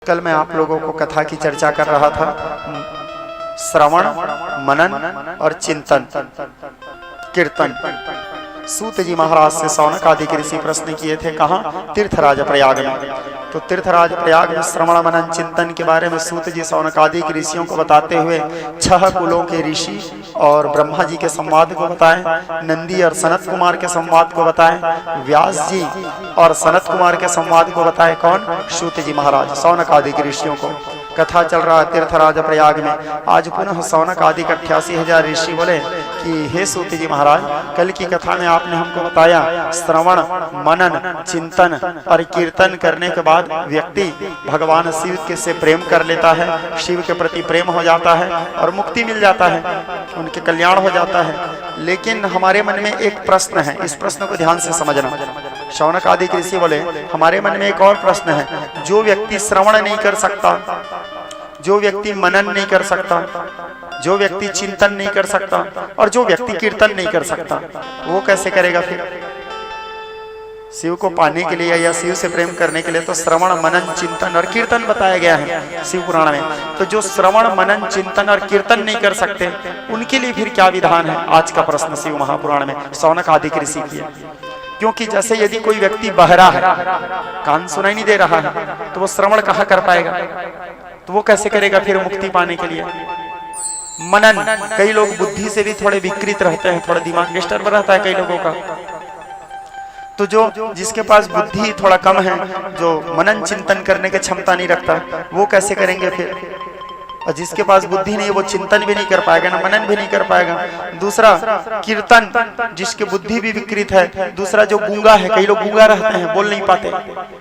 कल मैं आप लोगों को कथा की चर्चा कर रहा था। श्रवण, मनन और चिंतन, कीर्तन। सूत जी महाराज से शौनक आदि के ऋषि प्रश्न किए थे, कहाँ? तीर्थराज प्रयाग में। तो तीर्थराज प्रयाग में श्रवण मनन चिंतन के बारे में सूत जी शौनक आदि के ऋषियों को बताते हुए 6 कुलों के ऋषि और ब्रह्मा जी के संवाद को बताएं, नंदी और सनत कुमार के संवाद को बताएं, व्यास जी और सनत कुमार के संवाद को बताएं। कौन? सूत जी महाराज शौनक आदि के ऋषियों को। कथा चल रहा है तीर्थराज प्रयाग में। आज पुनः शौनक आदि का 88,000 ऋषि बोले कि हे सूत जी महाराज, कल की कथा में आपने हमको बताया श्रवण मनन चिंतन और कीर्तन करने के बाद व्यक्ति भगवान शिव के से प्रेम कर लेता है, शिव के प्रति प्रेम हो जाता है और मुक्ति मिल जाता है, उनके कल्याण हो जाता है। लेकिन हमारे मन में एक प्रश्न है, इस प्रश्न को ध्यान से समझना। शौनक आदि के ऋषि बोले हमारे मन में एक और प्रश्न है, जो व्यक्ति श्रवण नहीं कर सकता, जो व्यक्ति मनन नहीं कर सकता, जो व्यक्ति चिंतन नहीं कर सकता और जो व्यक्ति कीर्तन नहीं कर सकता, वो कैसे करेगा? फिर शिव को पाने के लिए या शिव से प्रेम करने के लिए तो श्रवण मनन चिंतन और कीर्तन बताया गया है शिव पुराण में। तो जो श्रवण मनन चिंतन और कीर्तन नहीं कर सकते, उनके लिए फिर क्या विधान है? आज का प्रश्न शिव महापुराण में शौनक आदि के ऋषि किए। क्योंकि जैसे यदि कोई व्यक्ति बहरा है, कान सुनाई नहीं दे रहा है, तो वो श्रवण कहाँ कर पाएगा? तो वो कैसे करेगा फिर मुक्ति पाने के लिए? मनन, कई लोग बुद्धि से भी थोड़े विकृत रहते हैं, थोड़ा दिमाग डिस्टर्ब रहता है कई लोगों का। तो जो जिसके पास बुद्धि थोड़ा कम है, जो मनन चिंतन करने की क्षमता नहीं रखता, वो कैसे करेंगे फिर? और जिसके पास बुद्धि नहीं है, वो चिंतन भी नहीं कर पाएगा, ना मनन भी नहीं कर पाएगा। दूसरा कीर्तन, जिसकी बुद्धि भी विकृत है। दूसरा जो गूंगा है, कई लोग गूंगा रहते हैं, बोल नहीं पाते,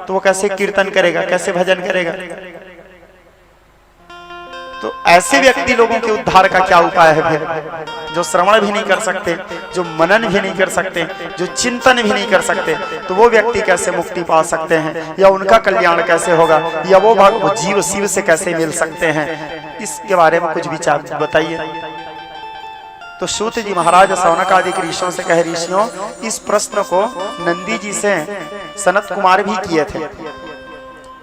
तो वो कैसे कीर्तन करेगा, कैसे भजन करेगा? तो ऐसे व्यक्ति लोगों के उद्धार का क्या उपाय है फिर? जो श्रवण भी नहीं कर सकते, जो मनन भी नहीं कर सकते, जो चिंतन भी नहीं कर सकते, तो वो व्यक्ति कैसे मुक्ति पा सकते हैं, या उनका कल्याण कैसे होगा, या वो जीव शिव से कैसे मिल सकते हैं? इसके बारे में कुछ विचार बताइए। तो सूत जी महाराज शौनक आदि के ऋषियों से कहे, ऋषियों इस प्रश्न को नंदी जी से सनत कुमार भी किए थे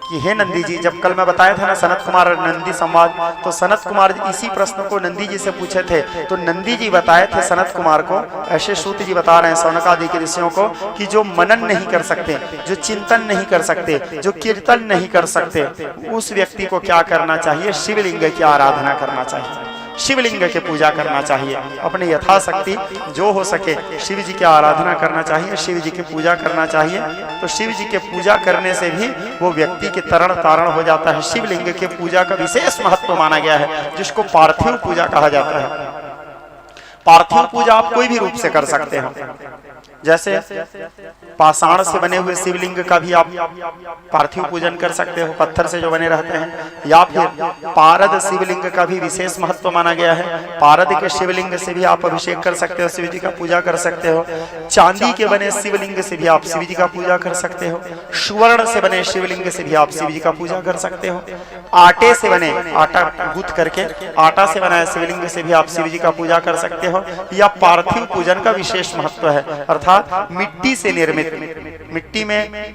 कि हे नंदी जी, जब कल मैं बताया था ना सनत कुमार और नंदी संवाद, तो सनत कुमार इसी प्रश्न को नंदी जी से पूछे थे। तो नंदी जी बताए थे सनत कुमार को, ऐसे सूत जी बता रहे हैं शौनक आदि के ऋषियों को, कि जो मनन नहीं कर सकते, जो चिंतन नहीं कर सकते, जो कीर्तन नहीं कर सकते, उस व्यक्ति को क्या करना चाहिए? शिवलिंग की आराधना करना चाहिए, शिवलिंग की पूजा करना चाहिए। अपने यथाशक्ति जो हो सके शिव जी की आराधना करना चाहिए, शिव जी की पूजा करना चाहिए। तो शिव जी के पूजा करने से भी वो व्यक्ति के तरण तारण हो जाता है। शिवलिंग के पूजा का विशेष महत्व माना गया है, जिसको पार्थिव पूजा कहा जाता है। पार्थिव पूजा आप कोई भी रूप से कर सकते हो, जैसे पाषाण से बने हुए शिवलिंग का भी आप पार्थिव पूजन कर सकते हो, पत्थर से जो बने रहते हैं, या फिर पारद शिवलिंग का भी विशेष महत्व माना गया है। पारद के शिवलिंग से भी आप अभिषेक कर सकते हो, शिव जी का पूजा कर सकते हो। चांदी के बने शिवलिंग से भी आप शिव जी का पूजा कर सकते हो। सुवर्ण से बने शिवलिंग से भी आप शिव जी का पूजा कर सकते हो। आटे से बने, आटा गूंथ करके आटा से बनाए शिवलिंग से भी आप शिव जी का पूजा कर सकते हो। या पार्थिव पूजन का विशेष महत्व है, अर्थात मिट्टी से निर्मित, मिट्टी में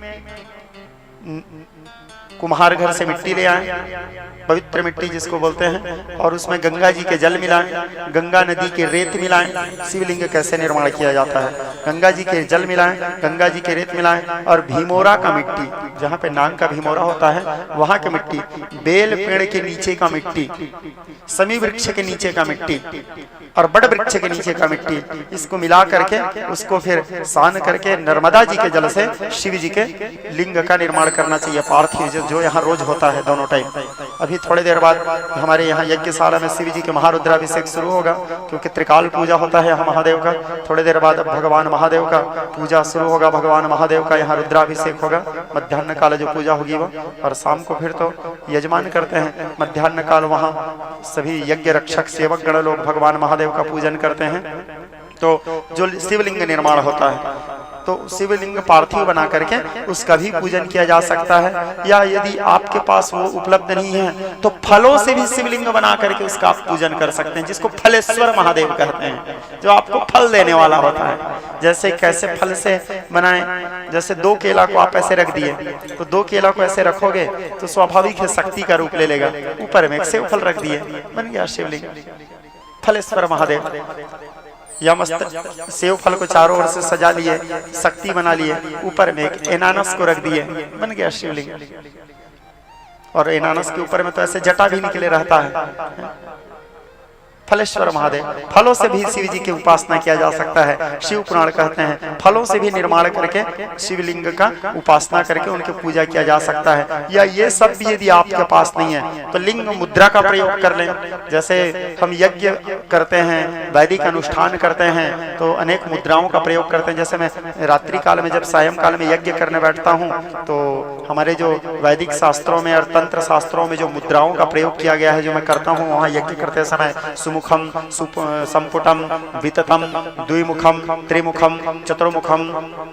कुम्हार घर से मिट्टी ले आए, पवित्र मिट्टी जिसको बोलते हैं, और उसमें गंगा जी के जल मिलाएं, गंगा नदी के रेत मिलाएं। शिवलिंग कैसे निर्माण किया जाता है? गंगा जी के जल मिलाएं, गंगा जी के रेत मिलाएं, और भीमोरा का मिट्टी, जहाँ पे नाग का भीमोरा होता है वहां की मिट्टी, बेल पेड़ के नीचे का मिट्टी, समी वृक्ष के नीचे का मिट्टी और बड़ वृक्ष के नीचे का मिट्टी, इसको मिला करके उसको फिर सान करके नर्मदा जी के जल से शिव जी के लिंग का निर्माण करना चाहिए, पार्थिव, जो यहाँ रोज होता है दोनों टाइम। अभी थोड़ी देर बाद हमारे यहाँ यज्ञशाला में शिव जी के महारुद्राभिषेक शुरू होगा, क्योंकि त्रिकाल पूजा होता है यहाँ महादेव का। थोड़ी देर बाद भगवान महादेव का पूजा शुरू होगा, भगवान महादेव का यहाँ रुद्राभिषेक होगा। मध्याह्न काल जो पूजा होगी वो, और शाम को फिर तो यजमान करते हैं। मध्याह्न काल वहाँ सभी यज्ञ रक्षक सेवक गण लोग भगवान महादेव का पूजन करते हैं। तो जो शिवलिंग निर्माण होता है, तो शिवलिंग पार्थिव बना करके उसका भी पूजन किया जा सकता है। या यदि आपके पास वो उपलब्ध नहीं है तो फलों से भी शिवलिंग बना करके उसका आप पूजन कर सकते हैं, जिसको फलेश्वर महादेव कहते हैं, जो आपको फल देने वाला होता है। जैसे कैसे फल से बनाएं, जैसे 2 केला को आप ऐसे रख दिए तो 2 केला को ऐसे रखोगे तो स्वाभाविक है शक्ति का रूप ले लेगा। ऊपर में एक सेव फल रख दिए, बन गया शिवलिंग, फलेश्वर महादेव। या मस्त सेव फल को चारों ओर से सजा लिए, शक्ति बना लिए, ऊपर में एक एनानस को रख दिए, बन गया शिवलिंग। और एनानस के ऊपर में तो ऐसे जटा भी निकले रहता है, फलेश्वर महादेव। फलों से भी शिव जी की उपासना किया जा सकता है। शिव पुराण कहते हैं फलों से भी निर्माण करके शिवलिंग का उपासना करके उनकी पूजा किया जा सकता है। या ये सब भी यदि आपके पास नहीं है तो लिंग मुद्रा का प्रयोग कर लें। जैसे हम यज्ञ करते हैं, वैदिक अनुष्ठान करते हैं तो अनेक मुद्राओं का प्रयोग करते हैं। जैसे मैं रात्रि काल में जब सायं काल में यज्ञ करने बैठता हूँ तो हमारे जो वैदिक शास्त्रों में और तंत्र शास्त्रों में जो मुद्राओं का प्रयोग किया गया है, जो मैं करता हूँ वहाँ यज्ञ करते समय सुमुखम, संपुटम, विततम, द्विमुखम, त्रिमुखम, चतुर्मुखम,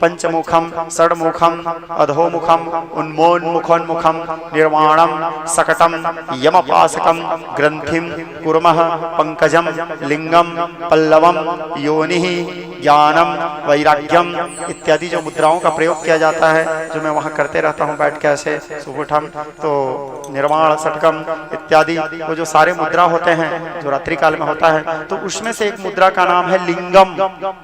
पंचमुखम, षड्मुखम, अधोमुखम, उन्मोन्मुखोन्मुखम, निर्वाणम, सकटम, यमपासकम, ग्रंथिम, कुर्मः, पंकजम, लिंगम, पल्लवम, योनिः, ज्ञानम, वैराग्यम इत्यादि जो मुद्राओं का प्रयोग किया जाता है, जो मैं वहाँ करते रहता हूँ बैठ के ऐसे सुपुठम, तो निर्वाण, षटकम इत्यादि वो जो सारे मुद्रा होते हैं जो रात्रि काल में होता है, तो उसमें से एक मुद्रा का नाम है लिंगम।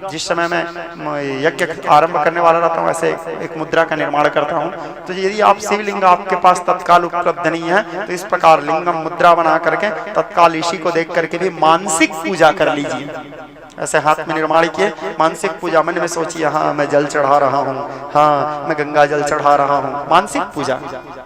जिस समय मैं यज्ञ आरंभ करने वाला रहता हूँ ऐसे एक मुद्रा का निर्माण करता हूँ। तो यदि आप शिवलिंग आपके पास तत्काल उपलब्ध नहीं है तो इस प्रकार लिंगम मुद्रा बना करके तत्काल इसी को देख करके भी मानसिक पूजा कर लीजिए। ऐसे हाथ में निर्माण किए, मानसिक पूजा मन में सोचिए, हाँ मैं जल चढ़ा रहा हूँ, हाँ मैं गंगा जल चढ़ा रहा हूँ, मानसिक पूजा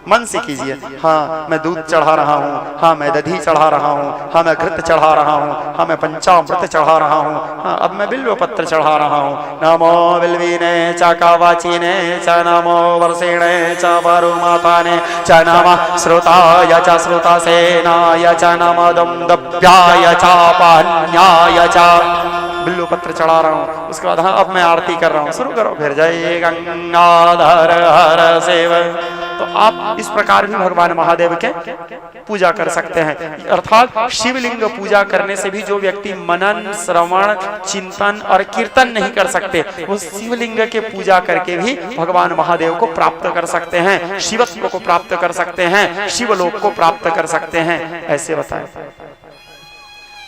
मन से कीजिए। हाँ मैं दूध चढ़ा रहा हूँ, हाँ मैं दधी चढ़ा रहा हूँ, हाँ मैं घृत चढ़ा रहा हूँ, हाँ मैं पंचामृत चढ़ा रहा हूँ, हाँ अब मैं बिल्व पत्र चढ़ा रहा हूँ। नमो बिल्वीने च कावाचीने च नमो वर्षेणे च वरुमाताने च नमः श्रुताय च श्रुतसेनाय च नमः दम्दभ्याय च पान्याय च बिल्लू पत्र चढ़ा रहा हूँ। उसके बाद हाँ अब मैं आरती कर रहा हूँ, शुरू करो। फिर जय गंगाधर हर सेव। तो आप इस प्रकार भी भगवान महादेव के पूजा कर सकते हैं। अर्थात शिवलिंग पूजा करने से भी जो व्यक्ति मनन, श्रवण, चिंतन और कीर्तन नहीं कर सकते, वो शिवलिंग के पूजा करके भी भगवान महादेव को प्राप्त कर सकते हैं, शिवत्व को प्राप्त कर सकते हैं, शिवलोक को प्राप्त कर सकते हैं। ऐसे बताए।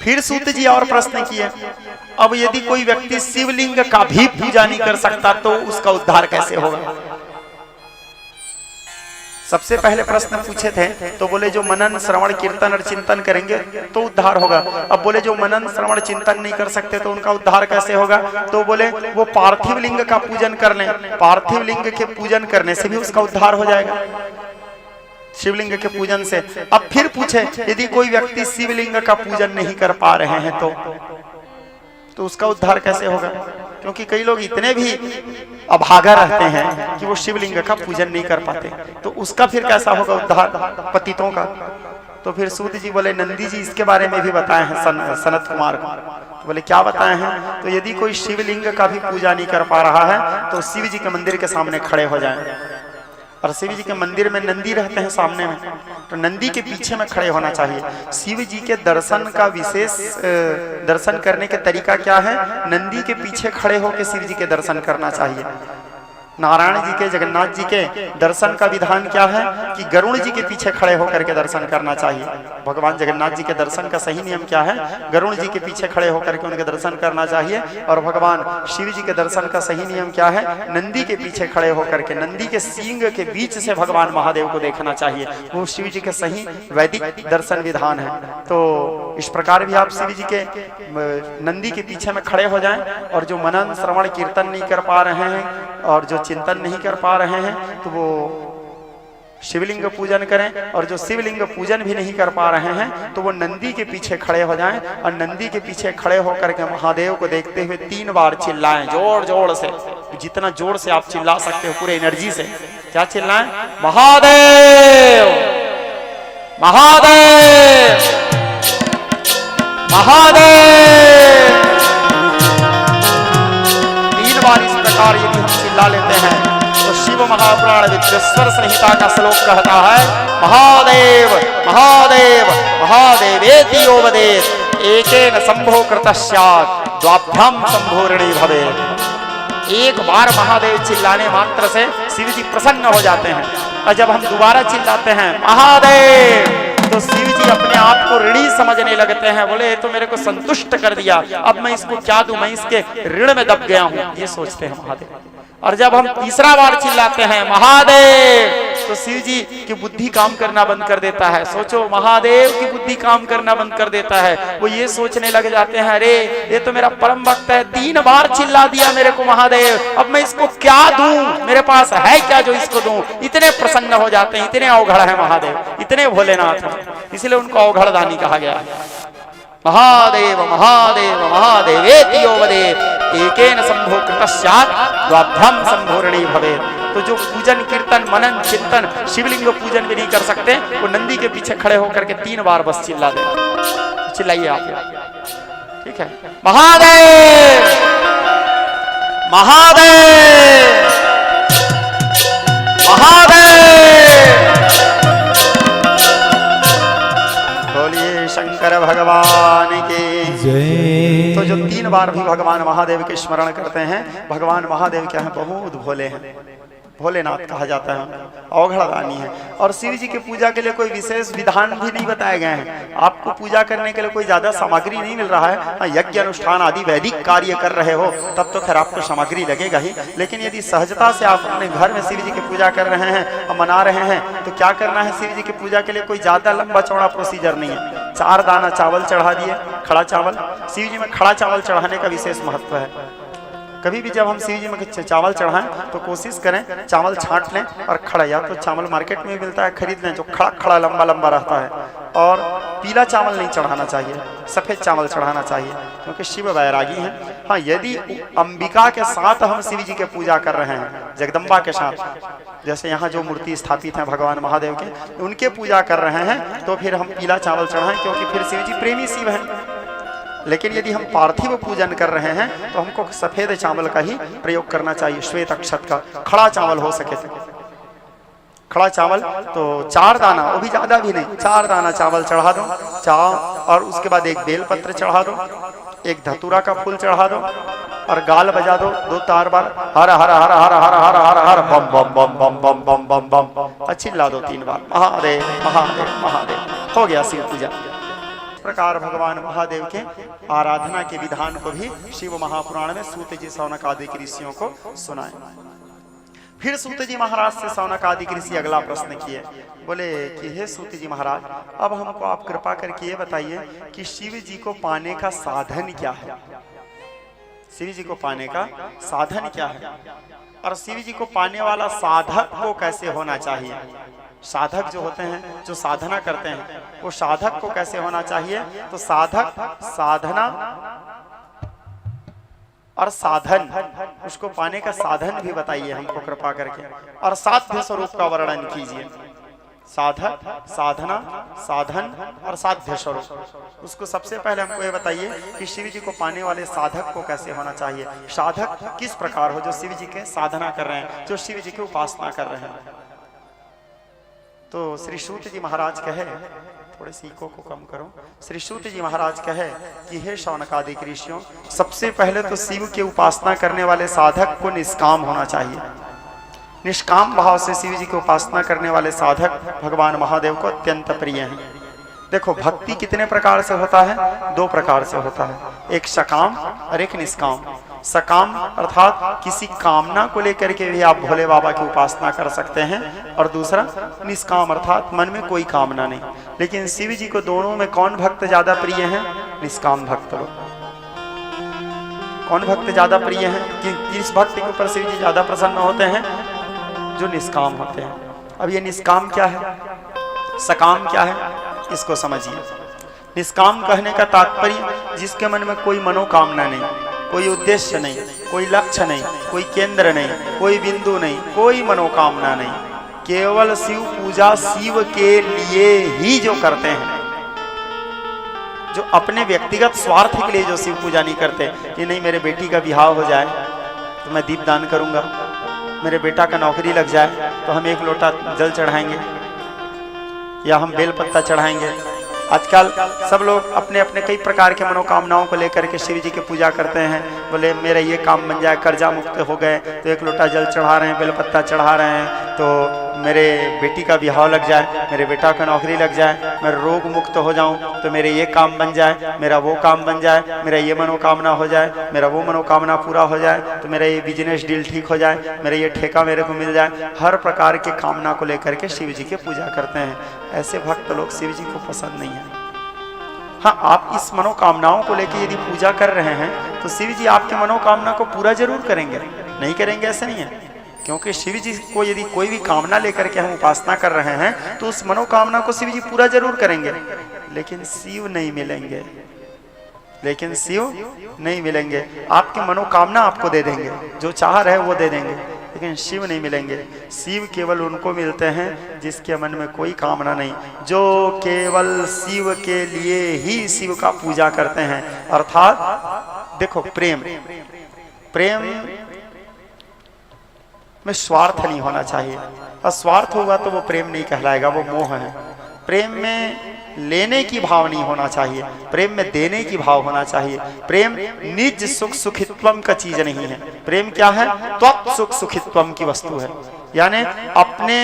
फिर सूत जी और प्रश्न किए, अब यदि कोई व्यक्ति शिवलिंग का भी पूजा नहीं कर सकता तो उसका उद्धार कैसे होगा? सबसे पहले प्रश्न पूछे थे तो बोले जो मनन, श्रवण, कीर्तन और चिंतन करेंगे तो उद्धार होगा। अब बोले जो मनन, श्रवण, चिंतन नहीं कर सकते तो उनका उद्धार कैसे होगा? तो बोले वो पार्थिव लिंग का पूजन कर लें, पार्थिव लिंग के पूजन करने से भी उसका उद्धार हो जाएगा, शिवलिंग के पूजन से। अब फिर पूछे यदि कोई व्यक्ति शिवलिंग का पूजन नहीं कर पा रहे हैं तो उसका उद्धार कैसे होगा? क्योंकि कई लोग इतने भी अभागा रहते हैं कि वो शिवलिंग का पूजन नहीं कर पाते, तो उसका फिर कैसा होगा उद्धार पतितों का? तो फिर सूत जी बोले, नंदी जी इसके बारे में भी बताए हैं सनत कुमार को। तो बोले क्या बताए हैं? तो यदि कोई शिवलिंग का भी पूजा नहीं कर पा रहा है तो शिव जी के मंदिर के सामने खड़े हो जाए, और शिव जी के मंदिर में नंदी रहते हैं सामने में, तो नंदी के पीछे में खड़े होना चाहिए। शिव जी के दर्शन का विशेष दर्शन करने के तरीका क्या है? नंदी के पीछे खड़े होकर शिव जी के दर्शन करना चाहिए। नारायण जी के, जगन्नाथ जी के दर्शन का विधान क्या है कि गरुड़ जी के पीछे खड़े होकर के दर्शन करना चाहिए। भगवान जगन्नाथ जी के दर्शन का सही नियम क्या है? गरुड़ जी के पीछे खड़े होकर के उनके दर्शन करना चाहिए। और भगवान शिव जी के दर्शन का सही नियम क्या है? नंदी के पीछे खड़े होकर के, नंदी के सींग के बीच से भगवान महादेव को देखना चाहिए। वो शिव जी के सही वैदिक दर्शन विधान है। तो इस प्रकार भी आप शिव जी के नंदी के पीछे में खड़े हो जाएं, और जो मनन, श्रवण, कीर्तन नहीं कर पा रहे हैं और जो चिंतन नहीं कर पा रहे हैं तो वो शिवलिंग पूजन करें, और जो शिवलिंग पूजन भी नहीं कर पा रहे हैं तो वो नंदी के पीछे खड़े हो जाएं, और नंदी के पीछे खड़े होकर के महादेव को देखते हुए 3 बार चिल्लाएं, जोर जोर से, जितना जोर से आप चिल्ला सकते हो पूरे एनर्जी से। क्या चिल्लाएं? महादेव महादेव महादेव। 3 बार इस प्रकार यदि हम बुला लेते हैं। तो शिव महापुराण विद्वेश्वर संहिता का श्लोक कहता है, महादेव महादेव महादेवेति यो वदेत् एकेन शंभो कृतः स्यात् द्वाभ्याम शंभोरणी भवेत्। एक बार महादेव चिल्लाने मात्र से शिव जी प्रसन्न हो जाते हैं, और जब हम दोबारा चिल्लाते हैं महादेव, तो शिव जी अपने आप को ऋणी समझने लगते हैं। बोले तो मेरे को संतुष्ट कर दिया, अब मैं इसको क्या दूं, मैं इसके ऋण में दब गया हूं, ये सोचते हैं महादेव। और जब हम तीसरा बार चिल्लाते हैं महादेव, तो शिव जी की बुद्धि काम करना बंद कर देता है। सोचो, महादेव की बुद्धि काम करना बंद कर देता है। वो ये सोचने लग जाते हैं, अरे ये तो मेरा परम भक्त है, 3 बार चिल्ला दिया मेरे को महादेव, अब मैं इसको क्या दूं, मेरे पास है क्या जो इसको दूं। इतने प्रसन्न हो जाते हैं, इतने अवघड़ है महादेव, इतने भोलेनाथ हैं, इसलिए उनको अवघड़दानी कहा गया है। महादेव महादेव महादेवेति यो वदेत् एकेन शंभो कृतः स्यात् द्वाभ्याम शंभोरणी भवेत्। तो जो पूजन कीर्तन मनन चिंतन शिवलिंग पूजन भी नहीं कर सकते, वो नंदी के पीछे खड़े होकर के 3 बार बस चिल्ला दे। चिल्लाइए आप, ठीक है। महादेव महादेव महादेव, बोलिए शंकर भगवान के जय। तो जो 3 बार भी भगवान महादेव के स्मरण करते हैं, भगवान महादेव क्या है, बहुत भोले हैं, भोलेनाथ कहा जाता है, अवघड़दानी है। और शिव जी के पूजा के लिए कोई विशेष विधान भी नहीं बताए गए हैं। आपको पूजा करने के लिए कोई ज्यादा सामग्री नहीं मिल रहा है। यज्ञ अनुष्ठान आदि वैदिक कार्य कर रहे हो तब तो खैर आपको सामग्री लगेगा ही, लेकिन यदि सहजता से आप अपने घर में शिव जी की पूजा कर रहे हैं और मना रहे हैं, तो क्या करना है, शिव जी की पूजा के लिए कोई ज्यादा लंबा चौड़ा प्रोसीजर नहीं है। 4 दाना चावल चढ़ा दिए, खड़ा चावल। शिव जी में खड़ा चावल चढ़ाने का विशेष महत्व है। कभी भी जब हम शिव जी में चावल चढ़ाएं तो कोशिश करें चावल छांट लें और खड़ा, या तो चावल मार्केट में मिलता है खरीद लें जो खड़ा खड़ा लंबा लंबा रहता है। और पीला चावल नहीं चढ़ाना चाहिए, सफेद चावल चढ़ाना चाहिए, क्योंकि शिव वैरागी हैं। हाँ, यदि अंबिका के साथ हम शिव जी के पूजा कर रहे हैं, जगदम्बा के साथ, जैसे यहाँ जो मूर्ति स्थापित है भगवान महादेव के, उनके पूजा कर रहे हैं, तो फिर हम पीला चावल चढ़ाएं, क्योंकि फिर शिव जी प्रेमी शिव हैं। लेकिन यदि हम पार्थिव पूजन कर रहे हैं तो हमको सफेद चावल का ही प्रयोग करना चाहिए, श्वेत अक्षत का, खड़ा चावल हो सके तो। खड़ा चावल तो 4 दाना, वो भी ज्यादा भी नहीं, 4 दाना चावल चढ़ा दो, और उसके बाद 1 बेलपत्र चढ़ा दो, 1 धतूरा का फूल चढ़ा दो, और गाल बजा दो 2-4 बार, हर हर हर हर हर हर हर हर बम बम बम बम बम बम बम बम, और चिल्ला दो 3 बार, महादेव महादेव महादेव। हो गया शिव पूजा। प्रकार भगवान महादेव के आराधना के विधान को भी शिव महापुराण में सूत जी शौनक आदि ऋषियों को सुनाए। फिर सूत जी महाराज से शौनक आदि ऋषि अगला प्रश्न किए, बोले कि हे सूत जी महाराज, अब हमको आप कृपा करके ये बताइए कि शिव जी को पाने का साधन क्या है। शिव जी को पाने का साधन क्या है, और शिव जी को पाने वाला साधक को कैसे होना चाहिए। साधक जो होते हैं, जो साधना करते हैं, वो साधक को कैसे होना चाहिए। तो साधक, साधना और साधन, उसको पाने का साधन भी बताइए हमको कृपा करके, और साध्य स्वरूप का वर्णन कीजिए। साधक, साधना, साधन और साध्य स्वरूप। उसको सबसे पहले हमको ये बताइए कि शिव जी को पाने वाले साधक को कैसे होना चाहिए। साधक किस प्रकार हो, जो शिव जी के साधना कर रहे हैं, जो शिव जी की उपासना कर रहे हैं। तो श्री सूत जी महाराज कहे, थोड़े से इको को कम करो। श्री सूत जी महाराज कहे कि हे शौनकादि ऋषियों, सबसे पहले तो शिव की उपासना करने वाले साधक को निष्काम होना चाहिए। निष्काम भाव से शिव जी की उपासना करने वाले साधक भगवान महादेव को अत्यंत प्रिय हैं। देखो, भक्ति कितने प्रकार से होता है, 2 प्रकार से होता है, एक सकाम और एक निष्काम। सकाम अर्थात किसी कामना को लेकर के भी आप भोले बाबा की उपासना कर सकते हैं, और दूसरा निष्काम अर्थात मन में कोई कामना नहीं। लेकिन शिव जी को दोनों में कौन भक्त ज्यादा प्रिय हैं? निष्काम भक्त लोग। कौन भक्त ज्यादा प्रिय हैं? किस भक्त के ऊपर शिव जी ज्यादा प्रसन्न होते हैं? जो निष्काम होते हैं। अब ये निष्काम क्या है, सकाम क्या है, इसको समझिए। निष्काम कहने का तात्पर्य जिसके मन में कोई मनोकामना नहीं, कोई उद्देश्य नहीं, कोई लक्ष्य नहीं, कोई केंद्र नहीं, कोई बिंदु नहीं, कोई मनोकामना नहीं, केवल शिव पूजा शिव के लिए ही जो करते हैं। जो अपने व्यक्तिगत स्वार्थ के लिए जो शिव पूजा नहीं करते कि नहीं मेरे बेटी का विवाह हो जाए तो मैं दीप दान करूंगा, मेरे बेटा का नौकरी लग जाए तो हम 1 लोटा जल चढ़ाएंगे या हम बेलपत्ता चढ़ाएंगे। आजकल सब लोग अपने अपने कई प्रकार के मनोकामनाओं को लेकर के शिव जी की पूजा करते हैं। बोले मेरा ये काम बन जाए, कर्जा मुक्त हो गए तो 1 लोटा जल चढ़ा रहे हैं, बेलपत्ता चढ़ा रहे हैं, तो मेरे बेटी का ब्याह लग जाए, मेरे बेटा का नौकरी लग जाए, मैं रोग मुक्त हो जाऊं तो मेरे ये काम बन जाए, मेरा वो काम बन जाए, मेरा ये मनोकामना हो जाए, मेरा वो मनोकामना पूरा हो जाए, तो मेरा ये बिजनेस डील ठीक हो जाए, मेरा ये ठेका मेरे को मिल जाए। हर प्रकार के कामना को लेकर के शिव जी की पूजा करते हैं। ऐसे भक्त लोग शिव जी को पसंद नहीं है। हाँ, आप इस मनोकामनाओं को लेकर यदि पूजा कर रहे हैं तो शिव जी आपकी मनोकामना को पूरा जरूर करेंगे, नहीं करेंगे ऐसा नहीं है। क्योंकि शिव जी को यदि कोई भी कामना लेकर के हम उपासना कर रहे हैं तो उस मनोकामना को शिव जी पूरा जरूर करेंगे, लेकिन शिव नहीं मिलेंगे, लेकिन शिव नहीं मिलेंगे। आपकी मनोकामना आपको दे देंगे, जो चाह रहे वो दे देंगे, लेकिन शिव नहीं मिलेंगे। शिव केवल उनको मिलते हैं जिसके मन में कोई कामना नहीं, जो केवल शिव के लिए ही शिव का पूजा करते हैं। अर्थात देखो, प्रेम में स्वार्थ नहीं होना चाहिए। अस्वार्थ होगा तो वो प्रेम नहीं कहलाएगा, वो मोह है। प्रेम में लेने की भाव नहीं होना चाहिए, प्रेम में देने की भाव होना चाहिए। प्रेम निज सुख सुखित्वम का चीज नहीं है। प्रेम क्या है? त्वत् सुख सुखित्वम की वस्तु है। यानी अपने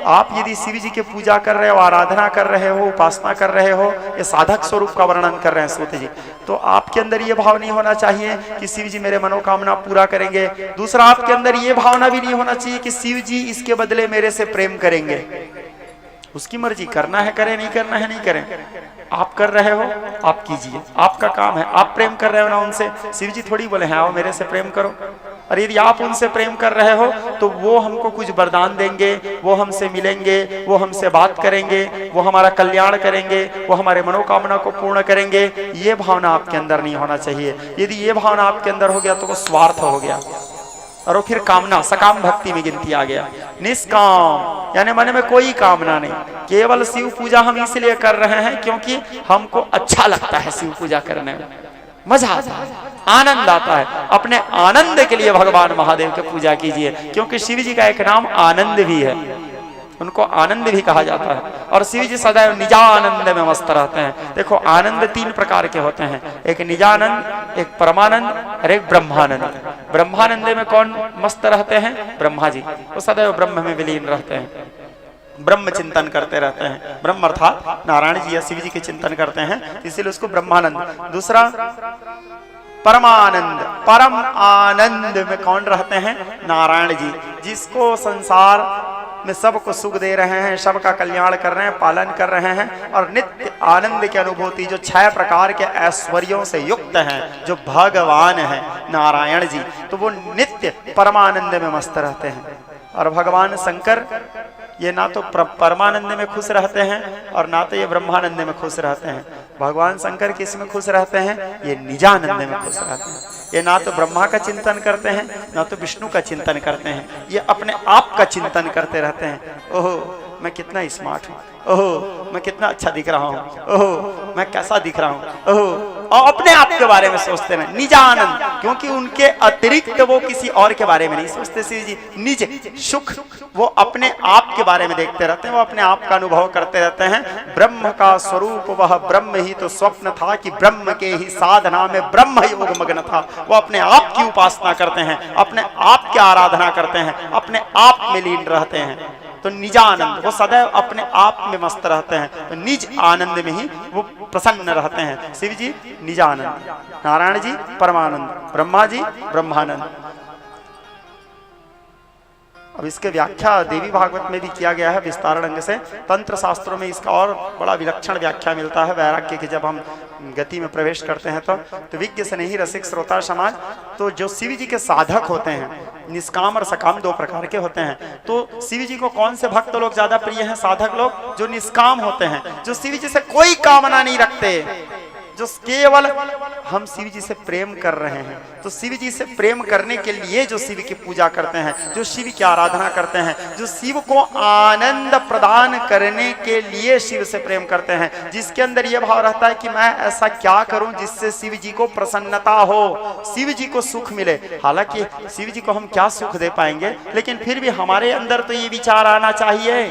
आप यदि शिव जी की पूजा कर रहे हो, आराधना कर रहे हो, उपासना कर रहे हो, ये साधक स्वरूप का वर्णन कर रहे हैं सूत जी, तो आपके अंदर ये भाव नहीं होना चाहिए कि शिव जी मेरे मनोकामना पूरा करेंगे। दूसरा, आपके अंदर ये भावना भी नहीं होना चाहिए कि शिव जी इसके बदले मेरे से प्रेम करेंगे। उसकी मर्जी, करना है करें, नहीं करना है नहीं करें। आप कर रहे हो, आप कीजिए, आपका काम है। आप प्रेम कर रहे हो ना उनसे, शिव जी थोड़ी बोले हैं आओ मेरे से प्रेम करो। और यदि आप उनसे प्रेम कर रहे हो तो वो हमको कुछ वरदान देंगे, वो हमसे मिलेंगे, वो हमसे बात करेंगे, वो हमारा कल्याण करेंगे, वो हमारे मनोकामना को पूर्ण करेंगे। ये भावना आपके अंदर नहीं होना चाहिए। यदि ये भावना आपके अंदर हो गया तो वो स्वार्थ हो गया, और वो फिर कामना, सकाम भक्ति में गिनती आ गया। निष्काम यानी मन में कोई कामना नहीं, केवल शिव पूजा हम इसलिए कर रहे हैं क्योंकि हमको अच्छा लगता है शिव पूजा करने में, मजा आता है, आनंद आता है। अपने आनंद के लिए भगवान महादेव की पूजा कीजिए, क्योंकि शिव जी का एक नाम आनंद भी है, उनको आनंद भी कहा जाता है। और शिव जी सदैव निजानंद में मस्त रहते हैं। देखो, आनंद 3 प्रकार के होते हैं, एक निजानंद, एक परमानंद और एक ब्रह्मानंद। ब्रह्मानंद में कौन मस्त रहते हैं? ब्रह्मा जी, वो सदैव ब्रह्म में विलीन रहते हैं, ब्रह्म चिंतन करते रहते हैं। ब्रह्म अर्थात नारायण जी या शिव जी के चिंतन करते हैं, इसीलिए उसको ब्रह्मानंद। दूसरा परमानंद, परम आनंद में कौन रहते हैं? नारायण जी, जिसको संसार में सबको सुख दे रहे हैं, सबका कल्याण कर रहे हैं, पालन कर रहे हैं, और नित्य आनंद की अनुभूति, जो 6 प्रकार के ऐश्वर्यों से युक्त हैं, जो भगवान है नारायण जी, तो वो नित्य परमानंद में मस्त रहते हैं। और भगवान शंकर ये ना तो परमानंद में खुश रहते हैं और ना तो ये ब्रह्मानंद में खुश रहते हैं। भगवान शंकर किस में खुश रहते हैं? ये निजानंद में खुश रहते हैं। ये ना तो ब्रह्मा का चिंतन करते हैं, ना तो विष्णु का चिंतन करते हैं, ये अपने आप का चिंतन करते रहते हैं। ओहो मैं कितना स्मार्ट हूँ, ओहो मैं कितना अच्छा दिख रहा हूँ, ओहो मैं कैसा दिख रहा हूँ, ओहो, और अपने आप के बारे में सोचते हैं निजानंद, क्योंकि उनके अतिरिक्त वो किसी और के बारे में नहीं सोचते। शिव जी निज सुख, वो अपने आप के बारे में देखते रहते हैं, वो अपने आप का अनुभव करते रहते हैं। ब्रह्म का स्वरूप वह ब्रह्म ही तो स्वप्न था कि ब्रह्म के ही साधना में ब्रह्म योग मग्न था। वो अपने आप की उपासना करते हैं, अपने आप की आराधना करते हैं, अपने आप में लीन रहते हैं। तो निजानंद, वो सदैव अपने आप में मस्त रहते हैं, तो निज आनंद में ही वो प्रसन्न रहते हैं। शिव जी निजानंद, नारायण जी परमानंद, ब्रह्मा जी ब्रह्मानंद। अब इसके व्याख्या देवी भागवत में भी किया गया है विस्तार ढंग से। तंत्र शास्त्रों में इसका और बड़ा विलक्षण व्याख्या मिलता है वैराग्य की। जब हम गति में प्रवेश करते हैं तो विज्ञ से नहीं रसिक श्रोता समाज, तो जो शिव जी के साधक होते हैं, निष्काम और सकाम 2 प्रकार के होते हैं। तो शिव जी को कौन से भक्त लोग ज्यादा प्रिय हैं? साधक लोग जो निष्काम होते हैं, जो शिव जी से कोई कामना नहीं रखते, जो केवल हम शिव जी से प्रेम कर रहे हैं, तो शिव जी से प्रेम करने के लिए जो शिव की पूजा करते हैं, जो शिव की आराधना करते हैं, जो शिव को आनंद प्रदान करने के लिए शिव से प्रेम करते हैं, जिसके अंदर यह भाव रहता है कि मैं ऐसा क्या करूं जिससे शिव जी को प्रसन्नता हो, शिव जी को सुख मिले। हालांकि शिव जी को हम क्या सुख दे पाएंगे, लेकिन फिर भी हमारे अंदर तो ये विचार आना चाहिए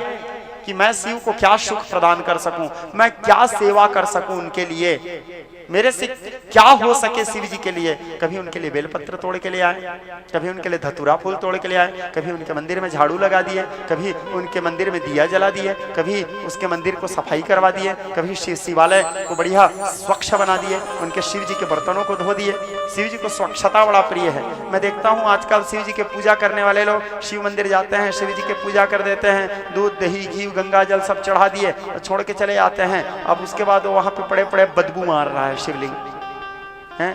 कि मैं शिव को क्या सुख प्रदान कर सकूं, मैं क्या सेवा कर सकूं उनके लिए, मेरे से क्या हो सके शिव जी के लिए। कभी उनके लिए बेलपत्र तोड़ के ले आए, कभी उनके लिए धतूरा फूल तोड़ के ले आए, कभी उनके मंदिर में झाड़ू लगा दिए, कभी उनके मंदिर में दिया जला दिए, कभी उसके मंदिर को सफाई करवा दिए, कभी शिवालय को बढ़िया स्वच्छ बना दिए, उनके शिव जी के बर्तनों को धो दिए। शिव जी को स्वच्छता बड़ा प्रिय है। मैं देखता हूँ आजकल शिव जी के पूजा करने वाले लोग शिव मंदिर जाते हैं, शिव जी के पूजा कर देते हैं, दूध दही घी गंगा जल सब चढ़ा दिए और छोड़ के चले आते हैं। अब उसके बाद वो वहां पे पड़े पड़े बदबू मार रहा है शिवलिंग हैं,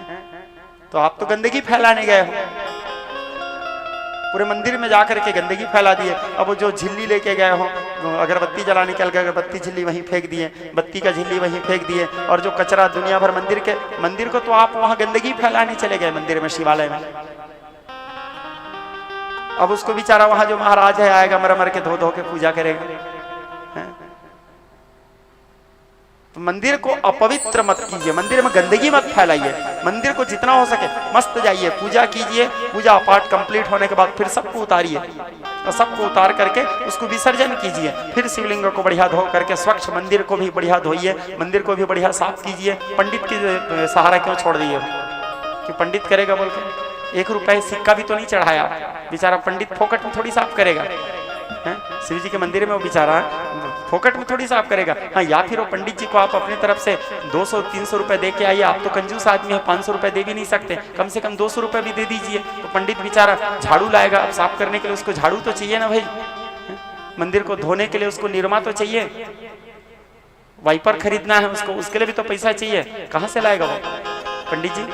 तो आप तो गंदगी फैलाने गए हो, पूरे मंदिर में जाकर के गंदगी फैला दिए। अब वो जो झिल्ली लेके गए हो, अगरबत्ती जला निकल के अगरबत्ती झिल्ली वहीं फेंक दिए, बत्ती का झिल्ली वहीं फेंक दिए, और जो कचरा दुनिया भर मंदिर को तो आप वहां गंदगी फैलाने चले गए मंदिर में, शिवालय में। अब उसको बेचारा वहां जो महाराज है आएगा मर मर के धो धो के पूजा करेगा। तो मंदिर को अपवित्र मत कीजिए, मंदिर में गंदगी मत फैलाइए, मंदिर को जितना हो सके मस्त जाइए, पूजा कीजिए, पूजा पाठ कंप्लीट होने के बाद फिर सबको उतारिए और सबको उतार करके उसको विसर्जन कीजिए, फिर शिवलिंग को बढ़िया धो करके स्वच्छ मंदिर को भी बढ़िया धोइए, मंदिर को भी बढ़िया साफ कीजिए। पंडित की सहारा क्यों छोड़ दिए कि पंडित करेगा बोल के? 1 रुपए सिक्का भी तो नहीं चढ़ाया, बेचारा पंडित फोकट में थोड़ी साफ करेगा हैं? शिव जी के मंदिर में वो बेचारा फोकट में थोड़ी साफ करेगा। हाँ, या फिर वो पंडित जी को आप अपनी तरफ से 200-300 रुपए दे के आइए, आप तो कंजूस आदमी है, 500 रुपए दे भी नहीं सकते, कम से कम 200 रुपए भी दे दीजिए। तो पंडित बेचारा झाड़ू लाएगा, अब साफ करने के लिए उसको झाड़ू तो चाहिए ना भाई, मंदिर को धोने के लिए उसको निरमा तो चाहिए, वाइपर खरीदना है उसको, उसके लिए भी तो पैसा चाहिए, कहाँ से लाएगा वो पंडित जी?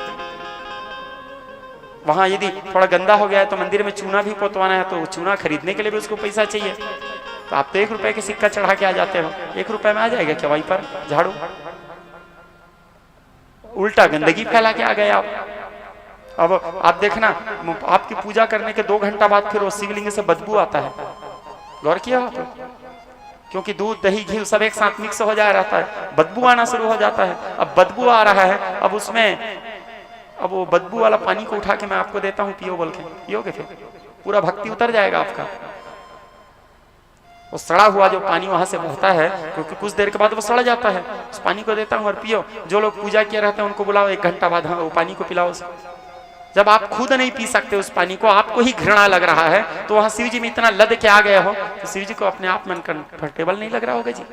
वहां यदि थोड़ा गंदा हो गया है तो मंदिर में चूना भी पोतवाना है, तो चूना खरीदने के लिए भी उसको पैसा चाहिए। तो आप तो 1 रुपए के सिक्का चढ़ा के आ जाते हो, 1 रुपए में आ जाएगा क्या वहीं पर झाड़ू? उल्टा गंदगी फैला के आ गए आप। अब आप देखना, आपकी पूजा करने के 2 घंटा बाद फिर वो शिवलिंग से बदबू आता है, गौर किया हो तो? क्योंकि दूध दही घी सब एक साथ मिक्स हो जा रहता है, बदबू आना शुरू हो जाता है। अब बदबू आ रहा है, अब उसमें अब वो बदबू वाला पानी को उठा के मैं आपको देता हूँ, पियो बोल के, पियोगे फिर पूरा भक्ति उतर जाएगा आपका। वो सड़ा हुआ जो पानी वहां से बहता है, क्योंकि कुछ देर के बाद वो सड़ जाता है, उस पानी को देता हूँ और पियो। जो लोग पूजा किए रहते हैं उनको बुलाओ, 1 घंटा बाद हाँ वो पानी को पिलाओ। जब आप खुद नहीं पी सकते उस पानी को, आपको ही घृणा लग रहा है, तो वहां शिव जी में इतना लद के आ गए हो, तो शिव जी को अपने आप मन कंफर्टेबल नहीं लग रहा होगा जी।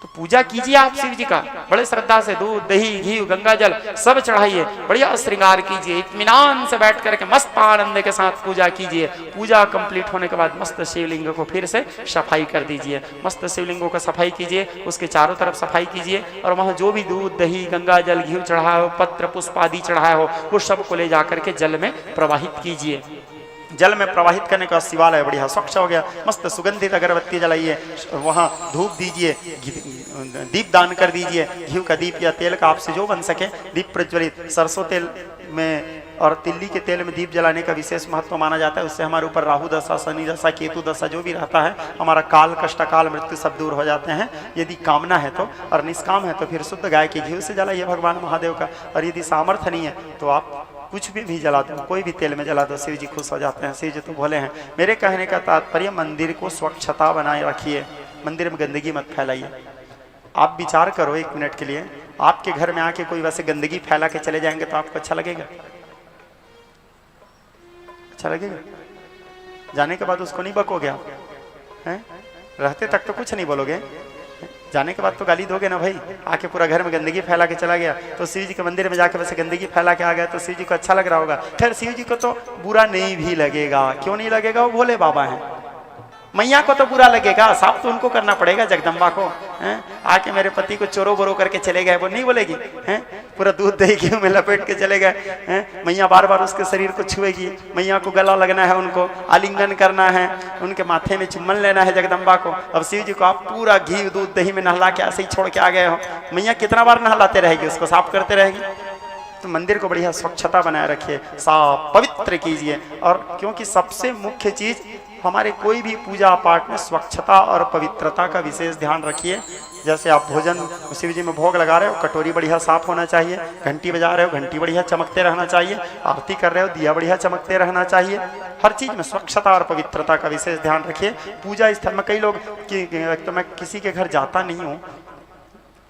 तो पूजा कीजिए आप शिव जी का बड़े श्रद्धा से, दूध दही घी गंगा जल सब चढ़ाइए, बढ़िया श्रृंगार कीजिए, इत्मीनान से बैठ करके मस्त आनंद के साथ पूजा कीजिए। पूजा कंप्लीट होने के बाद मस्त शिवलिंग को फिर से सफाई कर दीजिए, मस्त शिवलिंगों का सफाई कीजिए, उसके चारों तरफ सफाई कीजिए, और वहां जो भी दूध दही गंगा जल घी चढ़ाया हो, पत्र पुष्प आदि चढ़ाया हो, वो सब को ले जाकर के जल में प्रवाहित कीजिए। जल में प्रवाहित करने का शिवालय बढ़िया स्वच्छ हो गया, मस्त सुगंधित अगरबत्ती जलाइए, वहां धूप दीजिए, दीप दान कर दीजिए, घी का दीप या तेल का आपसे जो बन सके दीप प्रज्वलित। सरसों तेल में और तिल्ली के तेल में दीप जलाने का विशेष महत्व माना जाता है। उससे हमारे ऊपर राहु दशा, शनि दशा, केतु दशा जो भी रहता है, हमारा काल कष्टकाल मृत्यु सब दूर हो जाते हैं, यदि कामना है तो। और निष्काम है तो फिर शुद्ध गाय के घी से जलाइए भगवान महादेव का। और यदि सामर्थ्य नहीं है तो आप कुछ भी जला दो, कोई भी तेल में जला दो, शिव जी खुश हो जाते हैं, शिव जी तो भोले हैं। मेरे कहने का तात्पर्य मंदिर को स्वच्छता बनाए रखिए, मंदिर में गंदगी मत फैलाइए। आप विचार करो 1 मिनट के लिए, आपके घर में आके कोई वैसे गंदगी फैला के चले जाएंगे तो आपको अच्छा लगेगा? अच्छा लगेगा? जाने के बाद उसको नहीं बकोगे आप हैं? रहते तक तो कुछ नहीं बोलोगे, जाने के बाद तो गाली दोगे ना भाई। आके पूरा घर में गंदगी फैला के चला गया, तो शिव जी के मंदिर में जाके वैसे गंदगी फैला के आ गया तो शिव जी को अच्छा लग रहा होगा? खैर शिव जी को तो बुरा नहीं भी लगेगा। क्यों नहीं लगेगा? वो भोले बाबा हैं। मैया को तो बुरा लगेगा, साफ तो उनको करना पड़ेगा, जगदम्बा को हैं? आके मेरे पति को चोरो बोरो करके चले गए, वो नहीं बोलेगी हैं? पूरा दूध दही घी में लपेट के चले गए हैं? मैया बार बार उसके शरीर को छुएगी, मैया को गला लगना है, उनको आलिंगन करना है, उनके माथे में चुम्बन लेना है जगदम्बा को। अब शिव जी को आप पूरा घी दूध दही में नहला के ऐसे ही छोड़ के आ गए हो, मैया कितना बार नहलाते रहेगी, उसको साफ करते रहेगी। तो मंदिर को बढ़िया स्वच्छता बनाए रखिए, साफ पवित्र कीजिए। और क्योंकि सबसे मुख्य चीज हमारे कोई भी पूजा पाठ में स्वच्छता और पवित्रता का विशेष ध्यान रखिए। जैसे आप भोजन शिव जी में भोग लगा रहे हो, कटोरी बढ़िया साफ होना चाहिए, घंटी बजा रहे हो, घंटी बढ़िया चमकते रहना चाहिए, आरती कर रहे हो, दिया बढ़िया चमकते रहना चाहिए। हर चीज में स्वच्छता और पवित्रता का विशेष ध्यान रखिए। पूजा स्थल में कई लोग तो मैं किसी के घर जाता नहीं हूँ,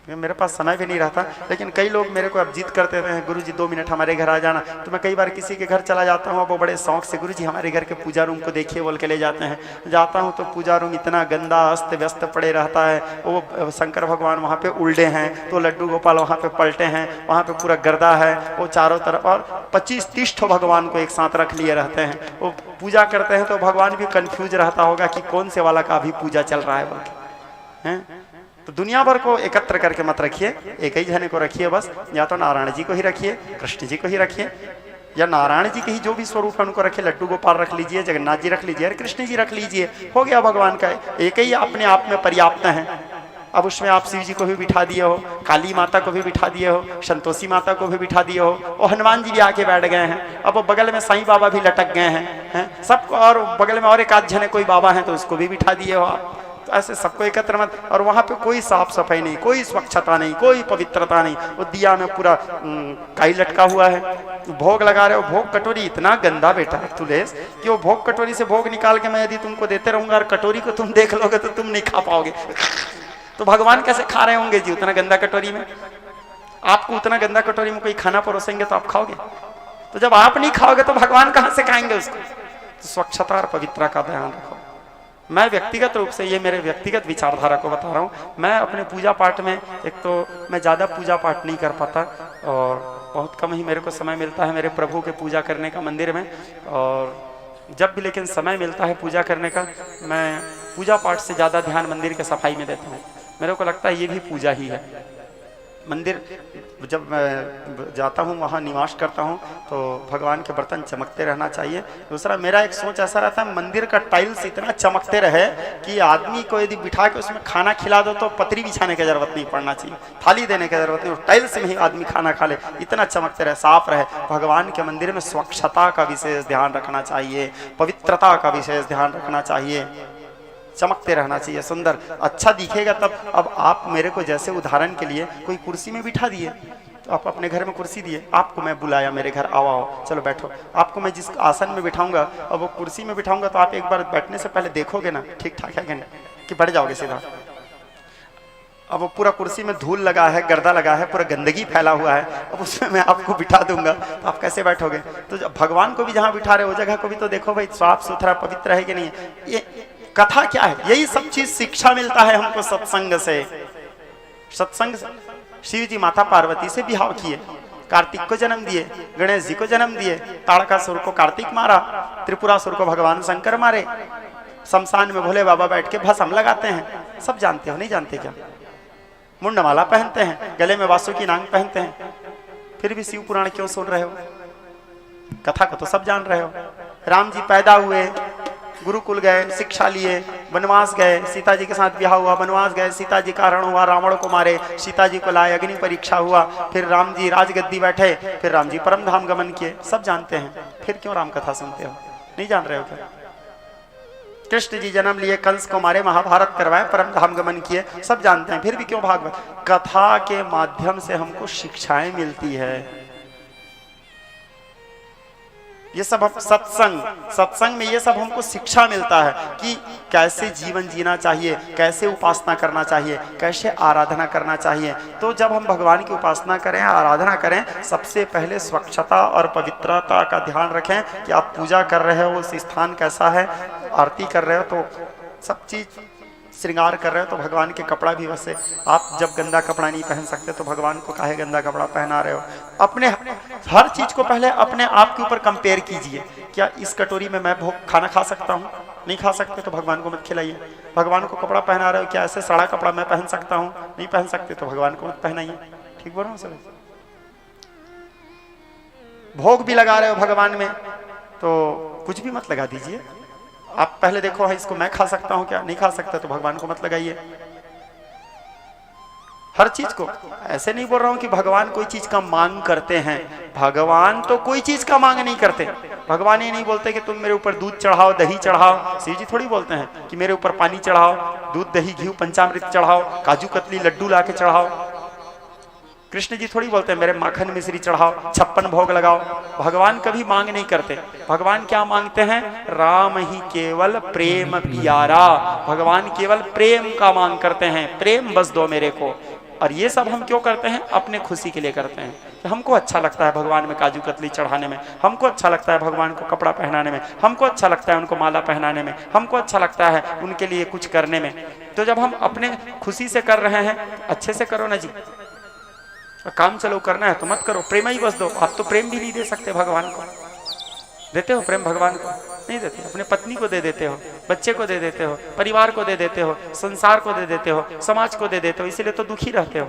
मेरे पास समय भी नहीं रहता, लेकिन कई लोग मेरे को अब जिद करते हैं, गुरुजी 2 मिनट हमारे घर आ जाना। तो मैं कई बार किसी के घर चला जाता हूँ, वो बड़े शौक से गुरुजी हमारे घर के पूजा रूम को देखिए बोल के ले जाते हैं। जाता हूँ तो पूजा रूम इतना गंदा अस्त व्यस्त पड़े रहता है। वो शंकर भगवान वहाँ पे उल्टे हैं, तो लड्डू गोपाल वहाँ पे पलटे हैं, वहाँ पे पूरा गर्दा है, वो चारों तरफ, और 25-30 ठो भगवान को एक साथ रख लिए रहते हैं। वो पूजा करते हैं तो भगवान भी कन्फ्यूज रहता होगा कि कौन से वाला का अभी पूजा चल रहा है बोल के, हैं? तो दुनिया भर को एकत्र करके मत रखिए, एक ही जने को रखिए बस। या तो नारायण जी को ही रखिए, कृष्ण जी को ही रखिए, या नारायण जी के ही जो भी स्वरूप है उनको रखिए। लड्डू गोपाल रख लीजिए, जगन्नाथ जी रख लीजिए, कृष्ण जी रख लीजिए, हो गया भगवान का एक ही अपने आप में पर्याप्त है। अब उसमें आप शिव जी को भी बिठा दिए हो, काली माता को भी बिठा दिए हो, संतोषी माता को भी बिठा दिए हो, और हनुमान जी भी आके बैठ गए हैं। अब वो बगल में साईं बाबा भी लटक गए हैं सबको, और बगल में और एक आध जने कोई बाबा हैं तो उसको भी बिठा दिए हो आप। ऐसे सबको एकत्र मत। और वहाँ पे कोई साफ सफाई नहीं, कोई स्वच्छता नहीं, कोई पवित्रता नहीं। वो दिया में पूरा काई लटका हुआ है। भोग लगा रहे हो, भोग कटोरी इतना गंदा बेटा तुलेश कि वो भोग कटोरी से भोग निकाल के मैं यदि तुमको देते रहूंगा और कटोरी को तुम देख लोगे तो तुम नहीं खा पाओगे। तो भगवान कैसे खा रहे होंगे जी उतना गंदा कटोरी में? आपको उतना गंदा कटोरी में कोई खाना परोसेंगे तो आप खाओगे? तो जब आप नहीं खाओगे तो भगवान कहाँ से खाएंगे उसको? तो स्वच्छता और पवित्रता का ध्यान रखो। मैं व्यक्तिगत रूप से, ये मेरे व्यक्तिगत विचारधारा को बता रहा हूँ, मैं अपने पूजा पाठ में, एक तो मैं ज़्यादा पूजा पाठ नहीं कर पाता और बहुत कम ही मेरे को समय मिलता है मेरे प्रभु के पूजा करने का मंदिर में। और जब भी लेकिन समय मिलता है पूजा करने का, मैं पूजा पाठ से ज़्यादा ध्यान मंदिर के सफाई में देता हूँ। मेरे को लगता है ये भी पूजा ही है। मंदिर जब मैं जाता हूँ, वहाँ निवास करता हूँ, तो भगवान के बर्तन चमकते रहना चाहिए। दूसरा मेरा एक सोच ऐसा रहता है, मंदिर का टाइल्स इतना चमकते रहे कि आदमी को यदि बिठा के उसमें खाना खिला दो तो पतरी बिछाने की जरूरत नहीं पड़ना चाहिए, थाली देने की जरूरत नहीं, टाइल्स में ही आदमी खाना खा ले, इतना चमकते रहे, साफ रहे। भगवान के मंदिर में स्वच्छता का विशेष ध्यान रखना चाहिए, पवित्रता का विशेष ध्यान रखना चाहिए, चमकते रहना चाहिए, सुंदर अच्छा दिखेगा तब। अब आप मेरे को जैसे उदाहरण के लिए कोई कुर्सी में बिठा दिए, तो आप अपने घर में कुर्सी दिए, आपको मैं बुलाया मेरे घर, आओ चलो बैठो, आपको मैं जिस आसन में बिठाऊंगा और वो कुर्सी में बिठाऊंगा तो आप एक बार बैठने से पहले देखोगे ना ठीक ठाक है कि नहीं, कि बैठ जाओगे सीधा। अब वो पूरा कुर्सी में धूल लगा है, गर्दा लगा है, पूरा गंदगी फैला हुआ है, अब उसमें मैं आपको बिठा दूंगा तो आप कैसे बैठोगे? तो भगवान को भी जहाँ बिठा रहे हो जगह को भी तो देखो भाई, साफ सुथरा पवित्र है कि नहीं। ये कथा क्या है? यही सब चीज शिक्षा मिलता है हमको सत्संग से। सत्संग से शिव जी माता पार्वती से विवाह किए, कार्तिक को जन्म दिए, गणेश जी को जन्म दिए, ताड़कासुर को कार्तिक मारा, त्रिपुरासुर को भगवान शंकर मारे, शमशान में भोले बाबा बैठ के भस्म लगाते हैं। सब जानते हो, नहीं जानते क्या? मुंडमाला पहनते हैं, गले में वासुकी नाग पहनते हैं, फिर भी शिव पुराण क्यों सुन रहे हो? कथा को तो सब जान रहे हो। राम जी पैदा हुए, गुरुकुल गए, शिक्षा लिए, वनवास गए, सीता जी के साथ ब्याह हुआ, वनवास गए, सीता जी का हरण हुआ, रावण को मारे, सीता जी को लाए, अग्नि परीक्षा हुआ, फिर राम जी राजगद्दी बैठे, फिर राम जी परम धाम गमन किए। सब जानते हैं, फिर क्यों राम कथा सुनते हो? नहीं जान रहे हो क्या? कृष्ण जी जन्म लिए, कंस को मारे, महाभारत करवाए, परम धाम गमन किए, सब जानते हैं, फिर भी क्यों भागवत? कथा के माध्यम से हमको शिक्षाएं मिलती है। ये सब हम सत्संग में ये सब हमको शिक्षा मिलता है कि कैसे जीवन जीना चाहिए, कैसे उपासना करना चाहिए, कैसे आराधना करना चाहिए। तो जब हम भगवान की उपासना करें, आराधना करें, सबसे पहले स्वच्छता और पवित्रता का ध्यान रखें कि आप पूजा कर रहे हो उस स्थान कैसा है, आरती कर रहे हो तो सब चीज श्रृंगार कर रहे हो तो भगवान के कपड़ा भी वैसे। आप जब गंदा कपड़ा नहीं पहन सकते तो भगवान को काहे गंदा कपड़ा पहना रहे हो? अपने हर चीज को पहले अपने आप के ऊपर कंपेयर कीजिए, क्या इस कटोरी में मैं भोग खाना खा सकता हूँ? नहीं खा सकते तो भगवान को मत खिलाइए। भगवान को कपड़ा पहना रहे हो, क्या ऐसे सड़ा कपड़ा मैं पहन सकता हूँ? नहीं पहन सकते तो भगवान को मत पहनाइए। ठीक बोल रहा हूँ सर? भोग भी लगा रहे हो भगवान में तो कुछ भी मत लगा दीजिए। आप पहले देखो है इसको मैं खा सकता हूँ क्या? नहीं खा सकता तो भगवान को मत लगाइए। हर चीज को ऐसे नहीं बोल रहा हूं कि भगवान कोई चीज का मांग करते हैं। भगवान तो कोई चीज का मांग नहीं करते। भगवान ये नहीं बोलते कि तुम मेरे ऊपर दूध चढ़ाओ, दही चढ़ाओ। शिव जी थोड़ी बोलते हैं कि मेरे ऊपर पानी चढ़ाओ, दूध दही घी पंचामृत चढ़ाओ, काजू कतली लड्डू लाके चढ़ाओ। कृष्ण जी थोड़ी बोलते हैं मेरे माखन मिश्री चढ़ाओ, 56 भोग लगाओ। भगवान कभी मांग नहीं करते। भगवान क्या मांगते हैं? राम ही केवल प्रेम प्यारा। भगवान केवल प्रेम का मांग करते हैं, प्रेम बस दो मेरे को। और ये सब हम क्यों करते हैं? अपने खुशी के लिए करते हैं कि हमको अच्छा लगता है भगवान में काजू कतली चढ़ाने में, हमको अच्छा लगता है भगवान को कपड़ा पहनाने में, हमको अच्छा लगता है उनको माला पहनाने में, हमको अच्छा लगता है उनके लिए कुछ करने में। तो जब हम अपने खुशी से कर रहे हैं अच्छे से करो ना जी। काम चलो करना है तो मत करो, प्रेम ही बस दो। आप तो प्रेम भी नहीं दे सकते भगवान को। देते हो प्रेम भगवान को? नहीं देते। अपने पत्नी को दे देते हो, बच्चे को दे देते हो, परिवार को दे देते हो, संसार को दे देते हो, समाज को दे देते हो, इसीलिए तो दुखी रहते हो।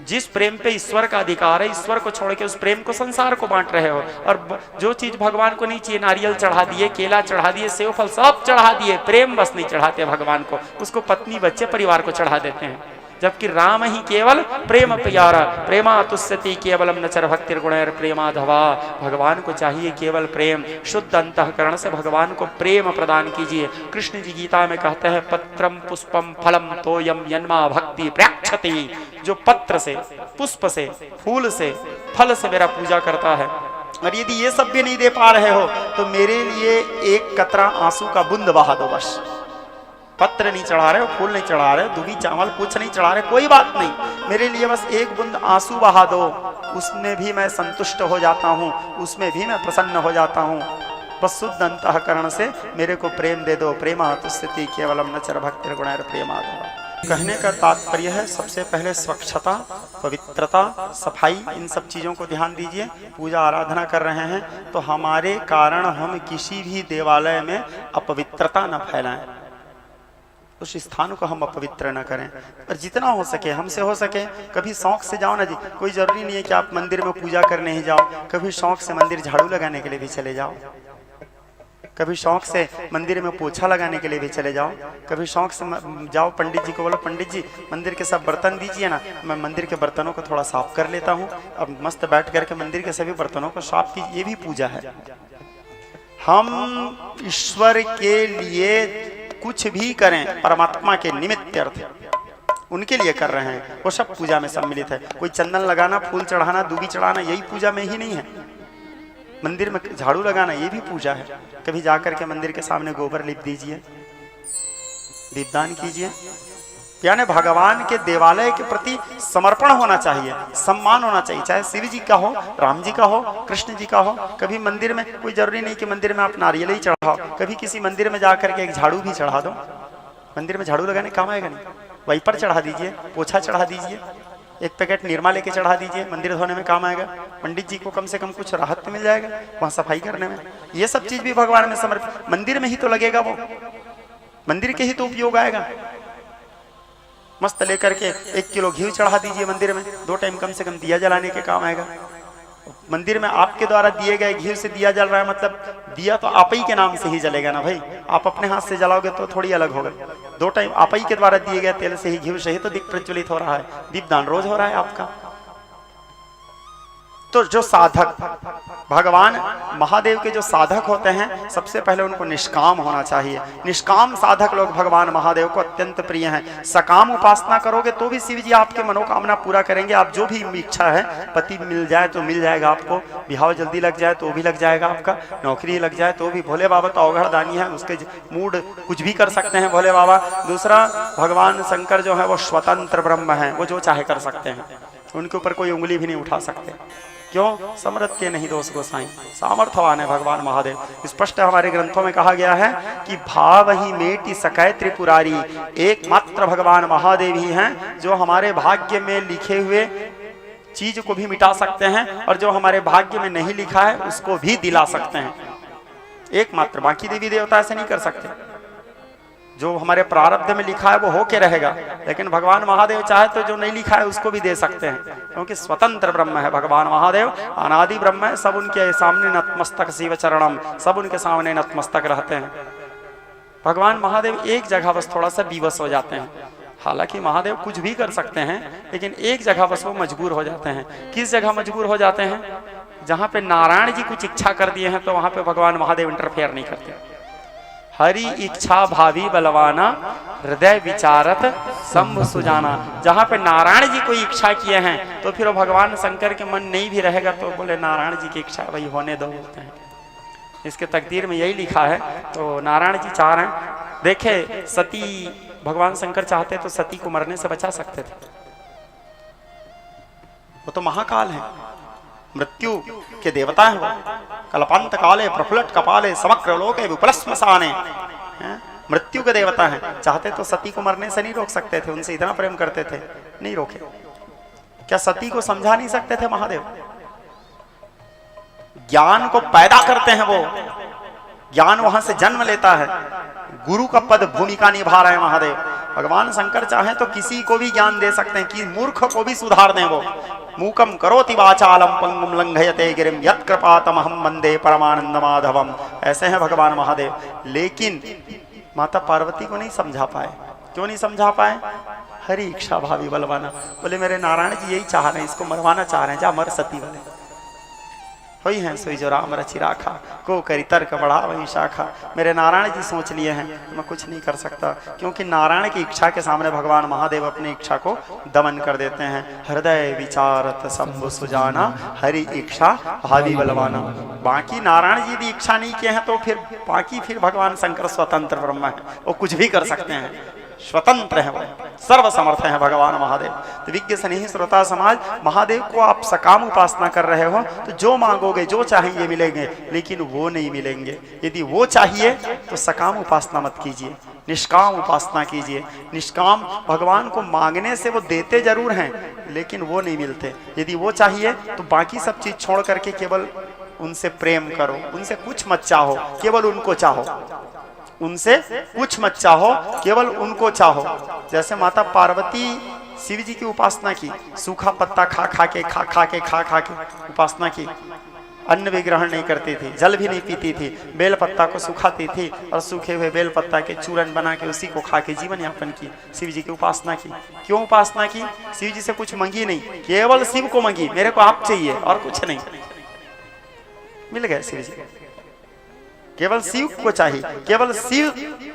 जिस प्रेम पे ईश्वर का अधिकार है, ईश्वर को छोड़ के उस प्रेम को संसार को बांट रहे हो। और जो चीज भगवान को नहीं चाहिए, नारियल चढ़ा दिए, केला चढ़ा दिए, सेव फल सब चढ़ा दिए, प्रेम बस नहीं चढ़ाते भगवान को। उसको पत्नी बच्चे परिवार को चढ़ा देते हैं। जबकि राम ही केवल प्रेम प्यारा। प्रेमा तुष्यति केवलम नचर भक्तिर्गुणैर प्रेमाधवा। भगवान को चाहिए केवल प्रेम। शुद्ध अंतःकरण से भगवान को प्रेम प्रदान कीजिए। कृष्ण जी गीता में कहते हैं पत्रम पुष्पम फलम तोयम यन्मा भक्ति प्रक्षति। जो पत्र से, पुष्प से, फूल से, फल से मेरा पूजा करता है, और यदि ये सब भी नहीं दे पा रहे हो तो मेरे लिए एक कतरा आंसू का बूंद बहा दो बस। पत्र नहीं चढ़ा रहे हो, फूल नहीं चढ़ा रहे हो, दूबी चावल कुछ नहीं चढ़ा रहे, कोई बात नहीं, मेरे लिए बस एक बूंद आंसू बहा दो, उसमें भी मैं संतुष्ट हो जाता हूँ, उसमें भी मैं प्रसन्न हो जाता हूँ। बस शुद्ध अंतःकरण से मेरे को प्रेम दे दो। प्रेमा तुष्यति केवलम नचर भक्तिर्गुणैर प्रेमाधवा। कहने का तात्पर्य है सबसे पहले स्वच्छता, पवित्रता, सफाई, इन सब चीज़ों को ध्यान दीजिए। पूजा आराधना कर रहे हैं तो हमारे कारण हम किसी भी देवालय में अपवित्रता न फैलाएं, उस स्थान को हम अपवित्र न करें। और जितना हो सके, हमसे हो सके, कभी शौक से जाओ ना जी। कोई जरूरी नहीं है कि आप मंदिर में पूजा करने ही जाओ, कभी शौक से मंदिर झाड़ू लगाने के लिए भी चले जाओ, कभी शौक से मंदिर में पोछा लगाने के लिए भी चले जाओ, कभी शौक से जाओ पंडित जी को बोलो पंडित जी मंदिर के सब बर्तन दीजिए ना, मैं मंदिर के बर्तनों को थोड़ा साफ कर लेता हूँ। अब मस्त बैठ करके मंदिर के सभी बर्तनों को साफ कीजिए, ये भी पूजा है। हम ईश्वर के लिए कुछ भी करें, परमात्मा के निमित्त अर्थ उनके लिए कर रहे हैं, वो सब पूजा में सम्मिलित है। कोई चंदन लगाना, फूल चढ़ाना, दूबी चढ़ाना, यही पूजा में ही नहीं है। मंदिर में झाड़ू लगाना ये भी पूजा है। कभी जाकर के मंदिर के सामने गोबर लिप दीजिए, दीपदान कीजिए। यानी भगवान के देवालय के प्रति समर्पण होना चाहिए, सम्मान होना चाहिए, चाहे शिव जी का हो, राम जी का हो, कृष्ण जी का हो। कभी मंदिर में कोई जरूरी नहीं कि मंदिर में आप नारियल ही चढ़ाओ, कभी किसी मंदिर में जाकर के एक झाड़ू भी चढ़ा दो। मंदिर में झाड़ू लगाने काम आएगा नहीं, वाइपर चढ़ा दीजिए, पोछा चढ़ा दीजिए, एक पैकेट निरमा लेके चढ़ा दीजिए, मंदिर धोने में काम आएगा। पंडित जी को कम से कम कुछ राहत तो मिल जाएगा वहाँ सफाई करने में। ये सब चीज भी भगवान में समर्पित, मंदिर में ही तो लगेगा, वो मंदिर के ही तो उपयोग आएगा। मस्त लेकर के 1 किलो घी चढ़ा दीजिए मंदिर में, 2 टाइम कम से कम दिया जलाने के काम आएगा। मंदिर में आपके द्वारा दिए गए घी से दिया जल रहा है, मतलब दिया तो आप ही के नाम से ही जलेगा ना भाई। आप अपने हाथ से जलाओगे तो थोड़ी अलग होगा। 2 टाइम आप ही के द्वारा दिए गए तेल से ही, घी से ही तो दीप प्रज्वलित हो रहा है, दीपदान रोज हो रहा है आपका। तो जो साधक, भगवान महादेव के जो साधक होते हैं, सबसे पहले उनको निष्काम होना चाहिए। निष्काम साधक लोग भगवान महादेव को अत्यंत प्रिय हैं। सकाम उपासना करोगे तो भी शिव जी आपके मनोकामना पूरा करेंगे। आप जो भी इच्छा है, पति मिल जाए तो मिल जाएगा आपको, बिहाव जल्दी लग जाए तो भी लग जाएगा आपका, नौकरी लग जाए तो भी। भोले बाबा तो अवघड़ दानी है, उसके मूड कुछ भी कर सकते हैं भोले बाबा। दूसरा, भगवान शंकर जो है वो स्वतंत्र ब्रह्म है, वो जो चाहे कर सकते हैं, उनके ऊपर कोई उंगली भी नहीं उठा सकते। क्यों? समर्थ के नहीं दोष गोसाई, सामर्थ्यवान है भगवान महादेव। स्पष्ट हमारे ग्रंथों में कहा गया है कि भाव ही मेटी सकै त्रिपुरारी। एकमात्र भगवान महादेव ही हैं जो हमारे भाग्य में लिखे हुए चीज को भी मिटा सकते हैं, और जो हमारे भाग्य में नहीं लिखा है उसको भी दिला सकते हैं। एकमात्र, बाकी देवी देवता ऐसे नहीं कर सकते। जो हमारे प्रारब्ध में लिखा है वो होके रहेगा, लेकिन भगवान महादेव चाहे तो जो नहीं लिखा है उसको भी दे सकते हैं, क्योंकि स्वतंत्र ब्रह्म है भगवान महादेव, अनादि ब्रह्म है। सब उनके सामने नतमस्तक शिव चरणम, सब उनके सामने नतमस्तक रहते हैं। भगवान महादेव एक जगह बस थोड़ा सा विवश हो जाते हैं। हालांकि महादेव कुछ भी कर सकते हैं, लेकिन एक जगह बस वो मजबूर हो जाते हैं। किस जगह मजबूर हो जाते हैं? जहां पे नारायण जी कुछ इच्छा कर दिए हैं तो वहां पे भगवान महादेव इंटरफेयर नहीं करते। हरि इच्छा भावी बलवाना, हृदय विचारत शंभु सुजाना। जहां पे नारायण जी कोई इच्छा किए हैं तो फिर भगवान शंकर के मन नहीं भी रहेगा तो बोले नारायण जी की इच्छा भाई होने दो, बोलते हैं। इसके तकदीर में यही लिखा है। तो नारायण जी चाह रहे हैं, देखे सती भगवान शंकर चाहते तो सती को मरने से बचा सकते थे। वो तो महाकाल है, मृत्यु के देवता हैं वो। कल्पांत काले प्रफुल्लट कपाले समग्र लोके विपुलस्मशाने, मृत्यु के देवता हैं। चाहते तो सती को मरने से नहीं रोक सकते थे, उनसे इतना प्रेम करते थे, नहीं रोके। क्या सती को समझा नहीं सकते थे महादेव? ज्ञान को पैदा करते हैं वो, ज्ञान वहां से जन्म लेता है। गुरु का पद भूमिका निभा रहे हैं महादेव। भगवान शंकर चाहे तो किसी को भी ज्ञान दे सकते हैं, कि मूर्ख को भी सुधार दें वो। मूकम करोति वाचालम पंगुम लंघयते गिरिम यत्कृपातमहं वंदे परमानंद माधवम। ऐसे हैं भगवान महादेव। लेकिन माता पार्वती को नहीं समझा पाए। क्यों नहीं समझा पाए? हरि इच्छा भावी बलवाना। बोले मेरे नारायण जी यही चाह रहे हैं, इसको मरवाना चाह रहे हैं, जा मर सती वाले। वही है सोई जो राम रचि राखा, को करी तर्क बढ़ा वही शाखा। मेरे नारायण जी सोच लिए हैं तो मैं कुछ नहीं कर सकता, क्योंकि नारायण की इच्छा के सामने भगवान महादेव अपनी इच्छा को दमन कर देते हैं। हृदय विचारत शंभु सुजाना, हरि इच्छा भावी बलवाना। बाकी नारायण जी यदि इच्छा नहीं किए हैं तो फिर बाकी फिर भगवान शंकर स्वतंत्र ब्रह्म है, वो कुछ भी कर सकते हैं, स्वतंत्र है, वो सर्वसमर्थ है भगवान महादेव। तो विज्ञ स्नेही श्रोता समाज, महादेव को आप सकाम उपासना कर रहे हो तो जो मांगोगे जो चाहिए मिलेंगे, लेकिन वो नहीं मिलेंगे। यदि वो चाहिए तो सकाम उपासना मत कीजिए, निष्काम उपासना कीजिए। निष्काम भगवान को मांगने से वो देते जरूर हैं, लेकिन वो नहीं मिलते। यदि वो चाहिए तो बाकी सब चीज छोड़ करके केवल उनसे प्रेम करो, उनसे कुछ मत चाहो, केवल उनको चाहो। उनसे कुछ मत चाहो, केवल उनको चाहो। जैसे माता पार्वती शिव जी की उपासना की, सूखा पत्ता खा खा के उपासना की। अन्न भी ग्रहण नहीं करती थी, जल भी नहीं पीती थी, बेल पत्ता को सुखाती थी और सूखे हुए बेल पत्ता के चूरन बना के उसी को खा के जीवन यापन की। शिव जी की उपासना की। क्यों उपासना की? शिव जी से कुछ मंगी नहीं, केवल शिव को मंगी, मेरे को आप चाहिए और कुछ नहीं। मिल गए शिव जी, केवल शिव को चाहिए, केवल शिव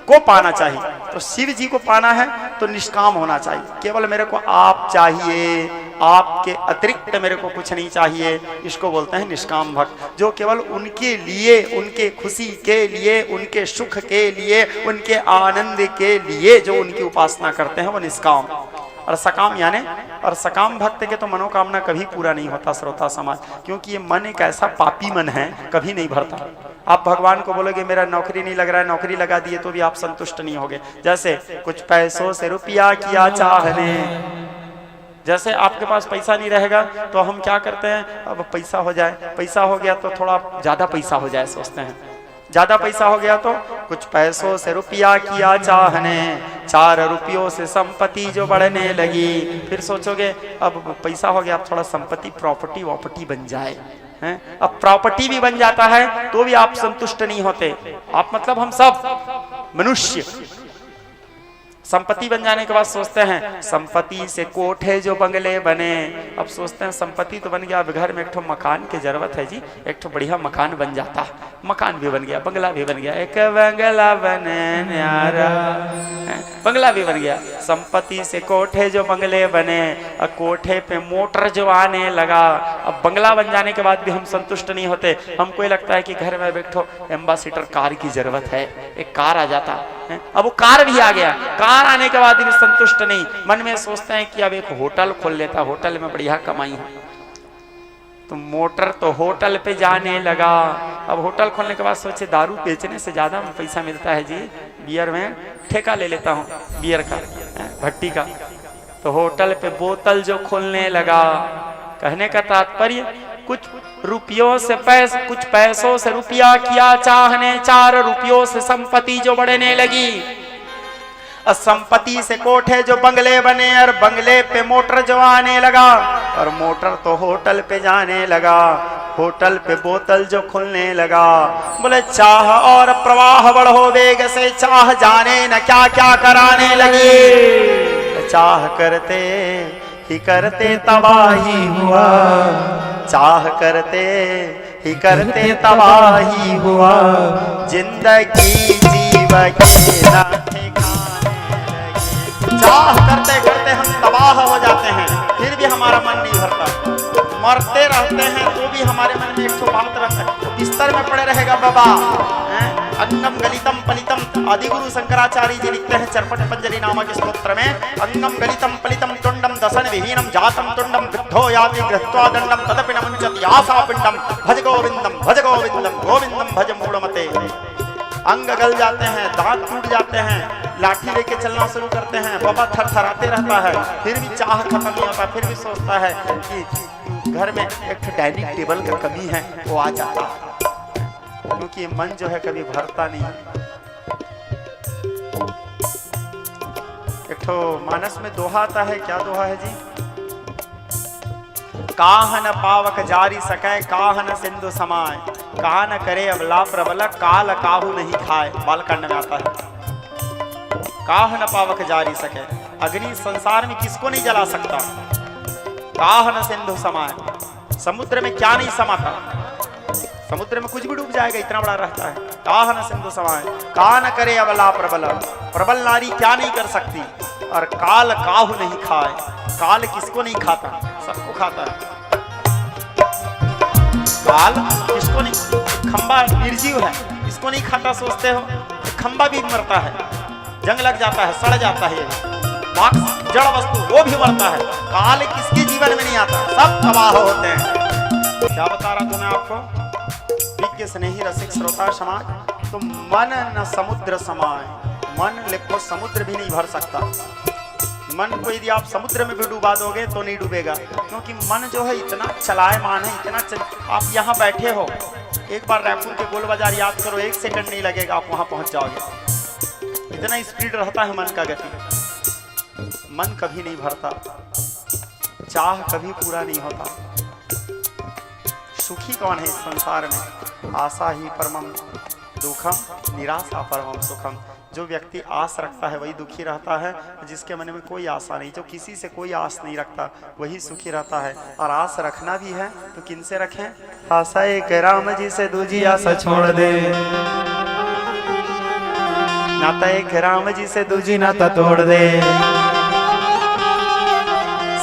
को पाना चाहिए। तो शिव जी को पाना है तो निष्काम होना चाहिए। केवल मेरे को आप चाहिए, आपके अतिरिक्त मेरे को कुछ नहीं चाहिए, इसको बोलते हैं निष्काम भक्त। जो केवल उनके लिए, उनके खुशी के लिए, उनके सुख के लिए, उनके आनंद के लिए जो उनकी उपासना करते हैं वो निष्काम। और सकाम यानी, और सकाम भक्त के तो मनोकामना कभी पूरा नहीं होता श्रोता समाज, क्योंकि ये मन एक ऐसा पापी मन है, कभी नहीं भरता। आप भगवान को बोलोगे मेरा नौकरी नहीं लग रहा है, नौकरी लगा दिए तो भी आप संतुष्ट नहीं होगे। जैसे कुछ पैसों से रुपया किया चाहने, जैसे आपके पास पैसा नहीं रहेगा तो हम क्या करते हैं, अब पैसा हो जाए, पैसा हो गया तो थोड़ा ज्यादा पैसा हो जाए सोचते हैं। ज्यादा पैसा हो गया तो कुछ पैसों से रुपया किया चाहने, 4 रुपयों से संपत्ति जो बढ़ने लगी। फिर सोचोगे अब पैसा हो गया, अब थोड़ा संपत्ति प्रॉपर्टी वॉपर्टी बन जाए हैं। अब प्रॉपर्टी भी बन जाता है तो भी आप संतुष्ट नहीं होते। आप मतलब हम सब मनुष्य संपत्ति बन जाने के बाद सोचते हैं संपत्ति से कोठे जो बंगले बने। अब सोचते हैं संपत्ति तो बन गया, अब घर में एक ठो मकान की जरूरत है जी, एक ठो बढ़िया मकान बन जाता। मकान भी बन गया, बंगला भी बन गया, एक बंगला बने न्यारा, बंगला भी बन गया। संपत्ति से कोठे जो बंगले बने, और कोठे पे मोटर जो आने लगा। अब बंगला बन जाने के बाद भी हम संतुष्ट नहीं होते। हमको लगता है कि घर में एक ठो एम्बासिडर कार की जरूरत है, एक कार आ जाता है। अब वो कार भी आ गया, कार आने के बाद भी संतुष्ट नहीं। मन में सोचते हैं कि अब एक होटल खोल लेता, होटल में बढ़िया कमाई है। तो मोटर तो होटल पे जाने लगा। अब होटल खोलने के बाद सोचे दारू बेचने से ज्यादा पैसा मिलता है जी, बियर में ठेका ले लेता हूँ बियर का, भट्टी का। तो होटल पे बोतल जो खोलने लगा। कहने का तात्पर्य कुछ रुपयों से कुछ पैसों से रुपया किया चाहने, 4 रुपयों से संपत्ति जो बढ़ने लगी, संपत्ति से कोठे जो बंगले बने, और बंगले पे मोटर जो आने लगा, और मोटर तो होटल पे जाने लगा, होटल पे बोतल जो खुलने लगा। बोले चाह और प्रवाह बढ़ो वेग से, चाह जाने न क्या क्या कराने लगी। चाह करते ही करते तबाही हुआ, चाह करते ही करते तबाही हुआ, जिंदगी जीव के ना चाह करते करते हम तबाह हो जाते हैं, फिर भी हमारा मन नहीं भरता। मरते रहते हैं तो भी हमारे मन में एक ठो बात रहता है, बिस्तर में पड़े रहेगा बाबा। अंगम गलितम पलितम, आदिगुरु शंकराचार्य जी लिखते हैं चरपट पंजरी नामक स्तोत्र में, अंगम गलितम पलितम तुंडम दसन विहीनम जातम तुंडम वृद्धो याति गृह्त्वा दंडम तदपि न मुंचति आसा पिंडम भज गोविंदम गोविंदम भज मूढ़मते। अंग गल जाते हैं, दांत टूट जाते हैं, लाठी लेके चलना शुरू करते हैं, बाबा थरथराते रहता है, फिर भी चाह खत्म नहीं होता, फिर भी सोचता है कि घर में एक डाइनिंग टेबल का कमी है, वो आ जाता है, क्योंकि मन जो है कभी भरता नहीं। एक तो मानस में दोहा आता है, क्या दोहा है जी? काहन पावक जारी सकै, काहन सिंधु समाय, कान करे अबला प्रबल, काल काहू नहीं खाए। बालकांड में आता है, काहन पावक जारी सके, अग्नि संसार में किसको नहीं जला सकता। काहन सिंधु समाय, समुद्र में क्या नहीं समाता, समुद्र में कुछ भी डूब जाएगा, इतना बड़ा रहता है। काहन सिंधु समाय, कान करे अबला प्रबल, प्रबल नारी क्या नहीं कर सकती, और काल काहू नहीं खाए, काल किसको नहीं खाता, सबको खाता है। काल किसको नहीं, खंबा निर्जीव है, इसको नहीं खाता सोचते हो, खंबा भी मरता है, जंग लग जाता है, सड़ जाता है, जड़ वस्तु वो भी मरता है, काल किसके जीवन में नहीं आता, सब तबाह होते हैं। क्या बता रहा था मैं आपको, विज्ञ स्नेही रसिक श्रोता समाज, तो मन न समुद्र समाय, मन लिखो समुद्र भी नहीं भर सकता। मन को यदि आप समुद्र में भी डुबा दोगे तो नहीं डूबेगा, क्योंकि मन जो है इतना चलायमान है, इतना आप यहाँ बैठे हो, एक बार रायपुर के गोल बाजार याद करो, 1 सेकंड नहीं लगेगा, आप वहाँ पहुँच जाओगे, इतना स्पीड रहता है मन का गति। मन कभी नहीं भरता, चाह कभी पूरा नहीं होता। सुखी कौन है इस संसार में? आशा ही परमम दुखम, निराशा परमम सुखम। जो व्यक्ति आस रखता है वही दुखी रहता है, जिसके मन में कोई आशा नहीं, जो किसी से कोई आस नहीं रखता वही सुखी रहता है। और आस रखना भी है तो किन से रखें? आशा एक राम जी से दूजी आशा छोड़ दे, नाता एक राम जी से दूजी नाता तोड़ दे,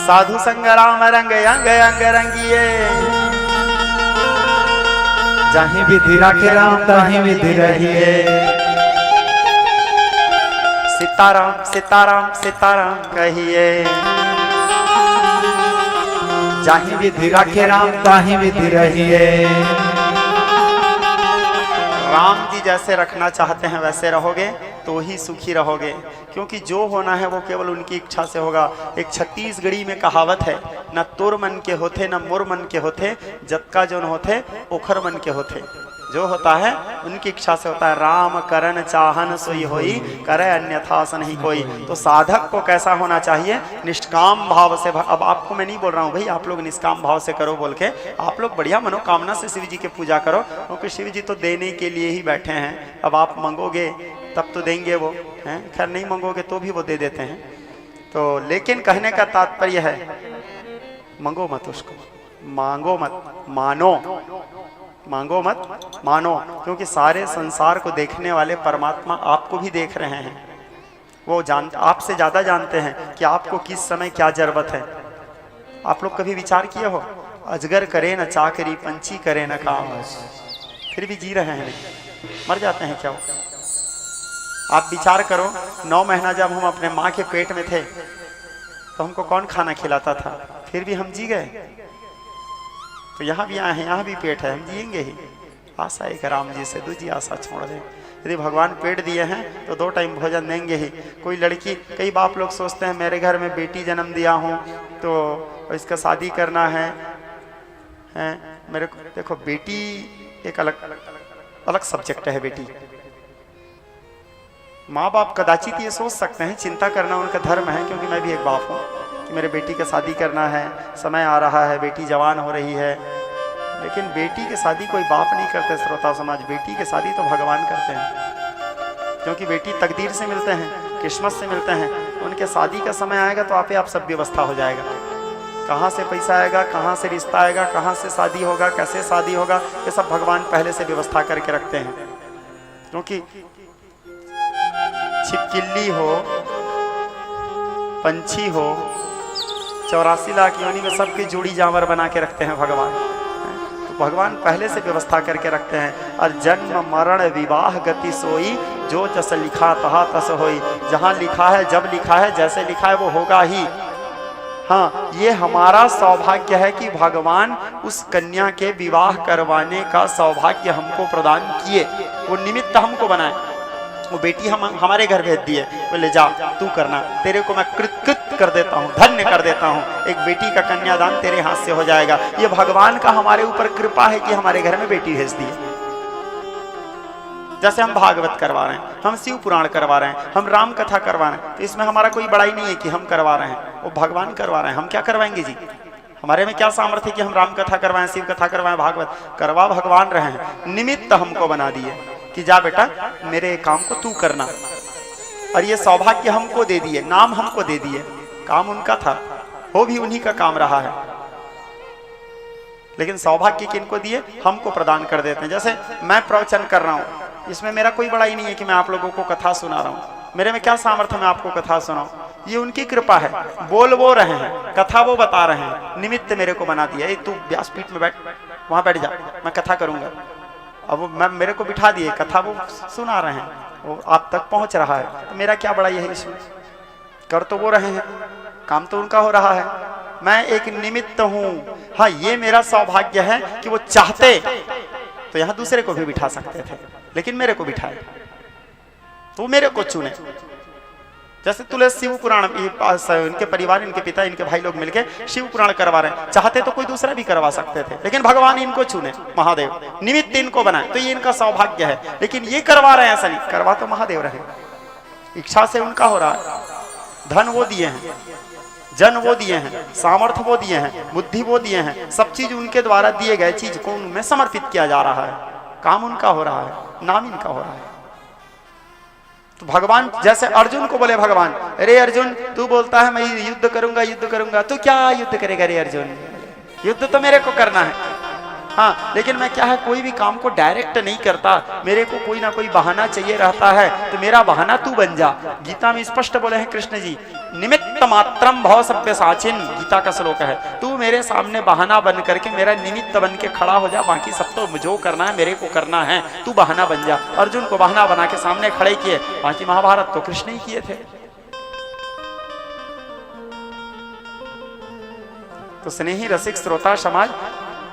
साधु संग राम रंग अंग अंग रंगिए, जहीं विधि राखे राम तहीं विधि रहिए, सीताराम सीताराम सीताराम कहिए, जहीं विधि राखे राम तहीं विधि रहिए। राम जी जैसे रखना चाहते हैं वैसे रहोगे तो ही सुखी रहोगे, क्योंकि जो होना है वो केवल उनकी इच्छा से होगा। एक छत्तीसगढ़ी में कहावत है, न तुर मन के होते न मुर मन के होते, जत्का जोन होते ओखर मन के होते। जो होता है उनकी इच्छा से होता है। राम करन चाहन सोई होई, करे अन्यथा स नहीं कोई। तो साधक को कैसा होना चाहिए? निष्काम भाव से। अब आपको मैं नहीं बोल रहा हूँ भाई आप लोग निष्काम भाव से करो बोल के, आप लोग बढ़िया मनोकामना से शिव जी की पूजा करो, क्योंकि शिव जी तो देने के लिए ही बैठे हैं। अब आप मंगोगे तब तो देंगे वो, हैं? खैर नहीं मंगोगे तो भी वो दे देते हैं। तो लेकिन कहने का तात्पर्य है मंगो मत उसको, मांगो मत, मानो, मांगो मत मानो, क्योंकि सारे संसार को देखने वाले परमात्मा आपको भी देख रहे हैं। वो आपसे ज़्यादा जानते हैं कि आपको किस समय क्या जरूरत है। आप लोग कभी विचार किए हो? अजगर करे न चाकरी, पंछी करे न काम, फिर भी जी रहे हैं, मर जाते हैं क्या वो? आप विचार करो, 9 महीना जब हम अपने माँ के पेट में थे तो हमको कौन खाना खिलाता था, फिर भी हम जी गए। तो यहाँ भी आए हैं, यहाँ भी पेट है, हम जिएंगे ही। आशा एक राम जी से दूजी आशा छोड़ दें। यदि भगवान पेट दिए हैं तो 2 टाइम भोजन देंगे ही। कोई लड़की, कई बाप लोग सोचते हैं मेरे घर में बेटी जन्म दिया हूँ तो इसका शादी करना है, मेरे को देखो, बेटी एक अलग अलग सब्जेक्ट है। बेटी, माँ बाप कदाचित ये सोच सकते हैं, चिंता करना उनका धर्म है, क्योंकि मैं भी एक बाप हूँ कि मेरे बेटी का शादी करना है, समय आ रहा है, बेटी जवान हो रही है। लेकिन बेटी की शादी कोई बाप नहीं करते श्रोता समाज, बेटी की शादी तो भगवान करते हैं, क्योंकि बेटी तकदीर से मिलते हैं, किस्मत से मिलते हैं। उनके शादी का समय आएगा तो आपे आप सब व्यवस्था हो जाएगा। कहाँ से पैसा आएगा, कहाँ से रिश्ता आएगा, कहाँ से शादी होगा, कैसे शादी होगा, ये सब भगवान पहले से व्यवस्था करके रखते हैं। क्योंकि छिपकिली हो, पंछी हो, 84 लाख योनि में सबकी जोड़ी जानवर बना के रखते हैं भगवान। तो भगवान पहले से व्यवस्था करके रखते हैं। और जन्म मरण विवाह गति सोई, जो जस लिखा तहा तस होई। जहाँ लिखा है, जब लिखा है, जैसे लिखा है वो होगा ही। हाँ, ये हमारा सौभाग्य है कि भगवान उस कन्या के विवाह करवाने का सौभाग्य हमको प्रदान किए, वो निमित्त हमको बनाए। वो बेटी हमारे घर भेज दिए, बोले जा तू करना, तेरे को मैं कृत कर देता हूँ, धन्य कर देता हूँ, एक बेटी का कन्यादान तेरे हाथ से हो जाएगा। ये भगवान का हमारे ऊपर कृपा है कि हमारे घर में बेटी भेज दी है। जैसे हम भागवत करवा रहे हैं, हम शिव पुराण करवा रहे हैं, हम राम कथा करवा रहे हैं, तो इसमें हमारा कोई बड़ाई नहीं है कि हम करवा रहे हैं, वो भगवान करवा रहे हैं। हम क्या करवाएंगे जी? हमारे में क्या सामर्थ्य कि हम राम कथा करवाएं, शिव कथा करवाएं, भागवत करवा भगवान रहे हैं। निमित्त हमको बना दिए कि जा बेटा मेरे काम को तू करना। और ये सौभाग्य हमको दे दिए, नाम हमको दे दिए, काम उनका था, वो भी उन्हीं का काम रहा है। लेकिन सौभाग्य किनको दिए? हमको प्रदान कर देते हैं। जैसे मैं प्रवचन कर रहा हूँ, इसमें मेरा कोई बड़ाई नहीं है कि मैं आप लोगों को कथा सुना रहा हूँ, मेरे में क्या सामर्थ्य मैं आपको कथा सुनाऊं। ये उनकी कृपा है, बोल वो रहे हैं, कथा वो बता रहे हैं, निमित्त मेरे को बना दिया। तू व्यासपीठ में बैठ, वहां बैठ जा, मैं कथा करूंगा। अब वो मैं मेरे को बिठा दिए, कथा वो सुना रहे हैं, वो आप तक पहुंच रहा है, तो मेरा क्या बड़ा है इसमें? कर तो वो रहे हैं, काम तो उनका हो रहा है, मैं एक निमित्त हूँ। हाँ, ये मेरा सौभाग्य है कि वो चाहते तो यहाँ दूसरे को भी बिठा सकते थे, लेकिन मेरे को बिठाए, तो मेरे को चुने। जैसे तुलसी शिव पुराण, इनके परिवार, इनके पिता, इनके भाई लोग मिलके शिव पुराण करवा रहे हैं, चाहते तो कोई दूसरा भी करवा सकते थे, लेकिन भगवान इनको चुने, महादेव निमित्त इनको बनाए, तो ये इनका सौभाग्य है। लेकिन ये करवा रहे हैं, ऐसा नहीं, करवा तो महादेव रहे, इच्छा से उनका हो रहा है। धन वो दिए हैं, जन वो दिए हैं, सामर्थ्य वो दिए हैं, बुद्धि वो दिए हैं, सब चीज उनके द्वारा दिए गए चीज को उनमें समर्पित किया जा रहा है, काम उनका हो रहा है, नाम इनका हो रहा है। तो भगवान जैसे अर्जुन को बोले भगवान, अरे अर्जुन तू बोलता है मैं युद्ध करूंगा, युद्ध करूंगा, तू क्या युद्ध करेगा रे अर्जुन? युद्ध तो मेरे को करना है। हाँ, लेकिन मैं क्या है, कोई भी काम को डायरेक्ट नहीं करता, मेरे को कोई ना कोई बहाना चाहिए रहता है, तो मेरा बहाना तू बन जा। गीता में स्पष्ट बोले हैं कृष्ण जी, निमित्त मात्रम भव सभ्य साचिन, गीता का श्लोक है। तू मेरे सामने बहाना बन करके, मेरा निमित्त बन के खड़ा हो जा, बाकी सब तो जो करना है मेरे को करना है, तू बहाना बन जा। अर्जुन को बहाना बना के सामने खड़े किए, बाकी महाभारत तो कृष्ण ही किए थे। तो स्नेही रसिक श्रोता समाज,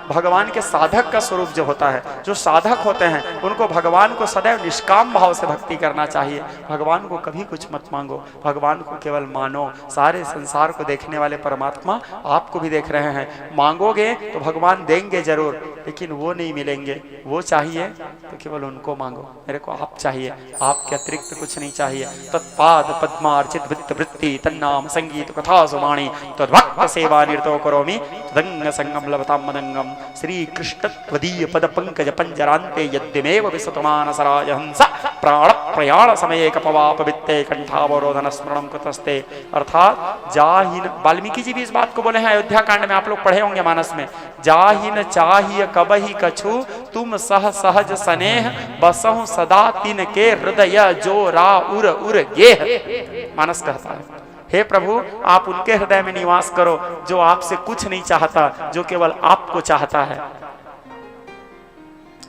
भगवान के साधक का स्वरूप जो होता है, जो साधक होते हैं, उनको भगवान को सदैव निष्काम भाव से भक्ति करना चाहिए। भगवान को कभी कुछ मत मांगो, भगवान को केवल मानो। सारे संसार को देखने वाले परमात्मा आपको भी देख रहे हैं, मांगोगे तो भगवान देंगे जरूर, लेकिन वो नहीं मिलेंगे। वो चाहिए तो केवल उनको मांगो, मेरे को आप चाहिए, आपके अतिरिक्त कुछ नहीं चाहिए। तत्पाद पद्मार्चित वृत्त वृत्ति तन्नाम संगीत कथा सुवाणी तद्भक्त सेवा निर्तो करोमि तदंग संगम लभताम मदंगम। श्री कृष्ण त्वदीय पद पंकज पंजरांते यद्यमेव विसतमानसराय हंस प्राण प्रयाण समय कपवाप वित्ते कंठावरोधन स्मरणम कृतस्ते। अर्थात जाहिन, वाल्मीकि जी भी इस बात को बोले हैं अयोध्या कांड में, आप लोग पढ़े होंगे मानस में, जाहिन चाहिए कबही कछु तुम सह सहज स्नेह बसहु सदा तिन के हृदय जो रा उर उर गेह। मानस कहता है, हे प्रभु आप उनके हृदय में निवास करो जो आपसे कुछ नहीं चाहता, जो केवल आपको चाहता है।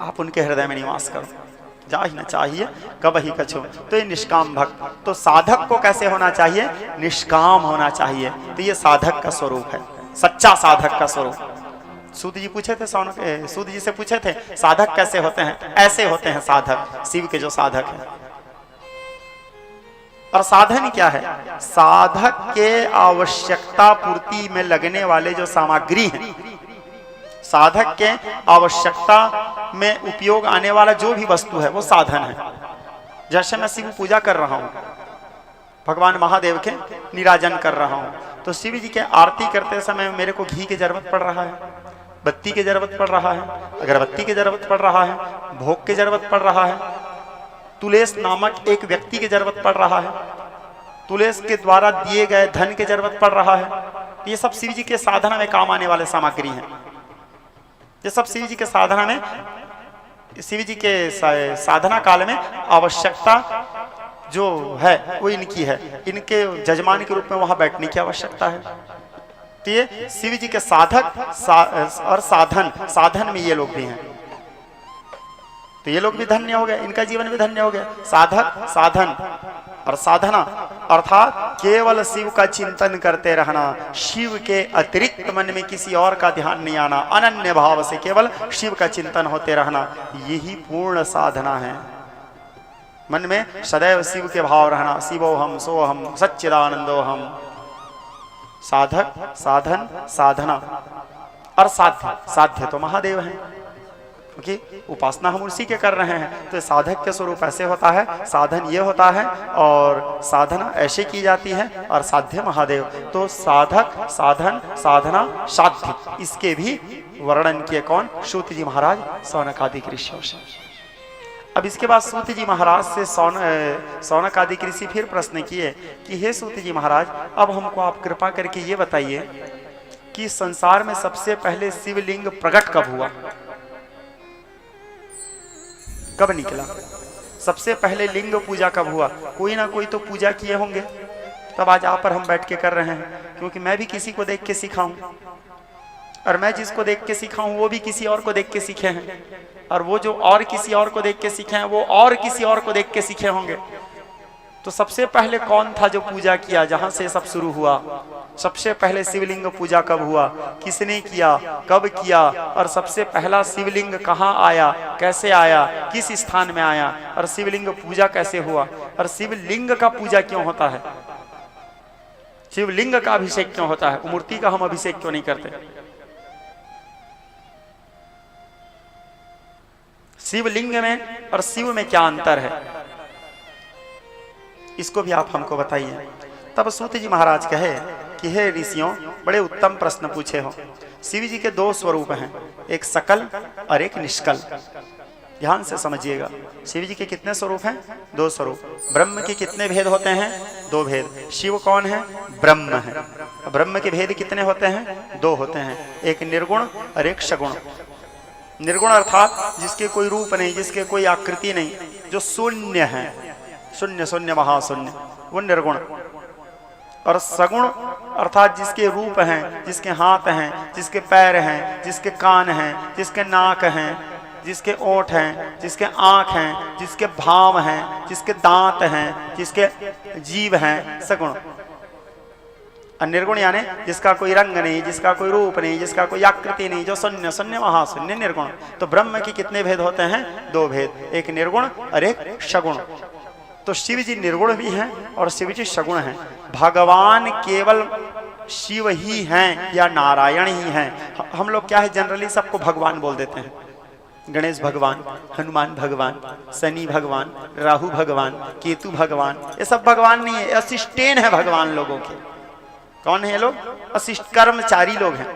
आप उनके हृदय में निवास करो। जाहि न चाहिए कबही कछु, तो ये निष्काम भक्त। तो साधक को कैसे होना चाहिए? निष्काम होना चाहिए। तो ये साधक का स्वरूप है, सच्चा साधक का स्वरूप। सूत जी पूछे थे, सूत जी से पूछे थे साधक कैसे होते हैं? ऐसे होते हैं साधक, शिव के जो साधक हैं। और साधन क्या है? साधक के आवश्यकता पूर्ति में लगने वाले जो सामग्री हैं, साधक के आवश्यकता में उपयोग आने वाला जो भी वस्तु है वो साधन है। जैसे मैं शिव पूजा कर रहा हूँ, भगवान महादेव के निराजन कर रहा हूँ, तो शिव जी के आरती करते समय मेरे को घी की जरूरत पड़ रहा है, बत्ती की जरूरत पड़ रहा है, अगरबत्ती की जरूरत पड़ रहा है, भोग की जरूरत पड़ रहा है, तुलेस नामक एक व्यक्ति की जरूरत पड़ रहा है, तुलेस के द्वारा दिए गए धन की जरूरत पड़ रहा है। ये सब शिव जी के साधना में काम आने वाले सामग्री हैं। ये सब शिव जी के साधना में, शिव जी के साधना काल में आवश्यकता जो है वो इनकी है, इनके जजमान के रूप में वहां बैठने की आवश्यकता है। तो ये शिव जी के साधक और साधन में ये लोग भी हैं, तो ये लोग भी धन्य हो गए, इनका जीवन भी धन्य हो गया। साधक, साधन और साधना अर्थात केवल शिव का चिंतन करते रहना, शिव के अतिरिक्त मन में किसी और का ध्यान नहीं आना, अनन्य भाव से केवल शिव का चिंतन होते रहना, यही पूर्ण साधना है। मन में सदैव शिव के भाव रहना, शिवोहम सोहम सच्चिदानंदोहम। साधक, साधन, साधना और साध्य तो महादेव हैं, क्योंकि उपासना हम उसी के कर रहे हैं। तो साधक के स्वरूप ऐसे होता है, साधन ये होता है और साधना ऐसे की जाती है, और साध्य महादेव। तो साधक, साधन, साधना, साध्य, इसके भी वर्णन किए कौन? सूत जी महाराज सौनक आदि ऋषियों से। अब इसके बाद सूत जी महाराज से सौनक आदि ऋषि फिर प्रश्न किए कि हे सूत जी महाराज, अब हमको आप कृपा करके ये बताइए कि संसार में सबसे पहले शिवलिंग प्रकट कब हुआ, कब निकला? सबसे पहले लिंग पूजा कब हुआ? कोई ना कोई तो पूजा किए होंगे, तब आज आप पर हम बैठ के कर रहे हैं। क्योंकि मैं भी किसी को देख के सीखा हूं, और मैं जिसको देख के सीखा हूं वो भी किसी और को देख के सीखे हैं, और वो जो और किसी और को देख के सीखे हैं वो और किसी और को देख के सीखे होंगे। तो सबसे पहले कौन था जो पूजा किया, जहां से सब शुरू हुआ? सबसे पहले शिवलिंग पूजा कब हुआ, किसने किया, कब किया, और सबसे पहला शिवलिंग कहाँ आया, कैसे आया, किस स्थान में आया, और शिवलिंग पूजा कैसे हुआ, और शिवलिंग का पूजा क्यों होता है, शिवलिंग का अभिषेक क्यों होता है, मूर्ति का हम अभिषेक क्यों नहीं करते? शिवलिंग में और शिव में क्या अंतर है, इसको भी आप हमको बताइए। तब सूत जी महाराज कहे कि हे ऋषियों, बड़े उत्तम प्रश्न पूछे हो। शिव जी के दो स्वरूप हैं, एक सकल और एक निष्कल। ध्यान से समझिएगा, शिव जी के कितने स्वरूप हैं? दो स्वरूप। ब्रह्म के कितने भेद होते हैं? दो भेद। शिव कौन है? ब्रह्म है। ब्रह्म के भेद कितने होते हैं? दो होते हैं, एक निर्गुण और एक सगुण। निर्गुण अर्थात जिसके कोई रूप नहीं, जिसके कोई आकृति नहीं, जो शून्य है, शून्य शून्य महाशून्य, वो निर्गुण। और सगुण अर्थात जिसके रूप हैं, जिसके हाथ हैं, जिसके पैर हैं, जिसके कान हैं, जिसके नाक हैं, जिसके ओंठ हैं, जिसके आँख हैं, जिसके भाव हैं, जिसके दांत हैं, जिसके जीव हैं, सगुण। और निर्गुण यानी जिसका कोई रंग नहीं, जिसका कोई रूप नहीं, जिसका कोई आकृति नहीं, जो शून्य शून्य महाशून्य, निर्गुण। तो ब्रह्म के कितने भेद होते हैं? दो भेद, एक निर्गुण और एक सगुण। तो शिव जी निर्गुण भी हैं और शिव जी सगुण हैं। भगवान केवल शिव ही हैं या नारायण ही हैं? हम लोग क्या है, जनरली सबको भगवान बोल देते हैं। गणेश भगवान, हनुमान भगवान, शनि भगवान, राहु भगवान, केतु भगवान, ये सब भगवान नहीं है, असिस्टेंट है भगवान लोगों के। कौन है ये लोग? असिस्ट कर्मचारी लोग हैं,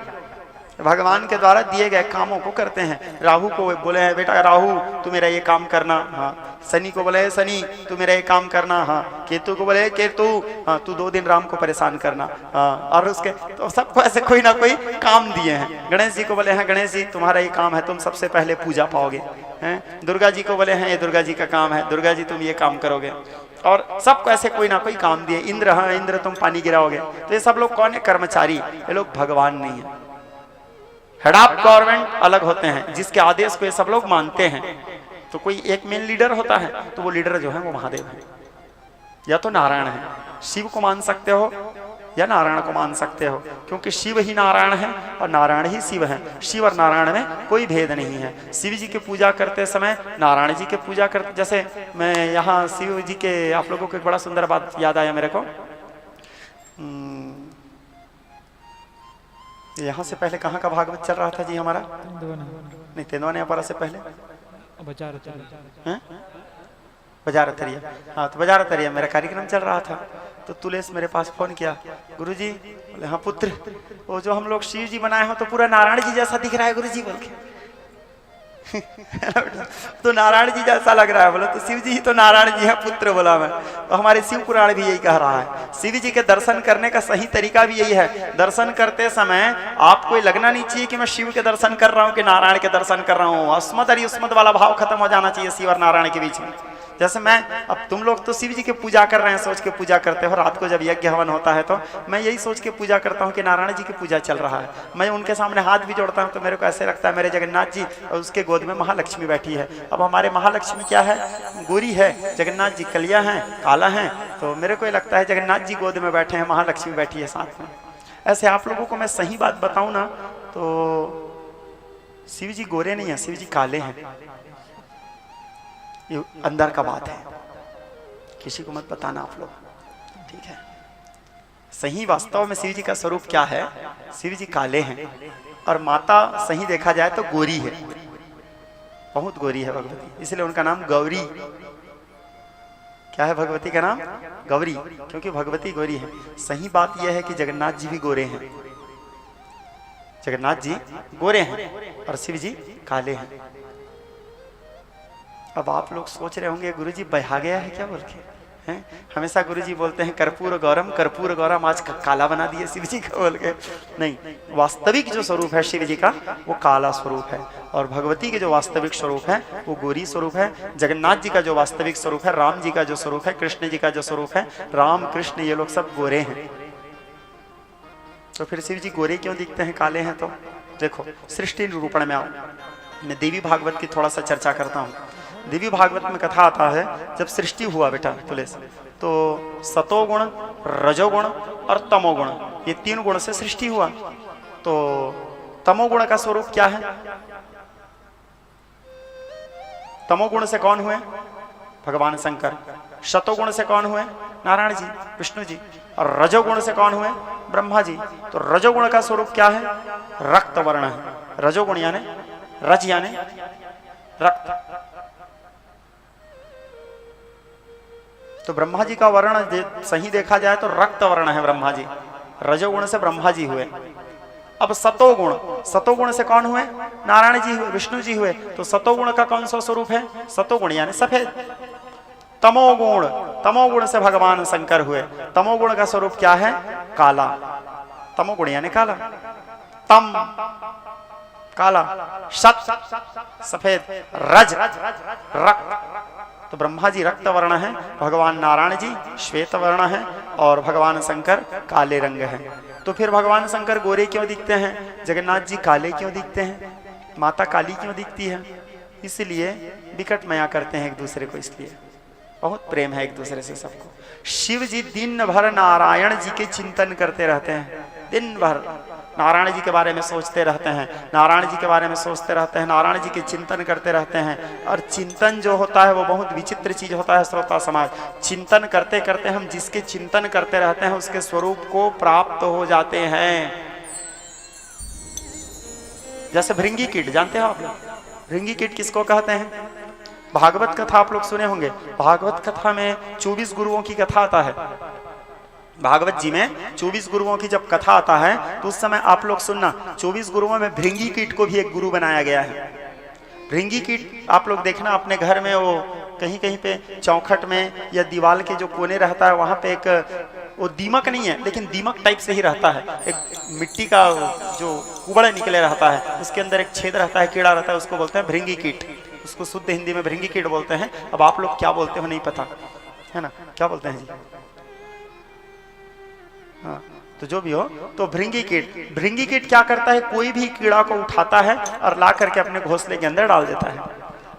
भगवान के द्वारा दिए गए कामों को करते हैं। राहु को बोले हैं बेटा राहु तू मेरा ये काम करना, हाँ। शनि को बोले शनि तू मेरा ये काम करना, हाँ। केतु को बोले केतु हाँ तू 2 दिन राम को परेशान करना, हाँ। और उसके तो सबको ऐसे कोई ना कोई काम दिए हैं। गणेश जी को बोले हैं गणेश जी तुम्हारा ये काम है, तुम सबसे पहले पूजा पाओगे, हैं। दुर्गा जी को बोले हैं ये दुर्गा जी का काम है, दुर्गा जी तुम ये काम करोगे। और सबको ऐसे कोई ना कोई काम दिए। इंद्र, हाँ इंद्र तुम पानी गिराओगे। तो ये सब लोग कौन है? कर्मचारी। ये लोग भगवान नहीं है। हेड ऑफ गवर्नमेंट अलग होते हैं, जिसके आदेश को ये सब लोग मानते हैं। तो कोई एक मेन लीडर होता है, तो वो लीडर जो है वो महादेव है या तो नारायण है। शिव को मान सकते हो या नारायण को मान सकते हो, क्योंकि शिव ही नारायण है और नारायण ही शिव है। शिव और नारायण में कोई भेद नहीं है। शिव जी की पूजा करते समय नारायण जी की पूजा करते, जैसे मैं यहाँ शिव जी के, आप लोगों को एक बड़ा सुंदर बात याद आया मेरे को। यहाँ से पहले कहाँ का भागवत चल रहा था जी हमारा? नहीं, तेंदुआ पारा से पहले बाजार अतरिया। हाँ, तो बाजार अतरिया मेरा कार्यक्रम चल रहा था, तो तुलेश मेरे पास फोन किया, गुरुजी। बोले हाँ पुत्र, वो जो हम लोग शिव जी बनाए हो तो पूरा नारायण जी जैसा दिख रहा है गुरुजी, बोल के। तो नारायण जी जैसा लग रहा है। बोला तो शिव जी ही तो नारायण जी है पुत्र, बोला मैं। तो हमारे शिव पुराण भी यही कह रहा है। शिव जी के दर्शन करने का सही तरीका भी यही है। दर्शन करते समय आपको ये लगना नहीं चाहिए कि मैं शिव के दर्शन कर रहा हूँ कि नारायण के दर्शन कर रहा हूँ। अस्मद और युष्मद वाला भाव खत्म हो जाना चाहिए शिव और नारायण के बीच में। जैसे मैं, अब तुम लोग तो शिव जी की पूजा कर रहे हैं, सोच के पूजा करते हो। रात को जब यज्ञ हवन होता है तो मैं यही सोच के पूजा करता हूँ कि नारायण जी की पूजा चल रहा है। मैं उनके सामने हाथ भी जोड़ता हूँ तो मेरे को ऐसे लगता है मेरे जगन्नाथ जी और उसके गोद में महालक्ष्मी बैठी है। अब हमारे महालक्ष्मी क्या है? गोरी है। जगन्नाथ जी कलिया हैं, काला हैं। तो मेरे को ये लगता है जगन्नाथ जी गोद में बैठे हैं, महालक्ष्मी बैठी है साथ में। ऐसे आप लोगों को मैं सही बात बताऊँ ना तो शिव जी गोरे नहीं है, शिव जी काले हैं। ये अंदर का बात है, किसी को मत बताना आप लोग, ठीक है? सही वास्तव में शिव जी का स्वरूप क्या है? शिव जी काले हैं और माता सही देखा जाए तो गोरी है, बहुत गोरी है भगवती, इसलिए उनका नाम गौरी। क्या है भगवती का नाम? गौरी, क्योंकि भगवती गोरी है। सही बात यह है कि जगन्नाथ जी भी गोरे हैं। जगन्नाथ जी गोरे हैं और शिव जी काले हैं। अब आप लोग सोच रहे होंगे गुरुजी बहा गया है क्या, बोल के हैं? हमेशा गुरुजी बोलते हैं कर्पूर गौरम, आज काला बना दिए शिव जी का, बोल के। नहीं, वास्तविक जो स्वरूप है शिव जी का वो काला स्वरूप है, और भगवती के जो वास्तविक स्वरूप है वो गोरी स्वरूप है। जगन्नाथ जी का जो वास्तविक स्वरूप है, राम जी का जो स्वरूप है, कृष्ण जी का जो स्वरूप है, राम कृष्ण ये लोग सब गोरे हैं। तो फिर शिव जी गोरे क्यों दिखते हैं, काले हैं? तो देखो, सृष्टि निरूपण में आओ, मैं देवी भागवत की थोड़ा सा चर्चा करता हूँ। देवी भागवत में कथा आता है, जब सृष्टि हुआ बेटा तुलेश, तो सतोगुण, रजोगुण और तमोगुण, ये 3 गुण से सृष्टि हुआ। तो तमोगुण का स्वरूप क्या है? तमोगुण से कौन हुए? भगवान शंकर। शतोगुण से कौन हुए? नारायण जी, विष्णु जी। और रजोगुण से कौन हुए? ब्रह्मा जी। तो रजोगुण का स्वरूप क्या है? रक्त वर्ण है। रजोगुण यानी रज यानी रक्त। तो ब्रह्मा जी का वर्ण सही देखा जाए तो रक्त वर्ण है ब्रह्मा जी। रजोगुण से ब्रह्मा जी हुए। अब सतोगुण, सतोगुण से कौन हुए? नारायण जी हुए, विष्णु जी हुए। तो सतोगुण का कौन सा स्वरूप है? सतोगुण यानी सफेद। तमोगुण, तमोगुण से भगवान शंकर हुए। तमोगुण का स्वरूप क्या है? काला। तमोगुण यानी काला। तम काला, सत सफेद, रज रक्त। तो ब्रह्मा जी रक्त वर्ण है, भगवान नारायण जी श्वेत वर्ण है और भगवान शंकर काले रंग है। तो फिर भगवान शंकर गोरे क्यों दिखते हैं? जगन्नाथ जी काले क्यों दिखते हैं? माता काली क्यों दिखती है? इसलिए विकट माया करते हैं एक दूसरे को, इसलिए बहुत प्रेम है एक दूसरे से सबको। शिव जी दिन भर नारायण जी के चिंतन करते रहते हैं, दिन भर नारायण जी के बारे में सोचते रहते हैं, नारायण जी के बारे में सोचते रहते हैं, नारायण जी के चिंतन करते रहते हैं। और चिंतन जो होता है वो बहुत विचित्र चीज होता है श्रोता समाज। चिंतन करते करते हम जिसके चिंतन करते रहते हैं उसके स्वरूप को प्राप्त हो जाते हैं। जैसे भृंगी कीट, जानते हो आप लोग भृंगी कीट किसको कहते हैं? भागवत कथा आप लोग सुने होंगे। भागवत कथा में 24 गुरुओं की कथा आता है। भागवत जी में 24 गुरुओं की जब कथा आता है तो उस समय आप लोग सुनना, 24 गुरुओं में भृंगी कीट को भी एक गुरु बनाया गया है। भृंगी कीट आप लोग देखना अपने घर में, वो कहीं कहीं पे चौखट में या दीवार के जो कोने रहता है वहां पे एक, वो दीमक नहीं है लेकिन दीमक टाइप से ही रहता है, एक मिट्टी का जो कुबड़ निकले रहता है, उसके अंदर एक छेद रहता है, कीड़ा रहता है, उसको बोलते हैं भृंगी कीट। उसको शुद्ध हिंदी में भृंगी कीट बोलते हैं। अब आप लोग क्या बोलते हो नहीं पता है ना, क्या बोलते हैं जी? हाँ, तो जो भी हो, तो भृंगी कीट, भृंगी कीट क्या करता है? कोई भी कीड़ा को उठाता है और ला करके अपने घोंसले के अंदर डाल देता है।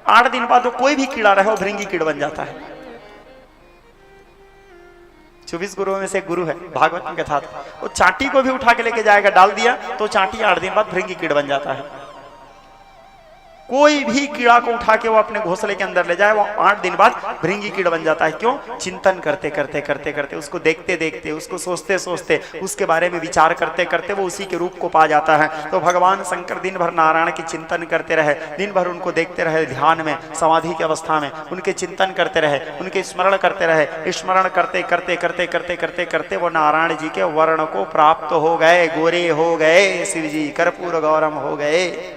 8 दिन बाद वो कोई भी कीड़ा रहे वो भृंगी कीट बन जाता है। 24 गुरुओं में से एक गुरु है, भागवत में कथा था, वो चांटी को भी उठा के लेके जाएगा, डाल दिया तो चांटी 8 दिन बाद भृंगी कीट बन जाता है। कोई भी कीड़ा को उठा के वो अपने घोंसले के अंदर ले जाए, वो 8 दिन बाद भृंगी कीड़ा बन जाता है। क्यों? चिंतन करते करते करते करते, उसको देखते देखते, उसको सोचते सोचते, उसके बारे में विचार करते करते वो उसी के रूप को पा जाता है। तो भगवान शंकर दिन भर नारायण की चिंतन करते रहे, दिन भर उनको देखते रहे, ध्यान में, समाधि की अवस्था में उनके चिंतन करते रहे, उनके स्मरण करते रहे। स्मरण करते करते करते करते करते करते वो नारायण जी के वर्ण को प्राप्त हो गए, गोरे हो गए, शिव जी कर्पूर गौरम हो गए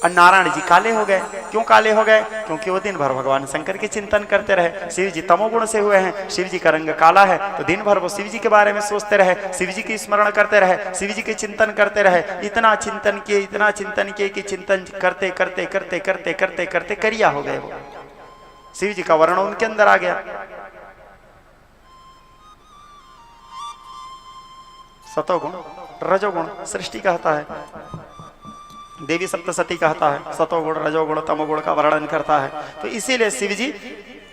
और नारायण जी काले हो गए। क्यों काले हो गए? क्योंकि वो दिन भर भगवान शंकर के चिंतन करते रहे। शिव जी तमोगुण से हुए हैं, शिव जी का रंग काला है, तो दिन भर वो शिव जी के बारे में सोचते रहे, शिव जी की स्मरण करते रहे, शिव जी के चिंतन करते रहे। इतना चिंतन किए, इतना चिंतन किए कि चिंतन करते करते करते करते करते करते करिया हो गए। वो शिव जी का वर्ण उनके अंदर आ गया। सतोगुण, रजोगुण सृष्टि कहता है, देवी सप्तशती कहता है, सतोगुण, रजोगुण, तमोगुण का वर्णन करता है। तो इसीलिए शिव जी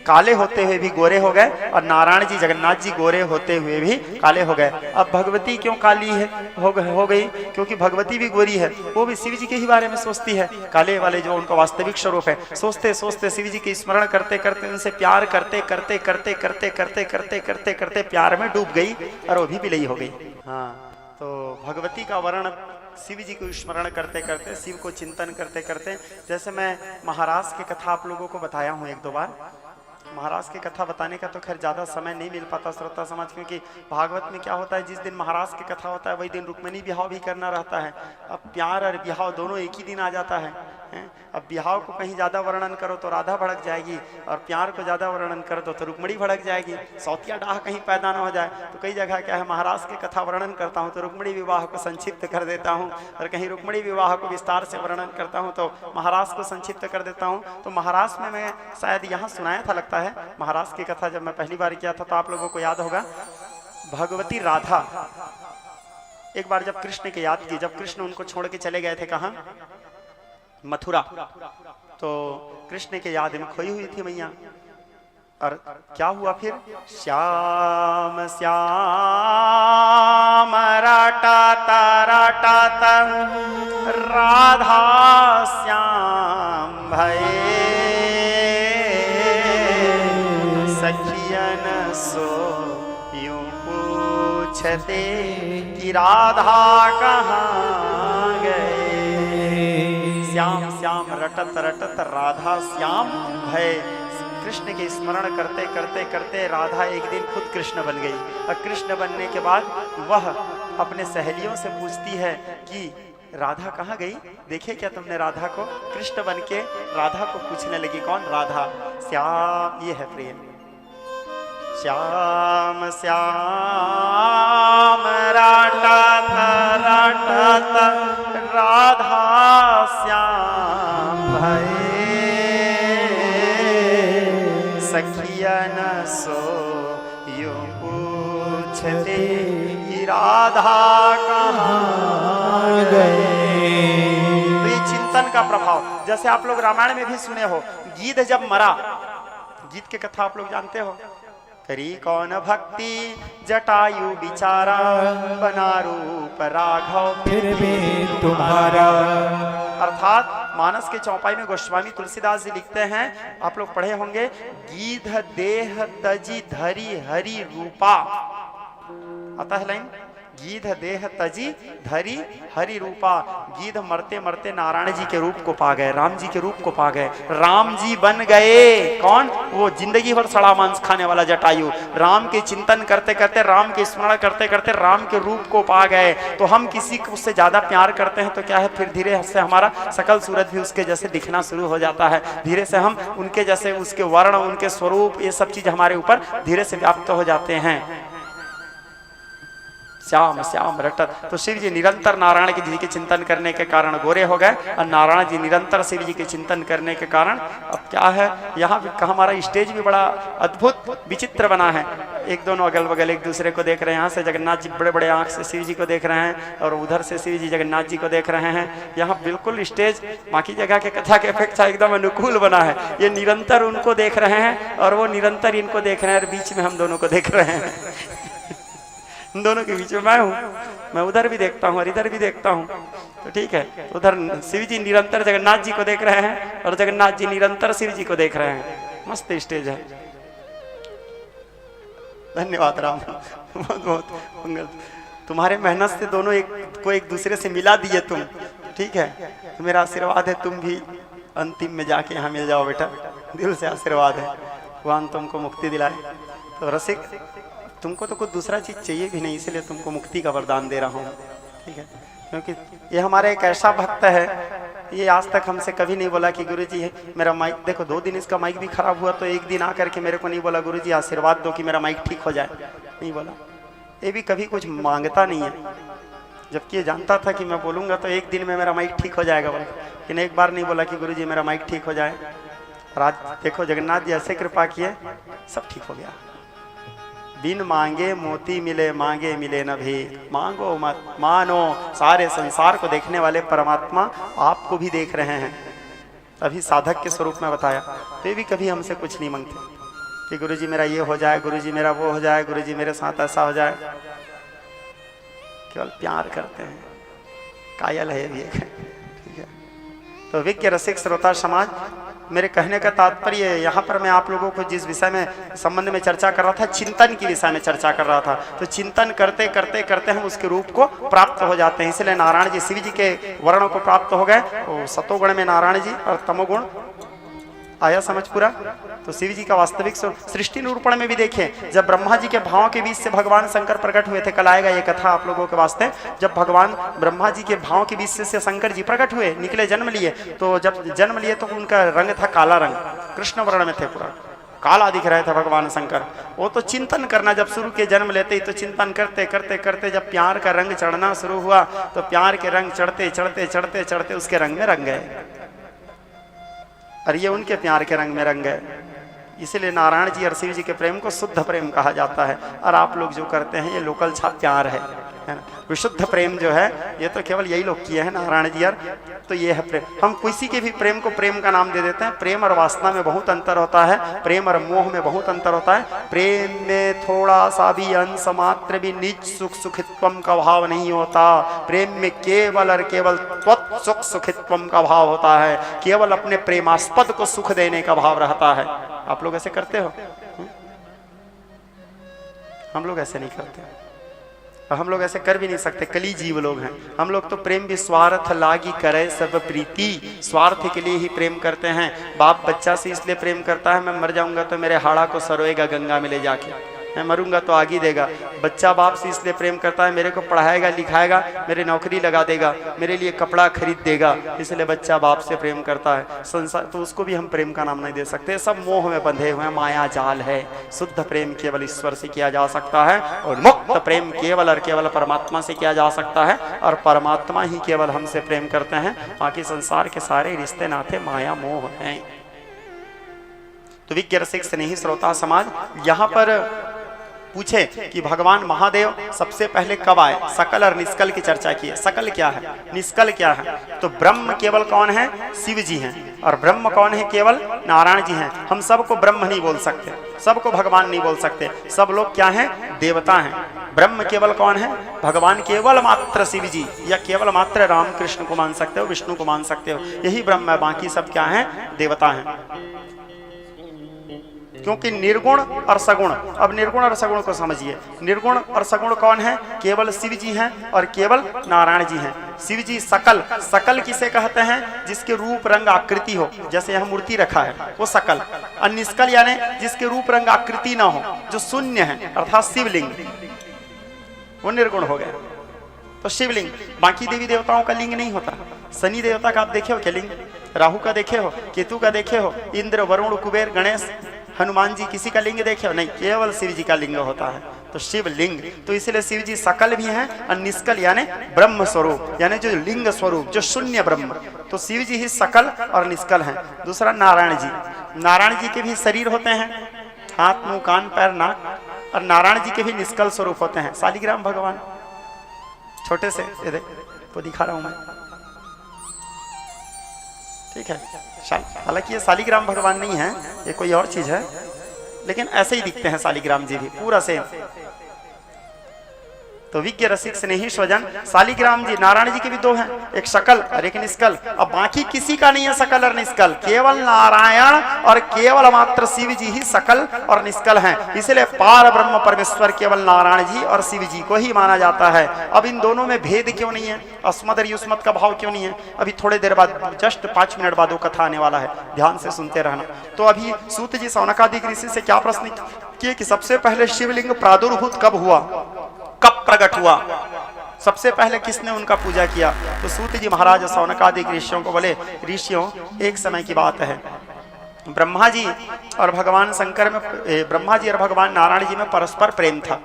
काले होते हुए भी गोरे हो गए और नारायण जी, जगन्नाथ जी गोरे होते हुए भी काले हो गए। अब भगवती क्यों काली है हो गई? क्योंकि भगवती भी गोरी है, वो भी शिव जी के ही बारे में सोचती है। काले वाले जो उनका वास्तविक स्वरूप है, सोचते सोचते शिव जी की स्मरण करते करते, उनसे प्यार करते करते करते करते करते करते करते करते प्यार में डूब गई और वो भी विलयी हो गई। हाँ, तो भगवती का वर्ण शिव जी को स्मरण करते करते, शिव को चिंतन करते करते, जैसे मैं महाराज की कथा आप लोगों को बताया हूँ 1-2 बार। महाराज की कथा बताने का तो खैर ज़्यादा समय नहीं मिल पाता श्रोता समाज, क्योंकि भागवत में क्या होता है, जिस दिन महाराज की कथा होता है वही दिन रुक्मिणी ब्याह भी करना रहता है। अब प्यार और ब्याह दोनों एक ही दिन आ जाता है। अब ब्याह को कहीं ज़्यादा वर्णन करो तो राधा भड़क जाएगी, और प्यार को ज़्यादा वर्णन करो तो रुक्मिणी भड़क जाएगी। सौतिया डाह कहीं पैदा ना हो जाए। तो कई जगह क्या है, महाराज की कथा वर्णन करता हूँ तो रुक्मिणी विवाह को संक्षिप्त कर देता हूँ, और कहीं रुक्मिणी विवाह को विस्तार से वर्णन करता हूँ तो महाराज को संक्षिप्त कर देता हूँ। तो महाराज में मैं शायद यहाँ सुनाया था, लगता है महाराज की कथा जब मैं पहली बार किया था तो आप लोगों को याद होगा। भगवती राधा एक बार जब कृष्ण की याद की, जब कृष्ण उनको छोड़ के चले गए थे कहाँ, मथुरा, तो कृष्ण के याद में खोई हुई थी मैया। और क्या हुआ फिर? श्याम श्याम राटाता राटाता राधा श्याम भये सखियन सो यूं पूछते कि राधा कहाँ गए। श्याम श्याम रटत रटत राधा श्याम भय। कृष्ण के स्मरण करते करते करते राधा एक दिन खुद कृष्ण बन गई। और कृष्ण बनने के बाद वह अपने सहेलियों से पूछती है कि राधा कहाँ गई, देखे क्या तुमने राधा को? कृष्ण बन के राधा को पूछने लगी। कौन? राधा। श्याम, ये है प्रेम। श्याम श्याम राटात राटात राधा श्याम भये सखियन सो यूं पूछते कि राधा कहाँ गए। तो ये चिंतन का प्रभाव, जैसे आप लोग रामायण में भी सुने हो, गीध जब मरा, गीत की कथा आप लोग जानते हो, करी कौन भक्ति जटायु बिचारा, बना रूप राघव फिर भी तुम्हारा। अर्थात मानस के चौपाई में गोस्वामी तुलसीदास जी लिखते हैं, आप लोग पढ़े होंगे, गीध देह तजी धरी हरि रूपा। आता है लाइन, गीध देह तजी धरी हरि रूपा। गीध मरते मरते नारायण जी के रूप को पा गए, राम जी के रूप को पा गए, राम जी बन गए। कौन? वो जिंदगी भर सड़ा मांस खाने वाला जटायु, राम के चिंतन करते करते, राम के स्मरण करते करते राम के रूप को पा गए। तो हम किसी को उससे ज्यादा प्यार करते हैं तो क्या है, फिर धीरे से हमारा सकल सूरत भी उसके जैसे दिखना शुरू हो जाता है। धीरे से हम उनके जैसे, उसके वर्ण, उनके स्वरूप, ये सब चीज हमारे ऊपर धीरे से व्याप्त हो जाते हैं। श्याम श्याम रटत। तो शिव जी निरंतर नारायण जी के चिंतन करने के कारण गोरे हो गए, और नारायण जी निरंतर शिव जी के चिंतन करने के कारण अब क्या है, यहाँ भी हमारा स्टेज भी बड़ा अद्भुत विचित्र बना है। एक दोनों अगल बगल एक दूसरे को देख रहे हैं। यहाँ से जगन्नाथ जी बड़े बड़े आंख से शिव जी को देख रहे हैं, और उधर से शिव जी जगन्नाथ जी को देख रहे हैं। यहाँ बिल्कुल स्टेज बाकी जगह के कथा के अपेक्षा एकदम अनुकूल बना है। ये निरंतर उनको देख रहे हैं और वो निरंतर इनको देख रहे हैं, और बीच में हम दोनों को देख रहे हैं। दोनों के बीच में मैं हूँ। मैं उधर भी देखता हूँ और इधर भी देखता हूँ। तो ठीक है, उधर शिव जी निरंतर जगन्नाथ जी को देख रहे हैं और जगन्नाथ जी निरंतर शिव जी को देख रहे हैं। मस्त स्टेज है। धन्यवाद राम, बहुत बहुत मंगल। तुम्हारे मेहनत से दोनों एक दूसरे से मिला दिए तुम, ठीक है। तो मेरा आशीर्वाद है तुम भी अंतिम में जाके यहाँ मिल जाओ बेटा, दिल से आशीर्वाद है। भगवान तुमको मुक्ति दिलाए। तो रसिक, तुमको तो कुछ दूसरा चीज चाहिए भी नहीं, इसलिए तुमको मुक्ति का वरदान दे रहा हूँ, ठीक है। क्योंकि ये हमारा एक ऐसा भक्त है, ये आज तक हमसे कभी नहीं बोला कि गुरुजी मेरा माइक देखो, 2 दिन इसका माइक भी खराब हुआ तो एक दिन आकर के मेरे को नहीं बोला गुरुजी आशीर्वाद दो कि मेरा माइक ठीक हो जाए, नहीं बोला। ये भी कभी कुछ मांगता नहीं है, जबकि ये जानता था कि मैं बोलूँगा तो एक दिन में मेरा माइक ठीक हो जाएगा बोला, लेकिन एक बार नहीं बोला कि गुरुजी मेरा माइक ठीक हो जाए। और आज देखो जगन्नाथ जी ऐसे कृपा किए, सब ठीक हो गया। बिन मांगे मोती मिले, मांगे मिले न भेद। मांगो मत मानो, सारे संसार को देखने वाले परमात्मा आपको भी देख रहे हैं। अभी साधक के स्वरूप में बताया, तो ये भी कभी हमसे कुछ नहीं मांगते कि गुरुजी मेरा ये हो जाए, गुरुजी मेरा वो हो जाए, गुरुजी मेरे साथ ऐसा हो जाए। केवल प्यार करते हैं। कायल है भी एक, ठीक है। तो विज्ञ रसिक श्रोता समाज, मेरे कहने का तात्पर्य यहाँ पर मैं आप लोगों को जिस विषय में संबंध में चर्चा कर रहा था, चिंतन के विषय में चर्चा कर रहा था। तो चिंतन करते करते करते हम उसके रूप को प्राप्त हो जाते हैं। इसलिए नारायण जी शिव जी के वर्ण को प्राप्त हो गए। तो सतोगुण में नारायण जी और तमोगुण आया समझ पूरा। तो शिव जी का वास्तविक सृष्टि निरूपण में भी देखें, जब ब्रह्मा जी के भावों के बीच से भगवान शंकर प्रकट हुए थे, कल आएगा ये कथा आप लोगों के वास्ते। जब भगवान ब्रह्मा जी के भावों के बीच से शंकर जी प्रकट हुए, निकले, जन्म लिए, तो जब जन्म लिए तो उनका रंग था काला रंग, कृष्ण वर्ण में थे, पूरा काला दिख रहे थे भगवान शंकर। वो तो चिंतन करना जब शुरू किए, जन्म लेते ही तो चिंतन करते करते करते जब प्यार का रंग चढ़ना शुरू हुआ, तो प्यार के रंग चढ़ते चढ़ते चढ़ते चढ़ते उसके रंग में रंग गए, और ये उनके प्यार के रंग में रंग गए। इसलिए नारायण जी और शिव जी के प्रेम को शुद्ध प्रेम कहा जाता है। और आप लोग जो करते हैं ये लोकल छाप प्यार है ना। विशुद्ध प्रेम जो है ये तो केवल यही लोग किए हैं, नारायण जी और। तो ये है प्रेम। हम किसी के भी प्रेम को प्रेम का नाम दे देते हैं। प्रेम और वासना में बहुत अंतर होता है, प्रेम और मोह में बहुत अंतर होता है। प्रेम में थोड़ा सा भी अंश मात्र भी निज सुख सुखित्वम का भाव नहीं होता। प्रेम में केवल और केवल त्वत् सुख सुखित्वम का भाव होता है। केवल अपने प्रेमास्पद को सुख देने का भाव रहता है। आप लोग ऐसे करते हो? हम लोग ऐसे नहीं करते, और हम लोग ऐसे कर भी नहीं सकते, कली जीव लोग हैं हम लोग। तो प्रेम भी स्वार्थ लागी करे सब प्रीति, स्वार्थ के लिए ही प्रेम करते हैं। बाप बच्चा से इसलिए प्रेम करता है, मैं मर जाऊंगा तो मेरे हाड़ा को सरोएगा गंगा में ले जाके, मैं मरूंगा तो आगे देगा। बच्चा बाप से इसलिए प्रेम करता है, मेरे को पढ़ाएगा लिखाएगा, मेरे नौकरी लगा देगा, मेरे लिए कपड़ा खरीद देगा, इसलिए बच्चा बाप से प्रेम करता है। संसार तो उसको भी हम प्रेम का नाम नहीं दे सकते, सब मोह में बंधे हुए हैं, माया जाल है। शुद्ध प्रेम केवल ईश्वर से किया जा सकता है, और मुक्त प्रेम केवल और केवल परमात्मा से किया जा सकता है, और परमात्मा ही केवल हमसे प्रेम करते हैं। बाकी संसार के सारे रिश्ते नाते माया मोह हैं। तो विज्ञ रसिक स्नेही श्रोता समाज, यहाँ पर पूछे कि भगवान महादेव सबसे पहले कब आए। सकल और निष्कल की चर्चा की है। सकल क्या है, निष्कल क्या है? तो ब्रह्म केवल कौन है? शिव जी हैं। और ब्रह्म कौन है? केवल नारायण जी हैं। हम सबको ब्रह्म नहीं बोल सकते, सबको भगवान नहीं बोल सकते। सब लोग क्या हैं? देवता हैं। ब्रह्म केवल कौन है? भगवान केवल मात्र शिव जी, या केवल मात्र राम कृष्ण को मान सकते हो, विष्णु को मान सकते हो, यही ब्रह्म है। बाकी सब क्या है? देवता हैं। क्योंकि निर्गुण और सगुण, अब निर्गुण और सगुण को समझिए। निर्गुण और सगुण कौन है? केवल शिव जी हैं और केवल नारायण जी हैं। शिव जी सकल, सकल किसे कहते हैं? जिसके रूप रंग आकृति हो, जैसे यहाँ मूर्ति रखा है वो सकल। और निष्कल यानी जिसके रूप रंग आकृति ना हो, जो शून्य है, अर्थात शिवलिंग, वो निर्गुण हो गया। तो शिवलिंग, बाकी देवी देवताओं का लिंग नहीं होता। शनि देवता का आप देखे हो क्या लिंग? राहु का देखे हो? केतु का देखे हो? इंद्र, वरुण, कुबेर, गणेश, हनुमान जी, किसी का लिंग देखे हो? नहीं, केवल शिव जी का लिंग होता है। तो शिव लिंग, तो इसलिए शिव जी सकल भी हैं और निष्कल यानी ब्रह्म स्वरूप, यानी जो लिंग स्वरूप, जो शून्य ब्रह्म। तो शिव जी ही सकल और निष्कल हैं। दूसरा नारायण जी, नारायण जी के भी शरीर होते हैं, हाथ, मुंह, कान, पैर, नाक, और नारायण जी के भी निष्कल स्वरूप होते हैं। शालिग्राम भगवान छोटे से, ये देख वो दिखा रहा हूं मैं, ठीक है। हालांकि ये शालिग्राम भगवान नहीं है, ये कोई और चीज है, लेकिन ऐसे ही दिखते हैं शालिग्राम जी भी, पूरा सेम। तो विज्ञ रसिक स्नेही स्वजन शालिग्राम जी, नारायण जी के भी दो हैं, एक सकल और एक निष्कल। अब बाकी किसी का नहीं है सकल और निष्कल, केवल नारायण और केवल मात्र शिव जी ही सकल और निष्कल हैं। इसलिए पार ब्रह्म परमेश्वर केवल नारायण जी और शिव जी को ही माना जाता है। अब इन दोनों में भेद क्यों नहीं है, अस्मद और युष्मत का भाव क्यों नहीं है, अभी थोड़ी देर बाद, जस्ट 5 मिनट बाद वो कथा आने वाला है, ध्यान से सुनते रहना। तो अभी सूत जी सौनकादि ऋषि से क्या प्रश्न किए कि सबसे पहले शिवलिंग प्रादुर्भूत कब हुआ, कब प्रकट हुआ, सबसे पहले किसने उनका पूजा किया। तो सूत जी महाराज सौनकादिक ऋषियों को बोले, ऋषियों एक समय की बात है, ब्रह्मा जी और भगवान शंकर में, ब्रह्मा जी और भगवान नारायण जी में परस्पर प्रेम था।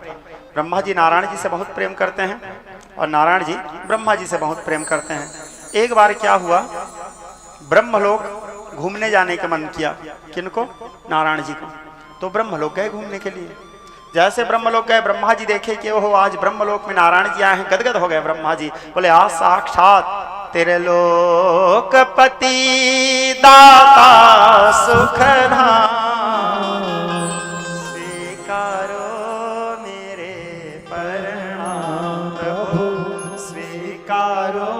ब्रह्मा जी नारायण जी से बहुत प्रेम करते हैं और नारायण जी ब्रह्मा जी से बहुत प्रेम करते हैं। एक बार क्या हुआ, ब्रह्मलोक घूमने जाने का मन किया, किनको, नारायण जी को। तो ब्रह्मलोक गए घूमने के लिए। जैसे ब्रह्मलोक गए, ब्रह्मा जी देखे कि ओहो आज ब्रह्मलोक में नारायण जी आए हैं, गदगद हो गए ब्रह्मा जी, बोले आज साक्षात तेरे लोकपति दाता सुखधाम, स्वीकारो मेरे प्रणाम प्रभु, स्वीकारो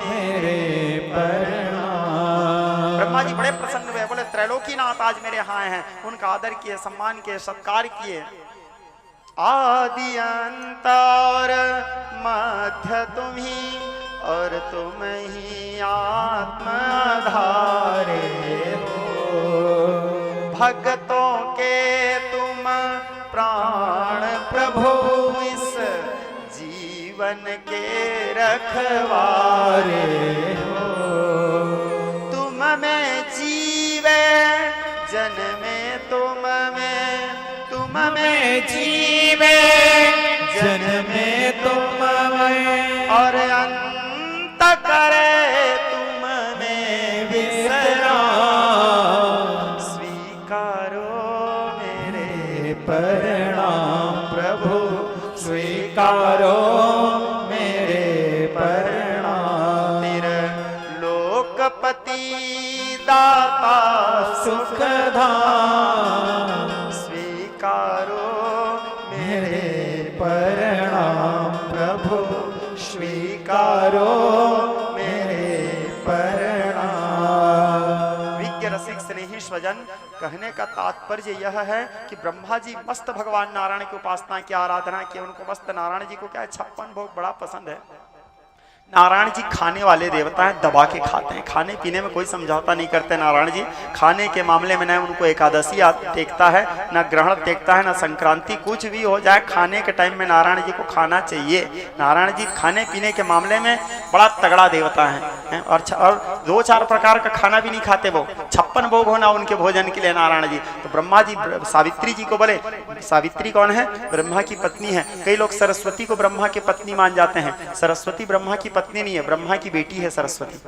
मेरे प्रणाम। ब्रह्मा जी बड़े प्रसन्न हुए, बोले त्रैलोकीनाथ आज मेरे यहाँ हैं। उनका आदर किए, सम्मान किए, सत्कार किए। आदि अंत और मध्य तुम ही और तुम ही आत्मधारे हो, भक्तों के तुम प्राण प्रभु, इस जीवन के रखवारे हो। तुम में जीवे जन्मे तुम में, तुम में जीवे जन्मे तुम में और अंत करे तुम में विश्राम, स्वीकारो मेरे प्रणाम प्रभु, स्वीकारो मेरे प्रणाम। तेरे लोकपति दाता सुखधाम, स्वीकारो मेरे प्रणाम प्रभु, स्वीकारो मेरे प्रणाम। विज्ञ रसिक स्नेही स्वजन, कहने का तात्पर्य यह है कि ब्रह्मा जी मस्त भगवान नारायण की उपासना की, आराधना की, उनको मस्त नारायण जी को क्या 56 भोग बड़ा पसंद है। नारायण जी खाने वाले देवता हैं, दबा के खाते हैं, खाने पीने में कोई समझौता नहीं करते नारायण जी। खाने के मामले में न उनको एकादशी टेकता है, न ग्रहण टेकता है, न संक्रांति, कुछ भी हो जाए खाने के टाइम में नारायण जी को खाना चाहिए। नारायण जी खाने पीने के मामले में बड़ा तगड़ा देवता है और 2-4 प्रकार का खाना भी नहीं खाते वो, 56 भोग होना उनके भोजन के लिए नारायण जी। तो ब्रह्मा जी सावित्री जी को बोले, सावित्री कौन है, ब्रह्मा की पत्नी है। कई लोग सरस्वती को ब्रह्मा की पत्नी मान जाते हैं, सरस्वती ब्रह्मा की पत्नी नहीं है, ब्रह्मा की बेटी है सरस्वती,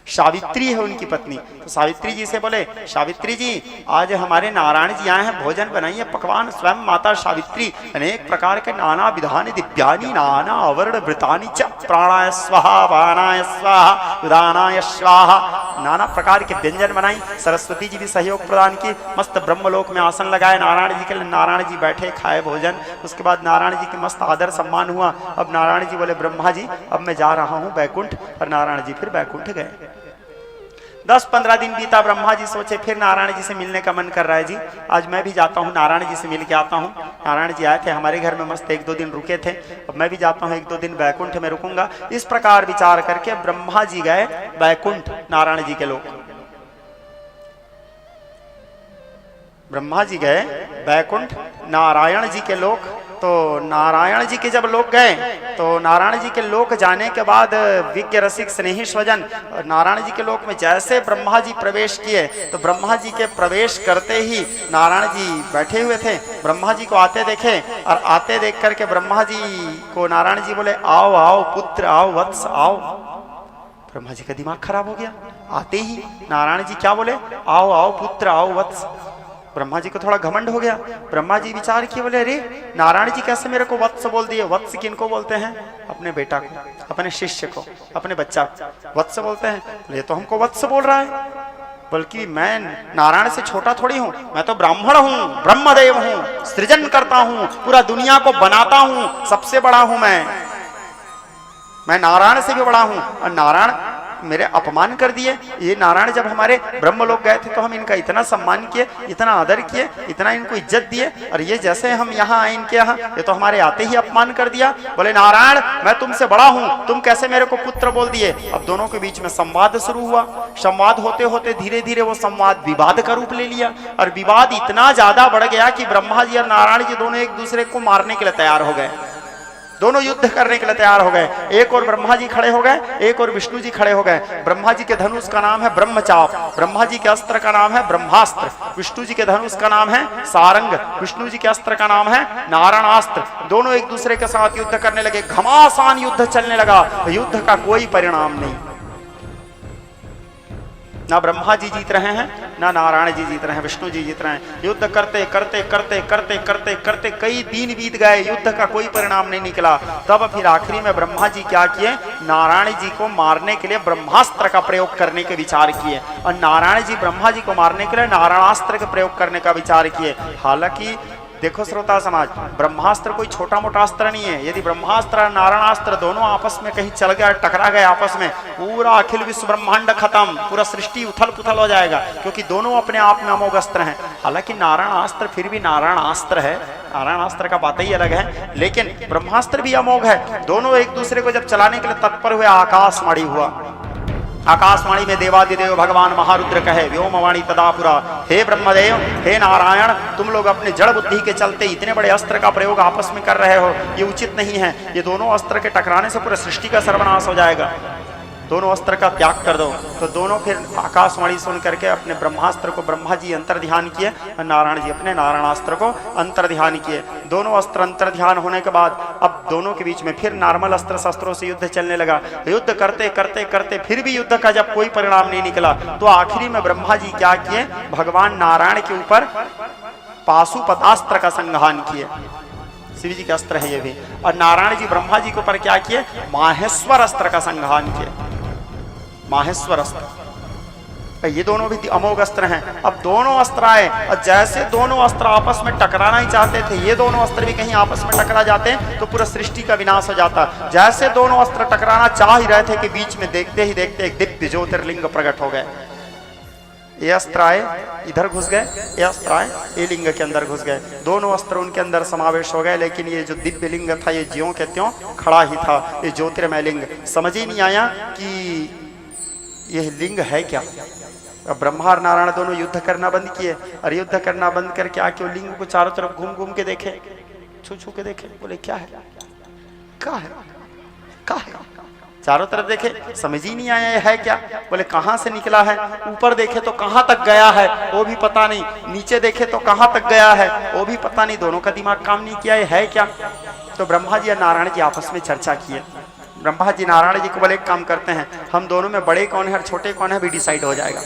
सावित्री है उनकी पत्नी। तो सावित्री जी से बोले, सावित्री जी आज हमारे नारायण जी आए हैं, भोजन बनाइए, पकवान। स्वयं माता सावित्री अनेक प्रकार के नाना विधानि दिव्यानि नाना अवर्ण वृतानि च प्राणाय स्वाहा वाणाय स्वाहा उदानाय स्वाहा, नाना प्रकार के व्यंजन बनाई। सरस्वती जी भी सहयोग प्रदान की, मस्त ब्रह्मलोक में आसन लगाए नारायण जी के लिए, नारायण जी बैठे खाए भोजन। उसके बाद नारायण जी की मस्त आदर सम्मान हुआ। अब नारायण जी बोले, ब्रह्मा जी अब मैं जा रहा हूँ बैकुंठ, और नारायण जी फिर बैकुंठ गए। 10-15 दिन बीता, ब्रह्मा जी सोचे फिर नारायण जी से मिलने का मन कर रहा है जी, आज मैं भी जाता हूँ नारायण जी से मिल के आता हूँ। नारायण जी आए थे हमारे घर में, मस्त 1-2 दिन रुके थे, अब मैं भी जाता हूँ 1-2 दिन बैकुंठ में रुकूंगा। इस प्रकार विचार करके ब्रह्मा जी गए बैकुंठ, नारायण जी के लोग। ब्रह्मा जी गए बैकुंठ, नारायण जी के लोग। तो नारायण जी के जब लोग गए, तो नारायण जी के लोक जाने के बाद विज्ञ रसिक स्नेही स्वजन, नारायण जी के लोक में जैसे ब्रह्मा जी प्रवेश किए, तो ब्रह्मा जी के प्रवेश करते ही नारायण जी बैठे हुए थे, ब्रह्मा जी को आते देखे, और आते देख करके ब्रह्मा जी को नारायण जी बोले, आओ आओ पुत्र, आओ वत्स आओ। ब्रह्मा जी का दिमाग खराब हो गया, आते ही नारायण जी क्या बोले, आओ आओ पुत्र, आओ वत्स। ब्रह्मा जी को थोड़ा घमंड हो गया। ब्रह्मा जी विचार किए, बोले अरे नारायण जी कैसे मेरे को वत्स बोल दिए। वत्स किनको बोलते हैं, अपने बेटा को, अपने शिष्य को, अपने बच्चा को वत्स बोलते हैं। ये तो हमको वत्स बोल रहा है। बल्कि मैं नारायण से छोटा थोड़ी हूं, मैं तो ब्राह्मण हूं, ब्रह्मदेव हूं, सृजन करता हूं, पूरा दुनिया को बनाता हूं, सबसे बड़ा हूं मैं नारायण से भी बड़ा हूं। और नारायण मेरे अपमान कर दिए। ये नारायण जब हमारे ब्रह्म लोग गए थे तो हम इनका इतना सम्मान किए, इतना आदर किए, इतना इनको इज्जत दिए, और ये जैसे हम यहाँ आए इनके यहाँ, ये तो हमारे आते ही अपमान कर दिया। बोले नारायण मैं तुमसे बड़ा हूँ, तुम कैसे मेरे को पुत्र बोल दिए। अब दोनों के बीच में संवाद शुरू हुआ। संवाद होते होते धीरे धीरे वो संवाद विवाद का रूप ले लिया, और विवाद इतना ज्यादा बढ़ गया कि ब्रह्मा जी और नारायण जी दोनों एक दूसरे को मारने के लिए तैयार हो गए, दोनों युद्ध करने के लिए तैयार हो गए। एक और ब्रह्मा जी खड़े हो गए, एक और विष्णु जी खड़े हो गए। ब्रह्मा जी के धनुष का नाम है ब्रह्मचाप, ब्रह्मा जी के अस्त्र का नाम है ब्रह्मास्त्र, विष्णु जी के धनुष का नाम है सारंग, विष्णु जी के अस्त्र का नाम है नारायणास्त्र। दोनों एक दूसरे के साथ युद्ध करने लगे, घमासान युद्ध चलने लगा। युद्ध का कोई परिणाम नहीं, ना ब्रह्मा जी जीत रहे हैं, ना नारायण जी जीत रहे हैं, विष्णु जी जीत रहे हैं। युद्ध करते करते करते करते करते करते कई दिन बीत गए, युद्ध का कोई परिणाम नहीं निकला। तब फिर आखिरी में ब्रह्मा जी क्या किए, नारायण जी को मारने के लिए ब्रह्मास्त्र का प्रयोग करने के विचार किए, और नारायण जी ब्रह्मा जी को मारने के लिए नारायणास्त्र का प्रयोग करने का विचार किए। हालांकि देखो श्रोता समाज, ब्रह्मास्त्र कोई छोटा मोटा अस्त्र नहीं है। यदि ब्रह्मास्त्र और नारायणास्त्र दोनों आपस में कहीं चल गया, टकरा गए आपस में, पूरा अखिल विश्व ब्रह्मांड खत्म, पूरा सृष्टि उथल पुथल हो जाएगा, क्योंकि दोनों अपने आप में अमोघ अस्त्र हैं। हालांकि नारायणास्त्र फिर भी नारायणास्त्र है, नारायणास्त्र का बात ही अलग है, लेकिन ब्रह्मास्त्र भी अमोघ है। दोनों एक दूसरे को जब चलाने के लिए तत्पर हुए, आकाशवाणी हुआ। आकाशवाणी में देवादिदेव भगवान महारुद्र कहे, व्योमवाणी तदापुरा, हे ब्रह्मदेव, हे नारायण, तुम लोग अपने जड़ बुद्धि के चलते इतने बड़े अस्त्र का प्रयोग आपस में कर रहे हो, ये उचित नहीं है। ये दोनों अस्त्र के टकराने से पूरे सृष्टि का सर्वनाश हो जाएगा, दोनों अस्त्र का त्याग कर दो। तो दोनों फिर आकाशवाणी सुन करके अपने ब्रह्मास्त्र को ब्रह्मा जी अंतर ध्यान किए, और नारायण जी अपने नारायणास्त्र को अंतर ध्यान किए। दोनों अस्त्र अंतर ध्यान होने के बाद अब दोनों के बीच में फिर नॉर्मल अस्त्र शस्त्रों से युद्ध चलने लगा। युद्ध करते करते करते फिर भी युद्ध का जब कोई परिणाम नहीं निकला, तो आखिरी में ब्रह्मा जी क्या किए, भगवान नारायण के ऊपर पाशुपतास्त्र का संहान किए। शिव जी का अस्त्र है ये भी। और नारायण जी ब्रह्मा जी के ऊपर क्या किए, माहेश्वर अस्त्र का संहान किए। माहेश्वर अस्त्र, ये दोनों भी अमोघ अस्त्र हैं। अब दोनों अस्त्र आए, और जैसे दोनों अस्त्र आपस में टकराना ही चाहते थे, ये दोनों अस्त्र भी कहीं आपस में टकरा जाते तो पूरा सृष्टि का विनाश हो जाता। जैसे दोनों अस्त्र टकराना चाह ही रहे थे कि बीच में देखते ही देखते एक दिव्य ज्योतिर्लिंग प्रकट हो गए। ये अस्त्र आए इधर घुस गए, ये अस्त्र आए ये लिंग के अंदर घुस गए, दोनों अस्त्र उनके अंदर समावेश हो गए। लेकिन ये जो दिव्य लिंग था ये ज्यों के त्यों खड़ा ही था, ये ज्योतिर्मय लिंग। समझ ही नहीं आया कि यह लिंग है क्या। अब ब्रह्मा और नारायण दोनों युद्ध करना बंद किए, और युद्ध करना बंद करके आके लिंग को चारों तरफ घूम घूम के देखे, छू छू के देखे, बोले क्या है, क्या है, क्या है। चारों तरफ देखे, समझ ही नहीं आया है क्या। बोले कहाँ से निकला है, ऊपर देखे तो कहाँ तक गया है वो भी पता नहीं, नीचे देखे तो कहाँ तक गया है वो भी पता नहीं, दोनों का दिमाग काम नहीं किया है क्या। तो ब्रह्मा जी और नारायण जी आपस में चर्चा किए। ब्रह्मा जी नारायण जी को बोले एक काम करते हैं, हम दोनों में बड़े कौन है और छोटे कौन है भी डिसाइड हो जाएगा।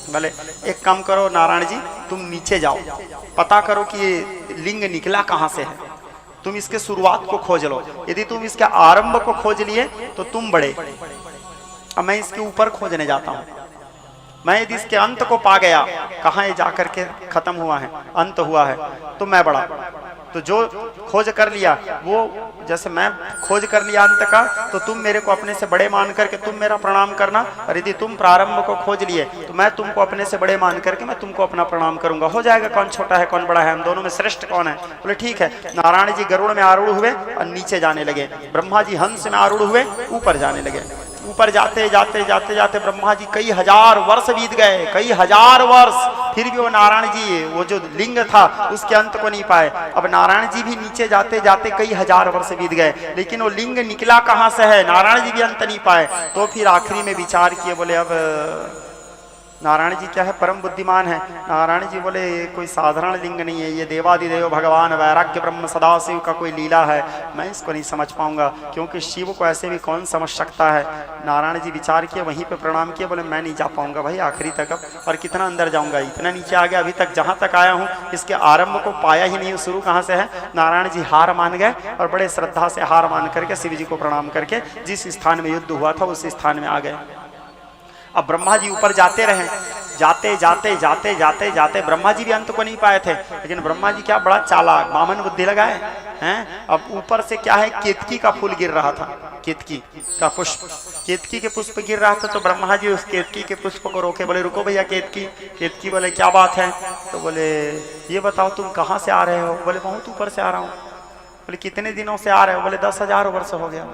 बोले एक काम करो नारायण जी, तुम नीचे जाओ, पता करो कि ये लिंग निकला कहाँ से है, तुम इसके शुरुआत को खोज लो। यदि तुम इसके आरंभ को खोज लिए तो तुम बड़े, अब मैं इसके ऊपर खोजने जाता हूँ। मैं यदि इसके अंत को पा गया, कहाँ ये जाकर के खत्म हुआ है, अंत हुआ है, तो मैं बड़ा। तो जो खोज कर लिया वो, जैसे मैं खोज कर लिया अंत का, तो तुम मेरे को अपने से बड़े मान करके तुम मेरा प्रणाम करना, और यदि तुम प्रारंभ को खोज लिए तो मैं तुमको अपने से बड़े मान करके मैं तुमको अपना प्रणाम करूंगा। हो जाएगा कौन छोटा है कौन बड़ा है, हम दोनों में श्रेष्ठ कौन है। बोले ठीक है। नारायण जी गरुड़ में आरूढ़ हुए और नीचे जाने लगे, ब्रह्मा जी हंस में आरूढ़ हुए ऊपर जाने लगे। ऊपर जाते जाते जाते जाते ब्रह्मा जी कई हजार वर्ष बीत गए, कई हजार वर्ष, फिर भी वो नारायण जी वो जो लिंग था उसके अंत को नहीं पाए। अब नारायण जी भी नीचे जाते जाते कई हजार वर्ष बीत गए, लेकिन वो लिंग निकला कहाँ से है, नारायण जी भी अंत नहीं पाए। तो फिर आखिरी में विचार किए, बोले अब नारायण जी क्या है, परम बुद्धिमान है। नारायण जी बोले ये कोई साधारण लिंग नहीं है, ये देवादिदेव भगवान वैराग्य ब्रह्म सदाशिव का कोई लीला है, मैं इसको नहीं समझ पाऊंगा, क्योंकि शिव को ऐसे भी कौन समझ सकता है। नारायण जी विचार किए, वहीं पे प्रणाम किए, बोले मैं नहीं जा पाऊंगा भाई आखिरी तक, अब और कितना अंदर जाऊंगा, इतना नीचे आ गया, अभी तक जहाँ तक आया हूँ इसके आरंभ को पाया ही नहीं, शुरू कहाँ से है। नारायण जी हार मान गए और बड़े श्रद्धा से हार मान करके शिव जी को प्रणाम करके जिस स्थान में युद्ध हुआ था उस स्थान में आ गए। अब ब्रह्मा जी ऊपर जाते रहे, जाते जाते जाते जाते जाते ब्रह्मा जी भी अंत को नहीं पाए थे, लेकिन ब्रह्मा जी क्या बड़ा चालाक मामन बुद्धि लगाए हैं। अब ऊपर से क्या है, केतकी का फूल गिर रहा था, केतकी का पुष्प, केतकी के पुष्प गिर रहा था। तो ब्रह्मा जी उस केतकी के पुष्प को रोके, बोले रुको भैया केतकी। केतकी बोले क्या बात है? तो बोले ये बताओ तुम कहाँ से आ रहे हो? बोले बहुत ऊपर से आ रहा हूँ। बोले कितने दिनों से आ रहे हो? बोले 10,000 वर्ष हो गया।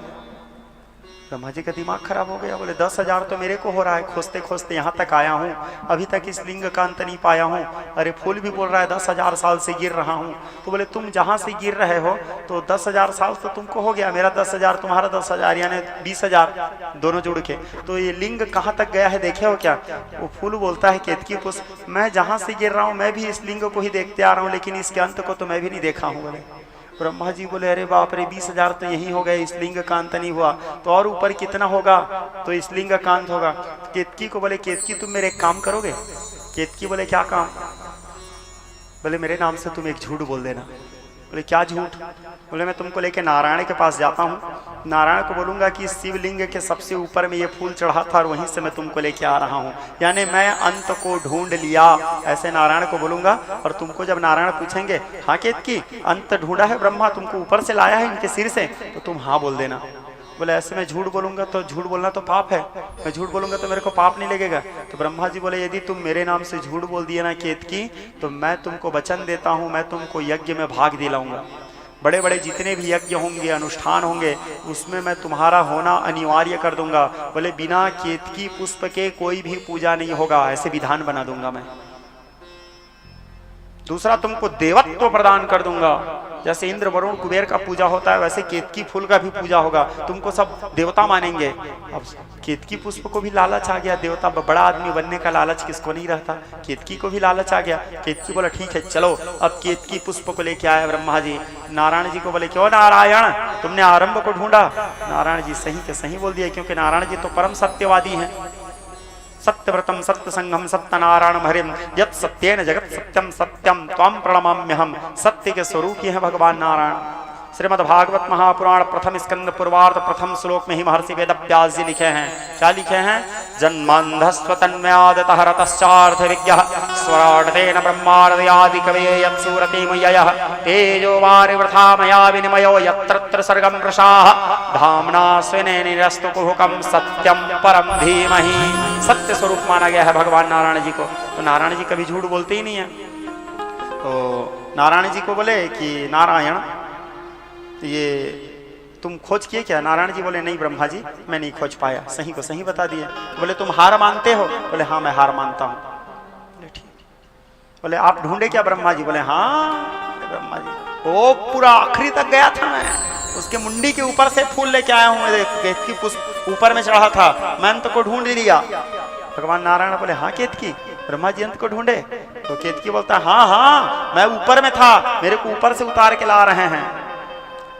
ब्रह्मा जी का दिमाग खराब हो गया, बोले 10,000 तो मेरे को हो रहा है, खोजते खोजते यहाँ तक आया हूँ, अभी तक इस लिंग का अंत नहीं पाया हूँ। अरे फूल भी बोल रहा है 10,000 साल से गिर रहा हूँ। तो बोले तुम जहाँ से गिर रहे हो तो 10,000 साल तो तुमको हो गया, मेरा 10,000 तुम्हारा 10,000 यानी 20,000 दोनों जुड़ के। तो ये लिंग कहाँ तक गया है देखे हो क्या? वो फूल बोलता है केतकी पुष्प, मैं जहाँ से गिर रहा हूँ मैं भी इस लिंग को ही देखते आ रहा हूँ, लेकिन इसके अंत को तो मैं भी नहीं देखा हूँ। बोले ब्रह्मा जी बोले अरे बाप रे 20,000 तो यही हो गए, इस लिंग का अंत नहीं हुआ, तो और ऊपर कितना होगा? तो इस लिंग का अंत होगा। केतकी को बोले केतकी तुम मेरे एक काम करोगे? केतकी बोले क्या काम? बोले मेरे नाम से तुम एक झूठ बोल देना। बोले क्या झूठ? बोले मैं तुमको लेके नारायण के पास जाता हूँ, नारायण को बोलूंगा कि शिवलिंग के सबसे ऊपर में ये फूल चढ़ा था और वहीं से मैं तुमको लेके आ रहा हूँ, यानी मैं अंत को ढूंढ लिया, ऐसे नारायण को बोलूंगा। और तुमको जब नारायण पूछेंगे हाँ केतकी अंत ढूंढा है ब्रह्मा, तुमको ऊपर से लाया है इनके सिर से, तो तुम हाँ बोल देना। बोले ऐसे मैं झूठ बोलूंगा तो झूठ बोलना तो पाप है, मैं झूठ बोलूंगा तो मेरे को पाप नहीं लगेगा। तो ब्रह्मा जी बोले यदि तुम मेरे नाम से झूठ बोल दिए ना केतकी, तो मैं तुमको वचन देता हूँ, मैं तुमको यज्ञ में भाग दिलाऊंगा। बड़े बड़े जितने भी यज्ञ होंगे अनुष्ठान होंगे उसमें मैं तुम्हारा होना अनिवार्य कर दूंगा। बोले बिना केतकी पुष्प के कोई भी पूजा नहीं होगा, ऐसे विधान बना दूंगा मैं। दूसरा तुमको देवत्व प्रदान कर दूंगा, जैसे इंद्र वरुण कुबेर का पूजा होता है वैसे केतकी फूल का भी पूजा होगा, तुमको सब देवता मानेंगे। अब केतकी पुष्प को भी लालच आ गया, देवता बड़ा आदमी बनने का लालच किसको नहीं रहता, केतकी को भी लालच आ गया। केतकी बोला ठीक है चलो। अब केतकी पुष्प को लेके आए ब्रह्मा जी, नारायण जी को बोले क्यों नारायण तुमने आरंभ को ढूंढा? नारायण जी सही के सही बोल दिया, क्योंकि नारायण जी तो परम सत्यवादी हैं। सत्यव्रतम सत्य संगम सत्य नारायण हरिम यत् सत्येन जगत सत्यम सत्यम त्वं प्रणमाम्यहम। सत्य के स्वरूप ही है भगवान नारायण। श्रीमद् भागवत महापुराण प्रथम स्कंद पूर्वार्ध प्रथम श्लोक में ही महर्षि वेदव्यास जी लिखे हैं, क्या लिखे हैं? जन्मांधस्वतन्म्यादतः रतश्चार्थ विज्ञः स्वराटेन ब्रह्मार्दयादि कवये यत्सूरतिमयः तेजो वारिवृथा मया विनिमयो यत्र सर्गं वृषाः धाम्ना स्वेनेनिरस्तु कुहुकं सत्यं परम धीमहि। सत्य स्वरूप माना गया है भगवान नारायण जी को। तो नारायण जी कभी झूठ बोलते ही नहीं है। तो नारायण जी को बोले कि नारायण ये तुम खोज किए क्या? नारायण जी बोले नहीं ब्रह्मा जी मैं नहीं खोज पाया, सही को सही बता दिए। बोले तुम हार मानते हो? बोले हाँ मैं हार मानता हूँ। बोले ठीक। बोले आप ढूंढे क्या ब्रह्मा जी? बोले हाँ ब्रह्मा जी वो पूरा आखिरी तक गया था, मैं उसके मुंडी के ऊपर से फूल लेके आया हूँ, केतकी पुष्प ऊपर में चढ़ा था, मैं अंत को ढूंढ लिया। भगवान नारायण बोले हाँ केतकी ब्रह्मा जी अंत को ढूंढे? तो केतकी बोलता हाँ हाँ मैं ऊपर में था, मेरे को ऊपर से उतार के ला रहे हैं।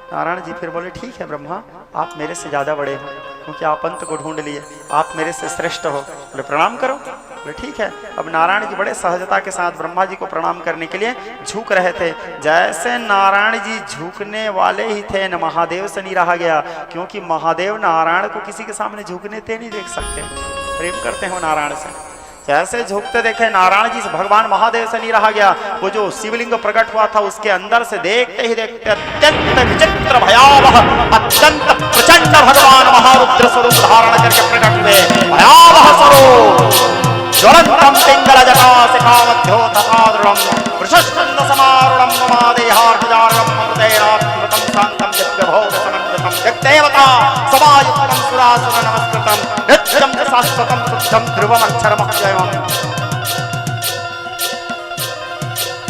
नारायण जी फिर बोले ठीक है ब्रह्मा आप मेरे से ज्यादा बड़े हो, क्योंकि आप अंत को ढूंढ लिए, आप मेरे से श्रेष्ठ हो। बोले प्रणाम करो। बोले ठीक है। अब नारायण जी बड़े सहजता के साथ ब्रह्मा जी को प्रणाम करने के लिए झुक रहे थे। जैसे नारायण जी झुकने वाले ही थे न महादेव से नहीं रहा गया, क्योंकि महादेव नारायण को किसी के सामने झुकने थे नहीं देख सकते, प्रेम करते हो नारायण से। जैसे झुकते देखे नारायण जी से भगवान महादेव से नहीं रहा गया। वो जो शिवलिंग प्रकट हुआ था उसके अंदर से देखते ही देखते अत्यंत विचित्र भयावह अत्यंत प्रचंड भगवान महारुद्र स्वरूप धारण करके प्रकट हुए। भयावह स्वरूप ज्वलंतम पिंगल जटा शिखामध्योतसादृढं वृषस्कंद समारूढं ममादेहार्धजारकं ममृतेनात्मृतं शान्तं यज्ञभोगसमन्वितं यज्ञदेवता समायुक्तं सुरासुर नमस्कृतं नित्यं च शाश्वतं शुद्धं ध्रुवमक्षरमव्ययम्।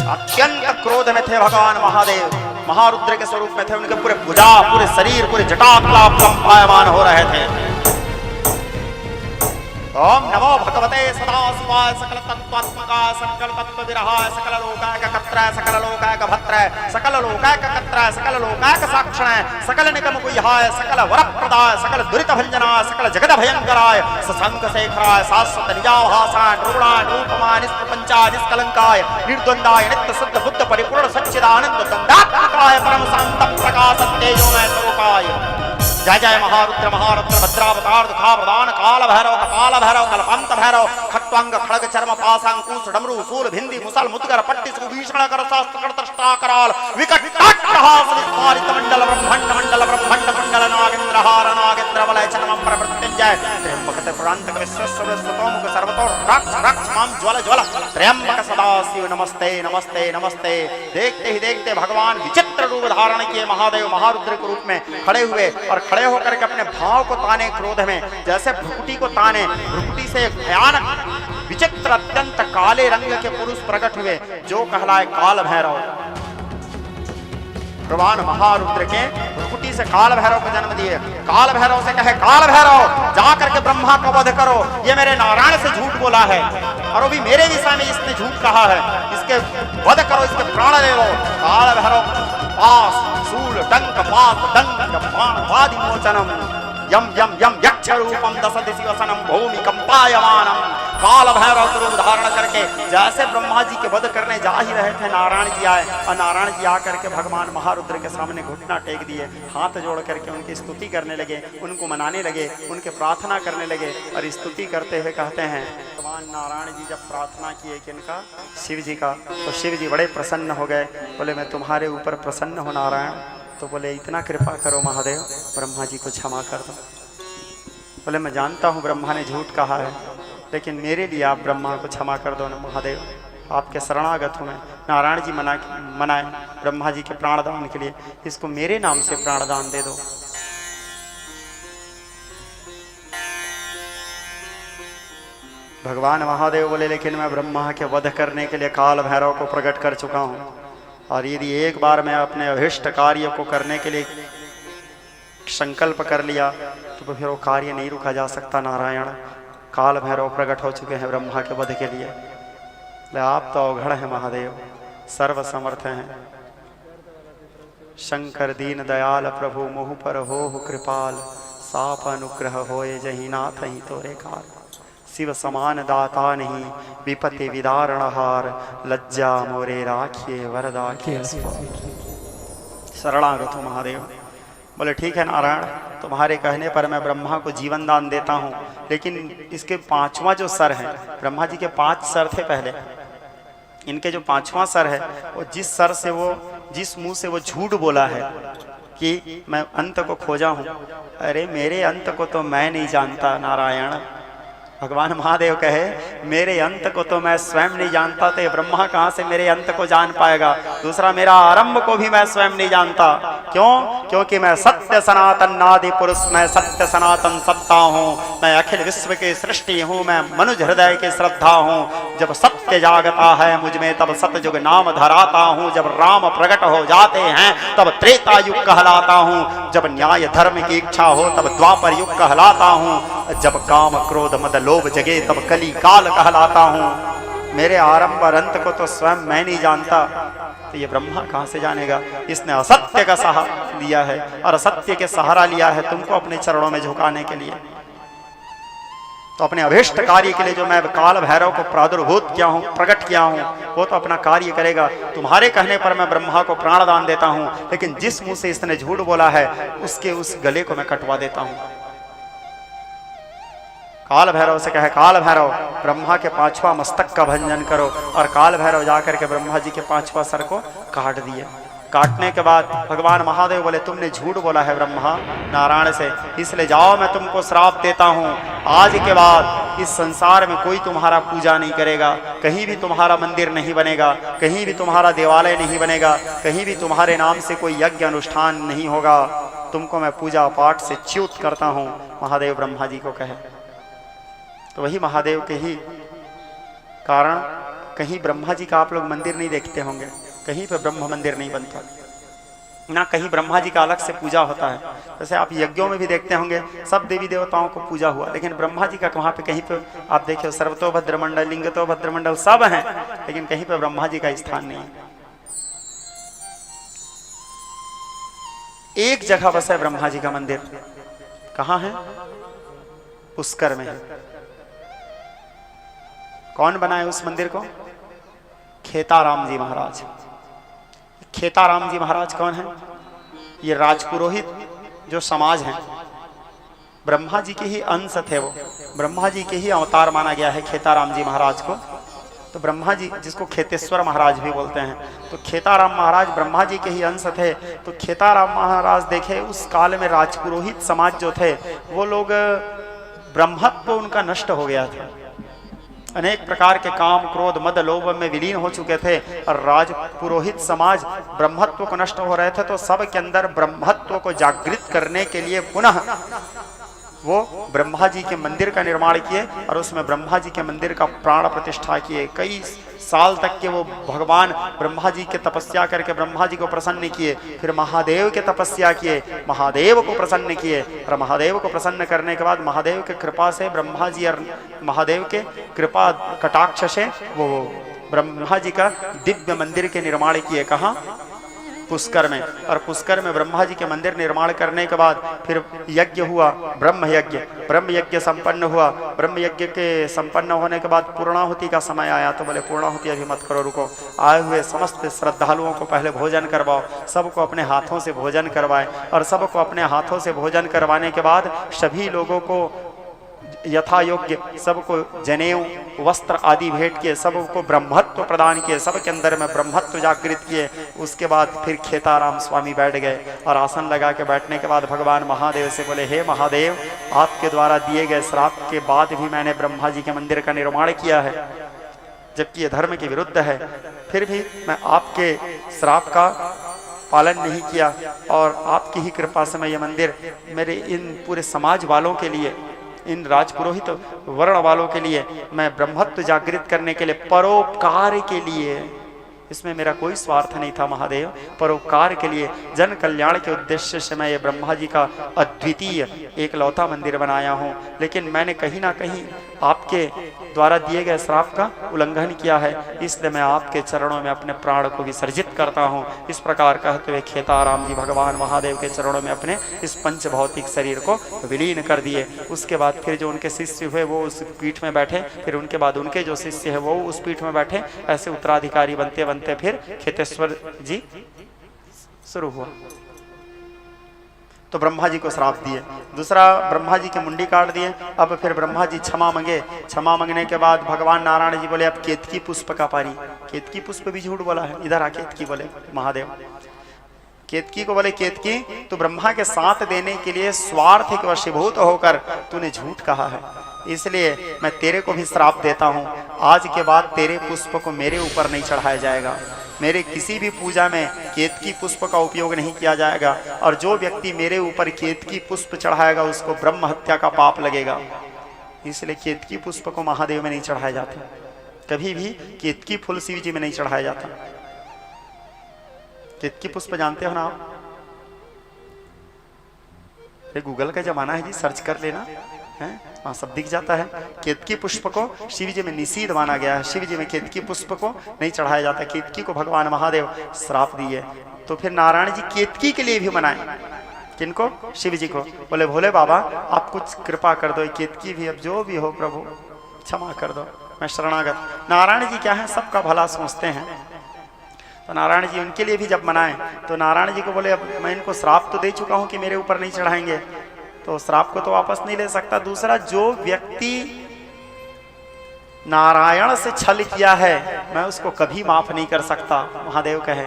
अत्यंत क्रोध में थे भगवान महादेव, महारुद्र के स्वरूप में थे। उनके पूरे भुजा पूरे शरीर पूरे जटाक्लाप कंपायमान हो रहे थे। ओम नमो भगवते सदाशिवाय सकल तत्वात्मकाय सकल तत्व विरहाय सकल लोकाय कत्राय सकल लोकाय भत्राय सकल लोकाय कत्राय सकल लोकाय साक्षणाय सकल निगम गुह्याय सकल वरप्रदाय सकल दुरित भंजनाय सकल जगत भयंकराय सशंक शेखराय शाश्वत निजाभासाय रूढ़ाय रूपमाय निष्प्रपंचाय निष्कलंकाय निर्द्वंदाय नित्य शुद्ध बुद्ध परिपूर्ण सच्चिदानंद द्वंदात्मकाय परम शांत प्रकाश तेजोमय स्वरूपाय। जय जय महारुद्र महारुद्र भद्रावतार दुखा प्रदान काल भैरव कपाल भैरव कल्पांत भैरव खट्वांग खड़ग चर्म पाशांकुश डमरू शूल भिंदी मुसल मुद्गर पट्टिस भीषण कर शास्त्र कर दृष्टा कराल विकट टाटहास विस्फारित मंडल ब्रह्मांड मंडल नागेंद्र हार नागेंद्र वलय चनम प्रत्यंजय त्र्यंबक त्रिपुरांतक विश्वस्व विश्वतोमुख सर्वतो रक्ष रक्ष माम ज्वल ज्वल त्र्यंबक सदा शिव नमस्ते नमस्ते नमस्ते। देखते ही देखते भगवान विचित्र रूप धारण किए महादेव महारुद्र के रूप में खड़े हुए और खड़े होकर के अपने भाव को ताने क्रोध में, जैसे भ्रुकुटी को ताने, भ्रुकुटी से एक भयानक विचित्र अत्यंत काले रंग के पुरुष प्रकट हुए जो कहलाए काल भैरव। भगवान महारुद्र के भ्रुकुटी से काल भैरव को जन्म दिए। काल भैरव से कहे काल भैरव जाकर के ब्रह्मा को वध करो, ये मेरे नारायण से झूठ बोला है और वो भी मेरे विषय में इसने झूठ कहा है, इसके वध करो, इसके प्राण ले लो। काल भैरव पास शूल डंक पास दंड बाण वादि मोचनम यम यम यम यक्ष रूपम दश दिशि वसनम भूमि कंपायमानम। काल भैरव रूप धारण करके जैसे ब्रह्मा जी के वध करने जा ही रहे थे, नारायण जी आए और नारायण जी आकर के भगवान महारुद्र के सामने घुटना टेक दिए, हाथ जोड़ करके उनकी स्तुति करने लगे, उनको मनाने लगे, उनके प्रार्थना करने लगे और स्तुति करते हुए कहते हैं भगवान नारायण जी जब प्रार्थना किए किनका, शिव जी का, तो शिव जी बड़े प्रसन्न हो गए। बोले मैं तुम्हारे ऊपर प्रसन्न हूँ नारायण। तो बोले इतना कृपा करो महादेव, ब्रह्मा जी को क्षमा कर दो। बोले मैं जानता हूँ ब्रह्मा ने झूठ कहा है, लेकिन मेरे लिए आप ब्रह्मा को क्षमा कर दो ना महादेव, आपके शरणागत हूँ मैं। नारायण जी मनाए ब्रह्मा जी के प्राणदान के लिए, इसको मेरे नाम से प्राणदान दे दो। भगवान महादेव बोले लेकिन मैं ब्रह्मा के वध करने के लिए काल भैरव को प्रकट कर चुका हूँ, और यदि एक बार मैं अपने अभिष्ट कार्य को करने के लिए संकल्प कर लिया तो फिर वो कार्य नहीं रुका जा सकता। नारायण काल भैरव प्रकट हो चुके हैं ब्रह्मा के वध के लिए। आप तो अवघड़ हैं महादेव, सर्व समर्थ हैं। शंकर दीन दयाल प्रभु मोह पर हो कृपाल, साप अनुग्रह होए जही नाथ ही तोरे काल। शिव समान दाता नहीं विपत्ति विदारण हार, लज्जा मोरे राखिए वरदा के शरणागत हूँ महादेव। बोले ठीक है नारायण, तुम्हारे कहने पर मैं ब्रह्मा को जीवन दान देता हूँ, लेकिन इसके पांचवा जो सर है, ब्रह्मा जी के 5 सर थे पहले, इनके जो 5वां सर है वो जिस सर से वो जिस मुंह से वो झूठ बोला है कि मैं अंत को खोजा हूँ, अरे मेरे अंत को तो मैं नहीं जानता नारायण। भगवान महादेव कहे मेरे अंत को तो मैं स्वयं नहीं जानता, तो ब्रह्मा कहाँ से मेरे अंत को जान पाएगा। दूसरा मेरा आरंभ को भी मैं स्वयं नहीं जानता। क्यों? क्योंकि मैं सत्य सनातन नादि पुरुष, मैं सत्य सनातन सत्ता हूँ, मैं अखिल विश्व की सृष्टि हूँ, मैं मनुज हृदय की श्रद्धा हूँ। जब सत्य जागता है मुझ में तब सतयुग नाम धराता हूँ, जब राम प्रकट हो जाते हैं तब त्रेता युग कहलाता हूँ, जब न्याय धर्म की इच्छा हो तब द्वापर युग कहलाता हूँ, जब काम क्रोध मद लोभ जगे तब कली काल कहलाता हूँ। मेरे आरंभ और अंत को तो स्वयं मैं नहीं जानता, तो ये ब्रह्मा कहाँ से जानेगा। इसने असत्य का सहारा लिया है और असत्य के सहारा लिया है तुमको अपने चरणों में झुकाने के लिए। तो अपने अभिष्ट कार्य के लिए जो मैं काल भैरव को प्रादुर्भूत किया हूँ, प्रकट किया हूँ, वो तो अपना कार्य करेगा। तुम्हारे कहने पर मैं ब्रह्मा को प्राणदान देता हूँ, लेकिन जिस मुंह से इसने झूठ बोला है उसके उस गले को मैं कटवा देता हूँ। काल भैरव से कहे काल भैरव ब्रह्मा के 5वां मस्तक का भंजन करो, और काल भैरव जाकर के ब्रह्मा जी के 5वां सर को काट दिए। काटने के बाद भगवान महादेव बोले तुमने झूठ बोला है ब्रह्मा नारायण से, इसलिए जाओ मैं तुमको श्राप देता हूँ। आज के बाद इस संसार में कोई तुम्हारा पूजा नहीं करेगा, कहीं भी तुम्हारा मंदिर नहीं बनेगा, कहीं भी तुम्हारा देवालय नहीं बनेगा, कहीं भी तुम्हारे नाम से कोई यज्ञ अनुष्ठान नहीं होगा। तुमको मैं पूजा पाठ से च्युत करता हूँ। महादेव ब्रह्मा जी को कहे तो वही महादेव के ही कारण कहीं ब्रह्मा जी का आप लोग मंदिर नहीं देखते होंगे, कहीं पे ब्रह्म मंदिर नहीं बनता, ना कहीं ब्रह्मा जी का अलग से पूजा होता है। जैसे आप यज्ञों में भी देखते होंगे सब देवी देवताओं को पूजा हुआ, लेकिन ब्रह्मा जी का वहाँ पे कहीं पे आप देखिए सर्वतो भद्रमंडल लिंगतो भद्रमंडल सब हैं, लेकिन कहीं पे ब्रह्मा जी का स्थान नहीं है। एक जगह बस है ब्रह्मा जी का मंदिर, कहाँ है? पुष्कर में है। कौन बनाए उस मंदिर को? खेताराम जी महाराज। खेताराम जी महाराज कौन है? ये राजपुरोहित जो समाज हैं, ब्रह्मा जी के ही अंश थे वो। ब्रह्मा जी के ही अवतार माना गया है खेताराम जी महाराज को। तो ब्रह्मा जी, जिसको खेतेश्वर महाराज भी बोलते हैं, तो खेताराम महाराज ब्रह्मा जी के ही अंश थे। तो खेताराम महाराज देखे उस काल में राजपुरोहित समाज जो थे वो लोग ब्रह्मत्व उनका नष्ट हो गया था, अनेक प्रकार के काम क्रोध मद लोभ में विलीन हो चुके थे और राज पुरोहित समाज ब्रह्मत्व को नष्ट हो रहे थे। तो सब के अंदर ब्रह्मत्व को जागृत करने के लिए पुनः वो ब्रह्मा जी के मंदिर का निर्माण किए और उसमें ब्रह्मा जी के मंदिर का प्राण प्रतिष्ठा किए। कई साल तक के वो भगवान ब्रह्मा जी के तपस्या करके ब्रह्मा जी को प्रसन्न किए, फिर महादेव के तपस्या किए, महादेव को प्रसन्न किए और महादेव को प्रसन्न करने के बाद महादेव के कृपा से ब्रह्मा जी और महादेव के कृपा कटाक्ष से वो ब्रह्मा जी का दिव्य मंदिर के निर्माण किए। कहाँ? पुष्कर में। और पुष्कर में ब्रह्मा जी के मंदिर निर्माण करने के बाद फिर यज्ञ हुआ, ब्रह्म यज्ञ संपन्न हुआ। ब्रह्म यज्ञ के संपन्न होने के बाद पूर्णाहुति का समय आया। तो बोले पूर्णाहुति अभी मत करो, रुको, आए हुए समस्त श्रद्धालुओं को पहले भोजन करवाओ। सबको अपने हाथों से भोजन करवाए और सबको अपने हाथों से भोजन करवाने के बाद सभी लोगों को यथा योग्य सबको जनेऊ वस्त्र आदि भेंट किए, सबको ब्रह्मत्व प्रदान किए, सबके अंदर में ब्रह्मत्व जागृत किए। उसके बाद फिर खेताराम स्वामी बैठ गए और आसन लगा के बैठने के बाद भगवान महादेव से बोले, हे महादेव, आपके द्वारा दिए गए श्राप के बाद भी मैंने ब्रह्मा जी के मंदिर का निर्माण किया है, जबकि ये धर्म के विरुद्ध है, फिर भी मैं आपके श्राप का पालन नहीं किया और आपकी ही कृपा से मैं ये मंदिर मेरे इन पूरे समाज वालों के लिए, इन राजपुरोहित वर्ण वालों के लिए, मैं ब्रह्मत्व जागृत करने के लिए, परोपकार के लिए, इसमें मेरा कोई स्वार्थ नहीं था महादेव, परोपकार के लिए, जन कल्याण के उद्देश्य से मैं ये ब्रह्मा जी का अद्वितीय एकलौता मंदिर बनाया हूँ। लेकिन मैंने कहीं ना कहीं आपके द्वारा दिए गए श्राप का उल्लंघन किया है, इसलिए मैं आपके चरणों में अपने प्राण को विसर्जित करता हूँ। इस प्रकार कहते हुए खेताराम जी भगवान महादेव के चरणों में अपने इस पंच भौतिक शरीर को विलीन कर दिए। उसके बाद फिर जो उनके शिष्य हुए वो उस पीठ में बैठे, फिर उनके बाद उनके जो शिष्य है वो उस पीठ में बैठे। ऐसे उत्तराधिकारी बनते बनते फिर खेतेश्वर जी शुरू हुआ। तो ब्रह्मा जी को श्राप दिए, दूसरा ब्रह्मा जी की मुंडी काट दिए। अब फिर ब्रह्मा जी क्षमा मांगे, क्षमा मांगने के बाद भगवान नारायण जी बोले, अब केतकी पुष्प का पारी। केतकी पुष्प भी झूठ बोला है, इधर आ केतकी बोले महादेव, केतकी को बोले, केतकी तू ब्रह्मा के साथ देने के लिए स्वार्थ के वशीभूत होकर तूने झूठ कहा है, इसलिए मैं तेरे को भी श्राप देता हूँ। आज के बाद तेरे पुष्प को मेरे ऊपर नहीं चढ़ाया जाएगा, मेरे किसी भी पूजा में केतकी पुष्प का उपयोग नहीं किया जाएगा, और जो व्यक्ति मेरे ऊपर केतकी पुष्प चढ़ाएगा उसको ब्रह्म हत्या का पाप लगेगा। इसलिए केतकी पुष्प को महादेव में नहीं चढ़ाया जाता, कभी भी केतकी फूल शिव जी में नहीं चढ़ाया जाता। केतकी पुष्प जानते हो ना आप? ये गूगल का जमाना है जी, सर्च कर लेना है, वहाँ सब दिख जाता है। केतकी पुष्प को शिव जी में निषिद्ध माना गया है, शिव जी में केतकी पुष्प को नहीं चढ़ाया जाता। केतकी को भगवान महादेव श्राप दिए। तो फिर नारायण जी केतकी के लिए भी मनाए, किनको? शिव जी को। बोले, भोले बाबा आप कुछ कृपा कर दो, केतकी भी अब जो भी हो प्रभु क्षमा कर दो, मैं शरणागत। नारायण जी क्या है, सबका भला सोचते हैं। तो नारायण जी उनके लिए भी जब मनाए तो नारायण जी को बोले, अब मैं इनको श्राप तो दे चुका हूँ कि मेरे ऊपर नहीं चढ़ाएंगे, तो श्राप को तो वापस नहीं ले सकता। दूसरा, जो व्यक्ति नारायण से छल किया है मैं उसको कभी माफ नहीं कर सकता। महादेव कहे,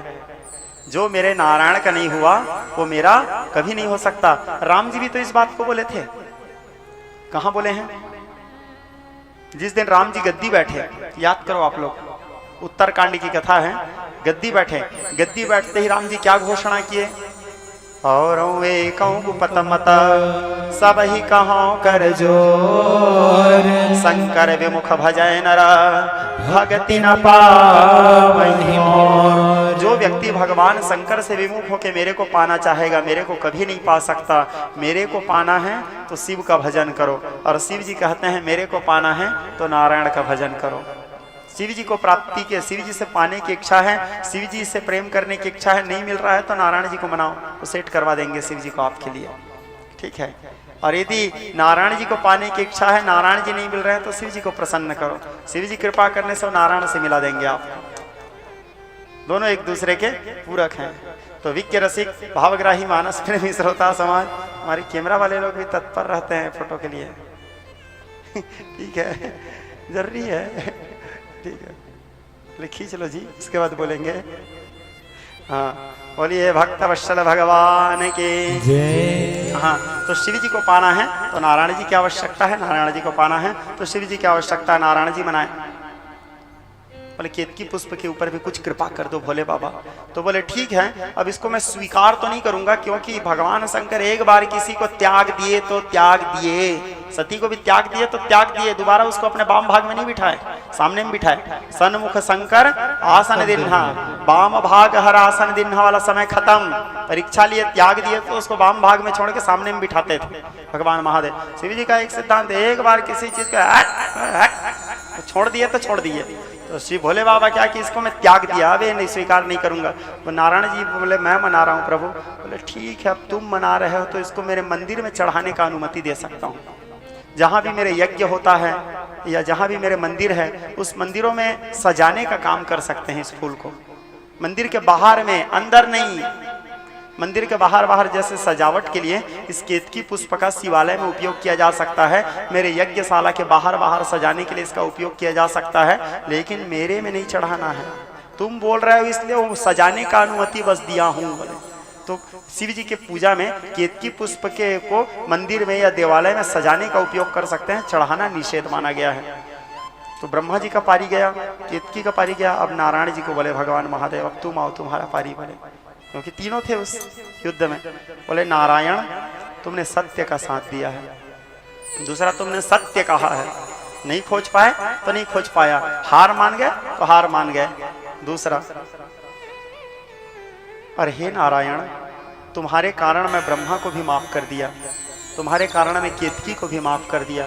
जो मेरे नारायण का नहीं हुआ वो मेरा कभी नहीं हो सकता। राम जी भी तो इस बात को बोले थे, कहां बोले हैं? जिस दिन राम जी गद्दी बैठे, याद करो आप लोग, उत्तरकांड की कथा है। गद्दी बैठे, गद्दी बैठते ही राम जी क्या घोषणा किए? और वे कहूँ पतमत सब ही कहो कर जोर, शंकर विमुख भजय नर भगति न पावहि मोर। जो व्यक्ति भगवान शंकर से विमुख होकर मेरे को पाना चाहेगा मेरे को कभी नहीं पा सकता। मेरे को पाना है तो शिव का भजन करो, और शिव जी कहते हैं मेरे को पाना है तो नारायण का भजन करो। शिव जी को प्राप्ति के, शिव जी से पाने की इच्छा है, शिव जी से प्रेम करने की इच्छा है, नहीं मिल रहा है तो नारायण जी को मनाओ, तो सेट करवा देंगे शिव जी को आपके लिए, ठीक है। और यदि नारायण जी को पाने की इच्छा है, नारायण जी नहीं मिल रहे हैं तो शिव जी को प्रसन्न करो, शिव जी कृपा करने से नारायण से मिला देंगे आपको। दोनों एक दूसरे के पूरक हैं। तो विज्ञ रसिक भावग्राही मानस प्रेमी श्रोता समाज, हमारे कैमरा वाले लोग भी तत्पर रहते हैं फोटो के लिए। ठीक है, जरूरी है, ठीक है, लिखी चलो जी, उसके बाद बोलेंगे। हाँ, बोलिए भक्त वत्सल भगवान के जय। हाँ, तो शिव जी को पाना है तो नारायण जी की आवश्यकता है, नारायण जी को पाना है तो शिव जी की आवश्यकता है, नारायण जी मनाए। बोले केतकी पुष्प के ऊपर भी कुछ कृपा कर दो भोले बाबा। तो बोले ठीक है, अब इसको मैं स्वीकार तो नहीं करूंगा, क्योंकि भगवान शंकर एक बार किसी को त्याग दिए तो त्याग दिए, सती को भी त्याग दिए तो त्याग दिए, दोबारा उसको अपने वाम भाग में नहीं बिठाए, सामने में बिठाए। सन्मुख शंकर आसन दिन्हा, वाम भाग हर आसन दिन्हा वाला समय खत्म, परीक्षा लिए त्याग दिए तो उसको वाम भाग में छोड़ के सामने में बिठाते थे भगवान महादेव। शिव जी का एक सिद्धांत, एक बार किसी चीज को छोड़ दिए तो छोड़ दिए। तो श्री भोले बाबा क्या कि इसको मैं त्याग दिया, अब ये नहीं स्वीकार नहीं करूंगा। तो नारायण जी बोले मैं मना रहा हूँ प्रभु। बोले ठीक है, अब तुम मना रहे हो तो इसको मेरे मंदिर में चढ़ाने का अनुमति दे सकता हूँ। जहाँ भी मेरे यज्ञ होता है या जहाँ भी मेरे मंदिर है, उस मंदिरों में सजाने का काम कर सकते हैं इस फूल को। मंदिर के बाहर में, अंदर नहीं, मंदिर के बाहर बाहर जैसे सजावट के लिए इस केतकी पुष्प का शिवालय में उपयोग किया जा सकता है, मेरे यज्ञशाला के बाहर बाहर सजाने के लिए इसका उपयोग किया जा सकता है, लेकिन मेरे में नहीं चढ़ाना है। तुम बोल रहे हो इसलिए वो सजाने का अनुमति बस दिया हूँ। तो शिव जी के पूजा में केतकी पुष्प के को मंदिर में या देवालय में सजाने का उपयोग कर सकते हैं, चढ़ाना निषेध माना गया है। तो ब्रह्मा जी का पारी गया, केतकी का पारी गया, अब नारायण जी को बोले भगवान महादेव अब तुम आओ, तुम्हारा पारी बोले, क्योंकि तीनों थे उस युद्ध में। बोले नारायण तुमने सत्य का साथ दिया है, दूसरा तुमने सत्य कहा है, नहीं खोज पाए तो नहीं खोज पाया, हार मान गए तो हार मान गए, दूसरा। और हे नारायण तुम्हारे कारण मैं ब्रह्मा को भी माफ कर दिया, तुम्हारे कारण मैं केतकी को भी माफ कर दिया,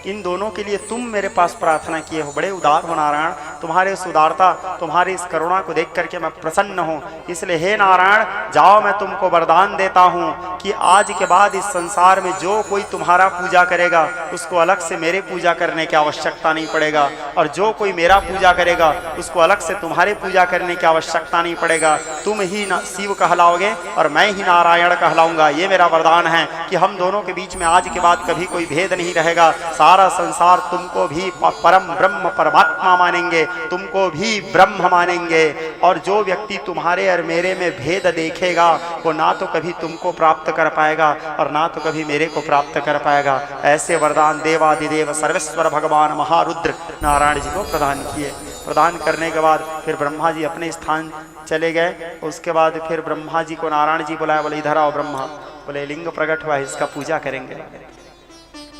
इन दोनों के लिए तुम मेरे पास प्रार्थना किए हो, बड़े उदार हो नारायण, तुम्हारे इस उदारता, तुम्हारी इस करुणा को देख करके मैं प्रसन्न हूँ। इसलिए हे नारायण जाओ, मैं तुमको वरदान देता हूँ कि आज के बाद इस संसार में जो कोई तुम्हारा पूजा करेगा उसको अलग से मेरे पूजा करने की आवश्यकता नहीं पड़ेगा, और जो कोई मेरा पूजा करेगा उसको अलग से तुम्हारे पूजा करने की आवश्यकता नहीं पड़ेगा। तुम ही शिव कहलाओगे और मैं ही नारायण कहलाऊंगा। ये मेरा वरदान है कि हम दोनों के बीच में आज के बाद कभी कोई भेद नहीं रहेगा, सारा संसार तुमको भी परम ब्रह्म परमात्मा मानेंगे, तुमको भी ब्रह्म मानेंगे, और जो व्यक्ति तुम्हारे और मेरे में भेद देखेगा वो ना तो कभी तुमको प्राप्त कर पाएगा और ना तो कभी मेरे को प्राप्त कर पाएगा। ऐसे वरदान देवादिदेव सर्वेश्वर भगवान महारुद्र नारायण जी को प्रदान किए। प्रदान करने के बाद फिर ब्रह्मा जी अपने स्थान चले गए। उसके बाद फिर ब्रह्मा जी को नारायण जी बुलाया, बोले इधर आओ ब्रह्मा। बोले लिंग प्रकट हुआ है, इसका पूजा करेंगे।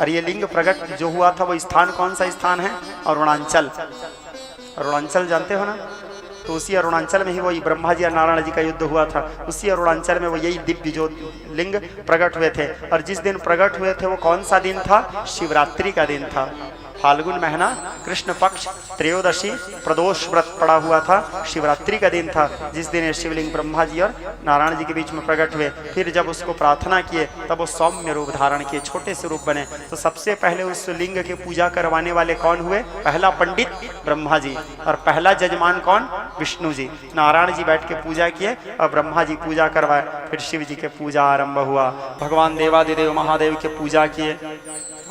और ये लिंग प्रकट जो हुआ था वो स्थान कौन सा स्थान है? अरुणाचल। अरुणाचल जानते हो ना? तो उसी अरुणाचल में ही वही ब्रह्मा जी और नारायण जी का युद्ध हुआ था। उसी अरुणाचल में वो यही दिव्य जो लिंग प्रकट हुए थे। और जिस दिन प्रकट हुए थे वो कौन सा दिन था? शिवरात्रि का दिन था। फाल्गुन महीना कृष्ण पक्ष त्रयोदशी प्रदोष व्रत पड़ा हुआ था, शिवरात्रि का दिन था, जिस दिन शिवलिंग ब्रह्मा जी और नारायण जी के बीच में प्रकट हुए। फिर जब उसको प्रार्थना किए तब वो सौम्य रूप धारण किए, छोटे से रूप बने। तो सबसे पहले उस लिंग की पूजा करवाने वाले कौन हुए? पहला पंडित ब्रह्मा जी, और पहला जजमान कौन? विष्णु जी। नारायण जी बैठ के पूजा किए और ब्रह्मा जी पूजा करवाए। फिर शिव जी के पूजा आरंभ हुआ। भगवान देवादिदेव महादेव के पूजा किए,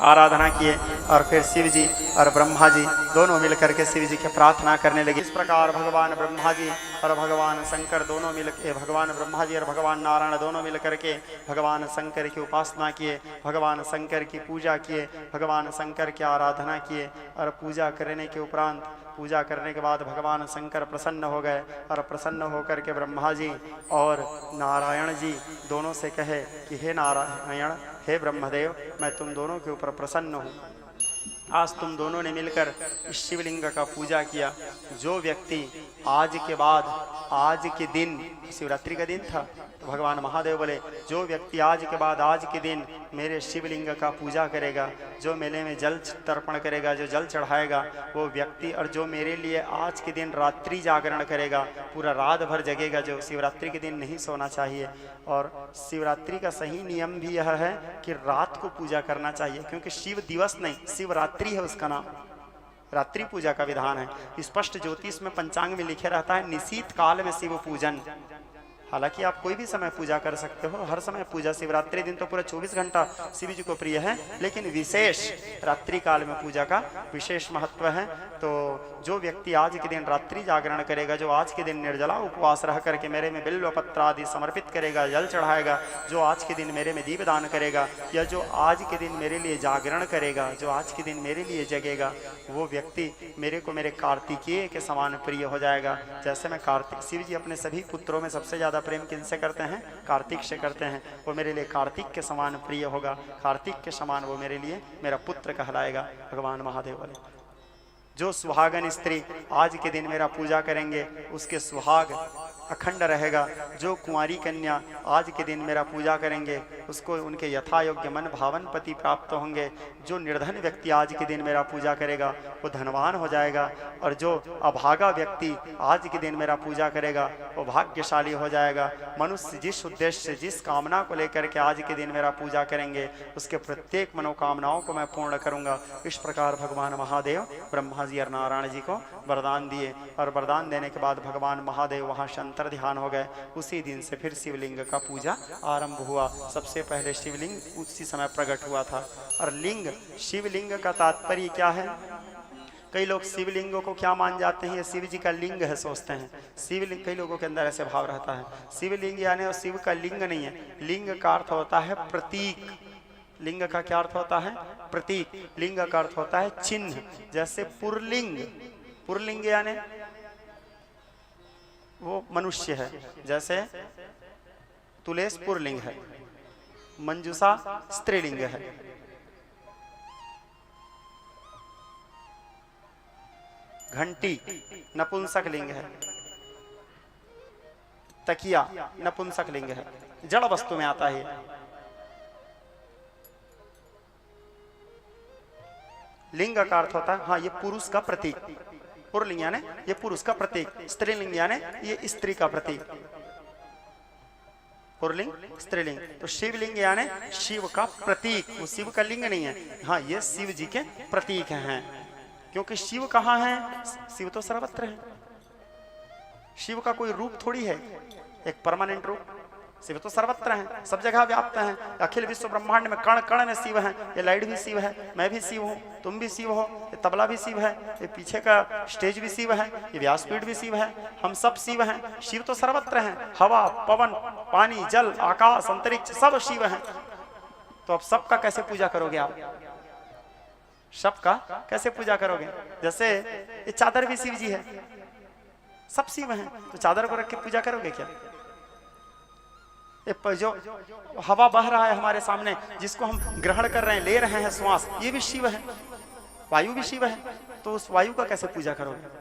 आराधना किए, और फिर शिव जी और ब्रह्मा जी दोनों मिलकर के शिव जी के प्रार्थना करने लगे। इस प्रकार भगवान ब्रह्मा जी और भगवान शंकर दोनों मिलकर, भगवान ब्रह्मा जी और भगवान नारायण दोनों मिलकर के भगवान शंकर की उपासना किए, भगवान शंकर की पूजा किए, भगवान शंकर की आराधना किए। और पूजा करने के उपरांत, पूजा करने के बाद भगवान शंकर प्रसन्न हो गए, और प्रसन्न होकर के ब्रह्मा जी और नारायण जी दोनों से कहे कि हे नारायण, हे ब्रह्मदेव, मैं तुम दोनों के ऊपर प्रसन्न हूँ। आज तुम दोनों ने मिलकर इस शिवलिंग का पूजा किया। जो व्यक्ति आज के बाद, आज के दिन, शिवरात्रि का दिन था, तो भगवान महादेव बोले जो व्यक्ति आज के बाद, आज के दिन मेरे शिवलिंग का पूजा करेगा, जो मेले में जल तर्पण करेगा, जो जल चढ़ाएगा वो व्यक्ति, और जो मेरे लिए आज के दिन रात्रि जागरण करेगा, पूरा रात भर जगेगा, जो शिवरात्रि के दिन नहीं सोना चाहिए। और शिवरात्रि का सही नियम भी यह है कि रात को पूजा करना चाहिए, क्योंकि शिव दिवस नहीं, शिवरात्रि है उसका नाम, रात्रि पूजा का विधान है। स्पष्ट ज्योतिष में पंचांग में लिखे रहता है निशीत काल में शिव पूजन, हालांकि आप कोई भी समय पूजा कर सकते हो, हर समय पूजा, शिवरात्रि दिन तो पूरा 24 घंटा शिव जी को प्रिय है, लेकिन विशेष रात्रि काल में पूजा का विशेष महत्व है। तो जो व्यक्ति आज के दिन रात्रि जागरण करेगा, जो आज के दिन निर्जला उपवास रह करके मेरे में बिल्व पत्र आदि समर्पित करेगा, जल चढ़ाएगा, जो आज के दिन मेरे में दीप दान करेगा, या जो आज के दिन मेरे लिए जागरण करेगा, जो आज के दिन मेरे लिए जगेगा, वो व्यक्ति मेरे को मेरे कार्तिकेय के समान प्रिय हो जाएगा। जैसे मैं कार्तिक, शिव जी अपने सभी पुत्रों में सबसे ज़्यादा प्रेम किनसे करते हैं? कार्तिक से करते हैं। वो मेरे लिए कार्तिक के समान प्रिय होगा, कार्तिक के समान वो मेरे लिए मेरा पुत्र कहलाएगा। भगवान महादेव बोले, जो सुहागन स्त्री आज के दिन मेरा पूजा करेंगे उसके सुहाग अखंड रहेगा। जो कुंवारी कन्या आज के दिन मेरा पूजा करेंगे उसको उनके यथा योग्य मन भावन पति प्राप्त होंगे। जो निर्धन व्यक्ति आज के दिन मेरा पूजा करेगा वो धनवान हो जाएगा, और जो अभागा व्यक्ति आज के दिन मेरा पूजा करेगा वो भाग्यशाली हो जाएगा। मनुष्य जिस उद्देश्य, जिस कामना को लेकर के आज के दिन मेरा पूजा करेंगे उसके प्रत्येक मनोकामनाओं को मैं पूर्ण करूंगा। इस प्रकार भगवान महादेव ब्रह्मा जी और नारायण जी को वरदान दिए, और वरदान देने के बाद भगवान महादेव वहाँ शंतर ध्यान हो गए। उसी दिन से फिर शिवलिंग का पूजा आरंभ हुआ। सबसे पहले शिवलिंग उसी समय प्रकट हुआ था। और लिंग, शिवलिंग का तात्पर्य क्या है? कई लोग शिवलिंगों को क्या मान जाते हैं? ये शिव जी का लिंग है सोचते हैं। शिवलिंग, कई लोगों के अंदर ऐसे भाव रहता है, शिवलिंग यानी और शिव का लिंग नहीं है। लिंग का अर्थ होता है प्रतीक। लिंग का क्या अर्थ होता है? प्रतीक। लिंग का अर्थ होता है चिन्ह। जैसे पुरलिंग, पुरलिंग यानी वो मनुष्य है, जैसे तुलेश पुरलिंग है, मंजूषा स्त्रीलिंग है। घंटी नपुंसक लिंग है, तकिया नपुंसक लिंग है, जड़ वस्तु में आता है। लिंग का अर्थ होता है, हाँ, ये पुरुष का प्रतीक। पुरलिंग यानी ये पुरुष का प्रतीक, स्त्रीलिंग यानी ये स्त्री का प्रतीक। पुरलिंग, स्त्रीलिंग। तो शिवलिंग यानी शिव का प्रतीक, वो शिव का लिंग नहीं है। हाँ, ये शिव जी के प्रतीक हैं। क्योंकि शिव कहाँ है? शिव तो सर्वत्र है। शिव का कोई रूप थोड़ी है, एक परमानेंट रूप। शिव तो सर्वत्र हैं, सब जगह व्याप्त हैं। अखिल विश्व ब्रह्मांड में कण कण में शिव हैं। ये लाइट भी शिव है, मैं भी शिव हूँ, तुम भी शिव हो, ये तबला भी शिव है, ये पीछे का स्टेज भी शिव है, ये व्यासपीठ भी शिव है, हम सब शिव हैं। शिव तो सर्वत्र हैं। हवा, पवन, पानी, जल, आकाश, अंतरिक्ष सब शिव हैं। तो अब सबका कैसे पूजा करोगे आप? सबका कैसे पूजा करोगे? जैसे ये चादर भी शिव जी है, सब शिव हैं, तो चादर को रख के पूजा करोगे क्या? जो हवा बह रहा है हमारे सामने, जिसको हम ग्रहण कर रहे हैं, ले रहे हैं श्वास, ये भी शिव है, वायु भी शिव है। तो उस वायु का कैसे पूजा करोगे?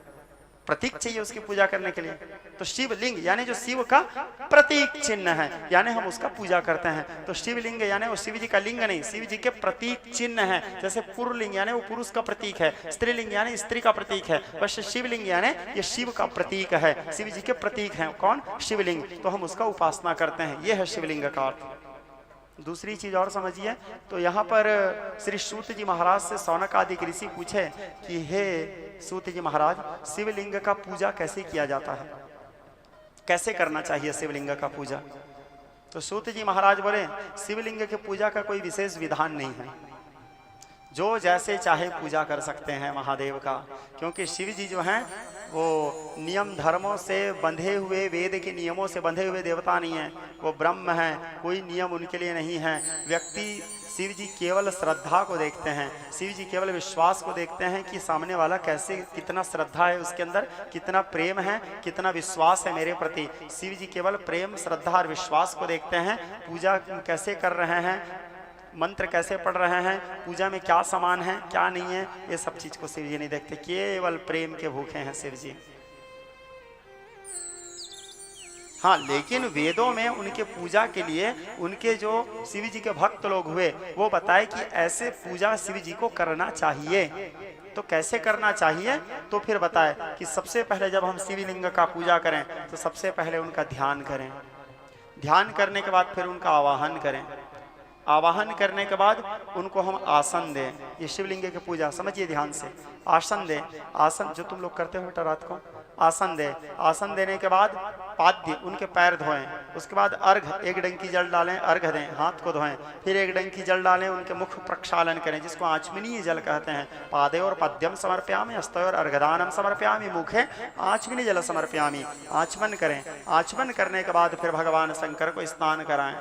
प्रतीक चाहिए उसकी पूजा करने के लिए। तो शिवलिंग यानी जो शिव का प्रतीक चिन्ह है, यानी हम उसका पूजा करते हैं। तो शिवलिंग यानी वो शिव जी का लिंग नहीं, शिव जी के प्रतीक चिन्ह है। जैसे पुरलिंग यानी वो पुरुष का प्रतीक है, स्त्रीलिंग यानी स्त्री का प्रतीक है, बस शिवलिंग यानी ये शिव का प्रतीक है, शिव जी के प्रतीक है। कौन? शिवलिंग। तो हम उसका उपासना करते हैं, यह है शिवलिंग का अर्थ। दूसरी चीज और समझिए, तो यहाँ पर श्री सूत जी महाराज से सौनक आदि ऋषि पूछे कि हे सूत जी महाराज, शिवलिंग का पूजा कैसे किया जाता है, कैसे करना चाहिए शिवलिंग का पूजा? तो सूत जी महाराज बोले, शिवलिंग के पूजा का कोई विशेष विधान नहीं है, जो जैसे चाहे पूजा कर सकते हैं महादेव का। क्योंकि शिव जी जो हैं वो नियम धर्मों से बंधे हुए, वेद के नियमों से बंधे हुए देवता नहीं है, वो ब्रह्म हैं, कोई नियम उनके लिए नहीं है। व्यक्ति शिव जी केवल श्रद्धा को देखते हैं, शिव जी केवल विश्वास को देखते हैं कि सामने वाला कैसे, कितना श्रद्धा है उसके अंदर, कितना प्रेम है, कितना विश्वास है मेरे प्रति। शिव जी केवल प्रेम, श्रद्धा और विश्वास को देखते हैं। पूजा कैसे कर रहे हैं, मंत्र कैसे पढ़ रहे हैं, पूजा में क्या सामान है क्या नहीं है, ये सब चीज को शिव जी नहीं देखते, केवल प्रेम के भूखे हैं शिव जी। हाँ, लेकिन वेदों में उनके पूजा के लिए उनके जो शिव जी के भक्त लोग हुए वो बताए कि ऐसे पूजा शिव जी को करना चाहिए। तो कैसे करना चाहिए? तो फिर बताए कि सबसे पहले जब हम शिवलिंग का पूजा करें तो सबसे पहले उनका ध्यान करें, ध्यान करने के बाद फिर उनका आवाहन करें, आवाहन करने के बाद उनको हम आसन दें। ये शिवलिंग की पूजा समझिए ध्यान से, आसन दें। आसन जो तुम लोग करते हो बेटा रात को, आसन दे, आसन देने के बाद पाद्य उनके पैर धोएं, उसके बाद अर्घ एक डंकी जल डालें, अर्घ दें, हाथ को धोएं, फिर एक डंकी जल डालें, उनके मुख प्रक्षालन करें जिसको आचमनीय जल कहते हैं। पादे और पद्यम समर्पयामि, हस्तयोर और अर्घदानम समर्पयामि, मुखे आचमनी जल समर्पयामि। आचमन करें, आचमन करने के बाद फिर भगवान शंकर को स्नान कराएं।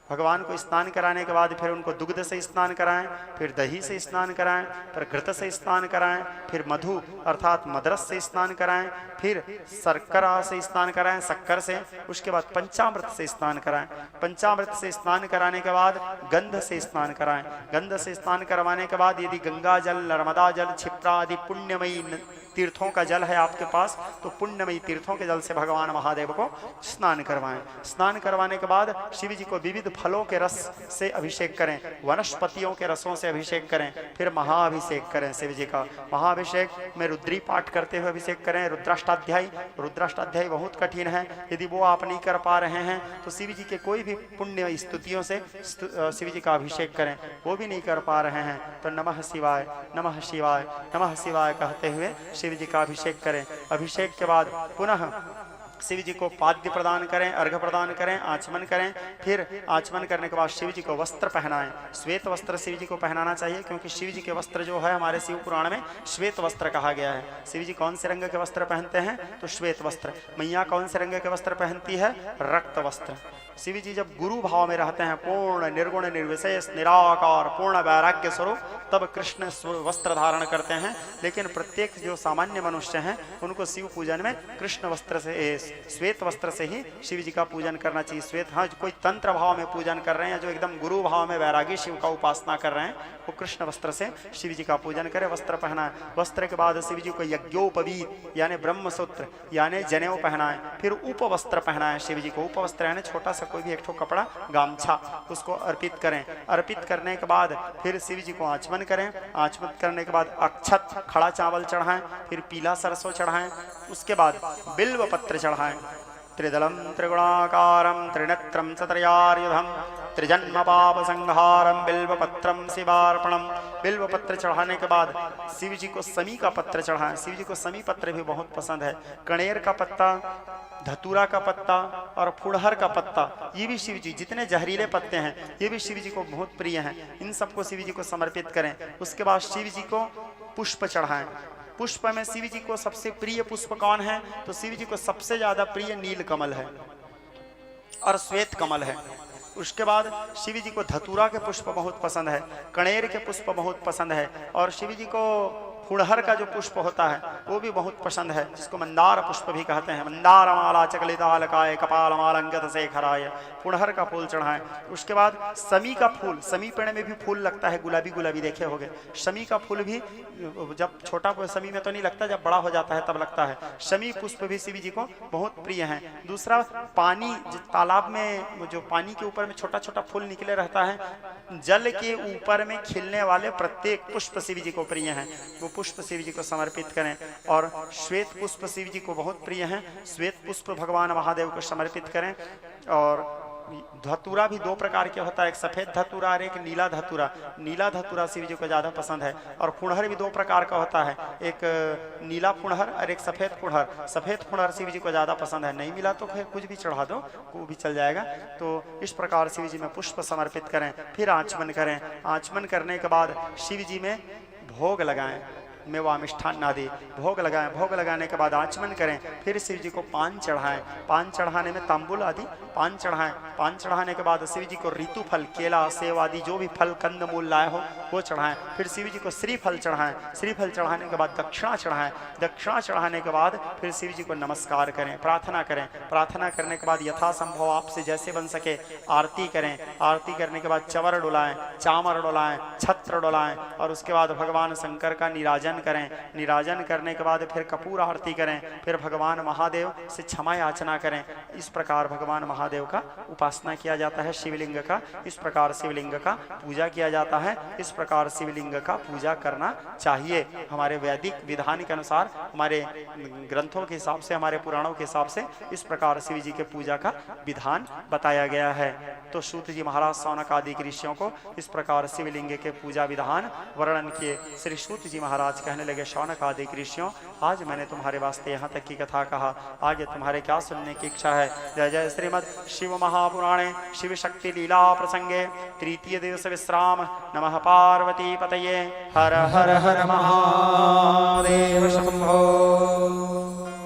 भगवान को स्नान कराने के बाद फिर उनको दुग्ध से स्नान कराएं, फिर दही से स्नान कराएं, फिर घृत से स्नान कराएं, फिर मधु अर्थात मदरस से स्नान कराएं, फिर शर्करा से स्नान कराएं, शक्कर से, उसके बाद पंचामृत से स्नान कराएं। पंचामृत से स्नान कराने के बाद गंध से स्नान कराएं। गंध से स्नान करवाने के बाद यदि गंगा जल, नर्मदा जल, क्षिप्रा आदि पुण्यमयी तीर्थों का जल है आपके पास तो पुण्यमयी तीर्थों के जल से भगवान महादेव को स्नान करवाएं। स्नान करवाने के बाद शिव जी को विविध फलों के रस से अभिषेक करें, वनस्पतियों के रसों से अभिषेक करें, फिर महाअभिषेक करें। शिव जी का महाअभिषेक में रुद्री पाठ करते हुए अभिषेक करें। रुद्राष्टाध्यायी, रुद्राष्टाध्यायी बहुत कठिन है, यदि वो आप नहीं कर पा रहे हैं तो शिव जी के कोई भी पुण्य स्तुतियों से शिव जी का अभिषेक करें। वो भी नहीं कर पा रहे हैं तो नमः शिवाय, नमः शिवाय, नमः शिवाय कहते हुए शिव जी का अभिषेक करें। अभिषेक के बाद पुनः शिव जी को पाद्य प्रदान करें, अर्घ प्रदान करें, आचमन करें। फिर आचमन करने के बाद शिव जी को वस्त्र पहनाएं। श्वेत वस्त्र शिव जी को पहनाना चाहिए क्योंकि शिव जी के वस्त्र जो है हमारे शिव पुराण में श्वेत वस्त्र कहा गया है। शिव जी कौन से रंग के वस्त्र पहनते हैं तो श्वेत वस्त्र। मैया कौन से रंग के वस्त्र पहनती है, रक्त वस्त्र। शिव जी जब गुरु भाव में रहते हैं, पूर्ण निर्गुण निर्विशेष निराकार पूर्ण वैराग्य स्वरूप, तब कृष्ण वस्त्र धारण करते हैं। लेकिन प्रत्येक जो सामान्य मनुष्य हैं उनको शिव पूजन में कृष्ण वस्त्र से, श्वेत वस्त्र से ही शिव जी का पूजन करना चाहिए। श्वेत, हाँ कोई तंत्र भाव में पूजन कर रहे हैं, जो एकदम गुरु भाव में वैरागी शिव का उपासना कर रहे हैं, वो कृष्ण वस्त्र से शिव जी का पूजन करें। वस्त्र पहनाएं। वस्त्र के बाद शिव जी को यज्ञोपवीत यानी ब्रह्मसूत्र यानी जनेऊ पहनाएं। फिर उपवस्त्र पहनाएं शिव जी को। उपवस्त्र यानी छोटा सा कोई भी एक ठो कपड़ा, गामछा, उसको अर्पित करें। अर्पित करने के बाद फिर शिव जी को आचमन करें। आचमन करने के बाद अक्षत खड़ा चावल चढ़ाएं, फिर पीला सरसों चढ़ाएं, उसके बाद बिल्व पत्र चढ़ाएं। त्रिदलम त्रिगुणाकारम त्रिनेत्रम चतुर्यायुधम त्रिजन्म पाप संहारम बिल्वपत्रम शिवार्पणम। बिल्वपत्र चढ़ाने के बाद शिव जी को समी का पत्र चढ़ाएं। शिव जी को समी पत्र भी बहुत पसंद है। कणेर का पत्ता, धतूरा का पत्ता और फुड़हर का पत्ता, ये भी शिव जी, जितने जहरीले पत्ते हैं ये भी शिव जी को बहुत प्रिय हैं। इन सबको शिव जी को समर्पित करें। उसके बाद शिव जी को पुष्प चढ़ाएं। पुष्प में शिव जी को सबसे प्रिय पुष्प कौन है तो शिव जी को सबसे ज्यादा प्रिय नील कमल है और श्वेत कमल है। उसके बाद शिव जी को धतूरा के पुष्प बहुत पसंद है, कणेर के पुष्प बहुत पसंद है और शिव जी को फुड़हर का जो पुष्प होता है वो भी बहुत पसंद है, जिसको मंदार पुष्प भी कहते हैं। मंदार माला चकलितालकाय कपाल मालंगत से खराय, फुड़हर का फूल चढ़ाएं। उसके बाद समी का फूल, समी पेड़ में भी फूल लगता है, गुलाबी गुलाबी देखे होंगे। समी का फूल भी जब छोटा समी में तो नहीं लगता, जब बड़ा हो जाता है तब लगता है। समी पुष्प भी शिव जी को बहुत प्रिय है। दूसरा पानी, तालाब में जो पानी के ऊपर में छोटा छोटा फूल निकले रहता है, जल के ऊपर में खिलने वाले प्रत्येक पुष्प शिव जी को प्रिय हैं, वो पुष्प शिव जी को समर्पित करें। और श्वेत पुष्प शिव जी को बहुत प्रिय हैं, श्वेत पुष्प भगवान महादेव को समर्पित करें। और धतूरा भी दो प्रकार के होता है, एक सफेद धतूरा और एक नीला धतूरा। नीला धतूरा शिव जी को ज्यादा पसंद है। और फुड़हर भी दो प्रकार का होता है, एक नीला फुड़हर और एक सफेद फुड़हर। सफेद फुड़हर शिव जी को ज्यादा पसंद है, नहीं मिला तो फिर कुछ भी चढ़ा दो, वो भी चल जाएगा। तो इस प्रकार शिव जी में पुष्प समर्पित करें। फिर आचमन करें। आचमन करने के बाद शिव जी में भोग लगाएं, मेवा मिष्ठान आदि भोग लगाएं। भोग लगाने के बाद आचमन करें। फिर शिव जी को पान चढ़ाएं। पान चढ़ाने में तांबुल आदि पान चढ़ाएं। पान चढ़ाने के बाद शिव जी को ऋतु फल, केला, सेव आदि जो भी फल कंद मूल लाए हो वो चढ़ाएं। फिर शिव जी को श्रीफल चढ़ाएं। श्रीफल चढ़ाने के बाद दक्षिणा चढ़ाएं। दक्षिणा चढ़ाने के बाद फिर शिव जी को नमस्कार करें, प्रार्थना करें। प्रार्थना करने के बाद यथासंभव आपसे जैसे बन सके आरती करें। आरती करने के बाद चवर डुलाएं, चामर डुलाएं, छत्र डुलाएं और उसके बाद भगवान शंकर का निराजन करें। निराजन करने के बाद फिर कपूर आरती करें। फिर भगवान महादेव से क्षमा याचना करें। इस प्रकार भगवान महादेव का उपासना किया जाता है, शिवलिंग का। इस प्रकार शिवलिंग का पूजा किया जाता है। इस प्रकार शिवलिंग का पूजा करना चाहिए। हमारे वैदिक विधान के अनुसार, हमारे ग्रंथों के हिसाब से, हमारे पुराणों के हिसाब से इस प्रकार शिव जी के पूजा का विधान बताया गया है। तो सूत जी महाराज सौनक आदि ऋषियों को इस प्रकार शिवलिंग के पूजा विधान वर्णन किए। श्री सूत जी महाराज कहने लगे, शौनक आदि ऋषियों, आज मैंने तुम्हारे वास्ते यहाँ तक की कथा कहा, आगे तुम्हारे क्या सुनने की इच्छा है? जय जय श्रीमद् शिव महापुराणे शिव शक्ति लीला प्रसंगे तृतीय दिवस विश्राम। नमः पार्वती पतये। हर हर हर महादेव शंभो।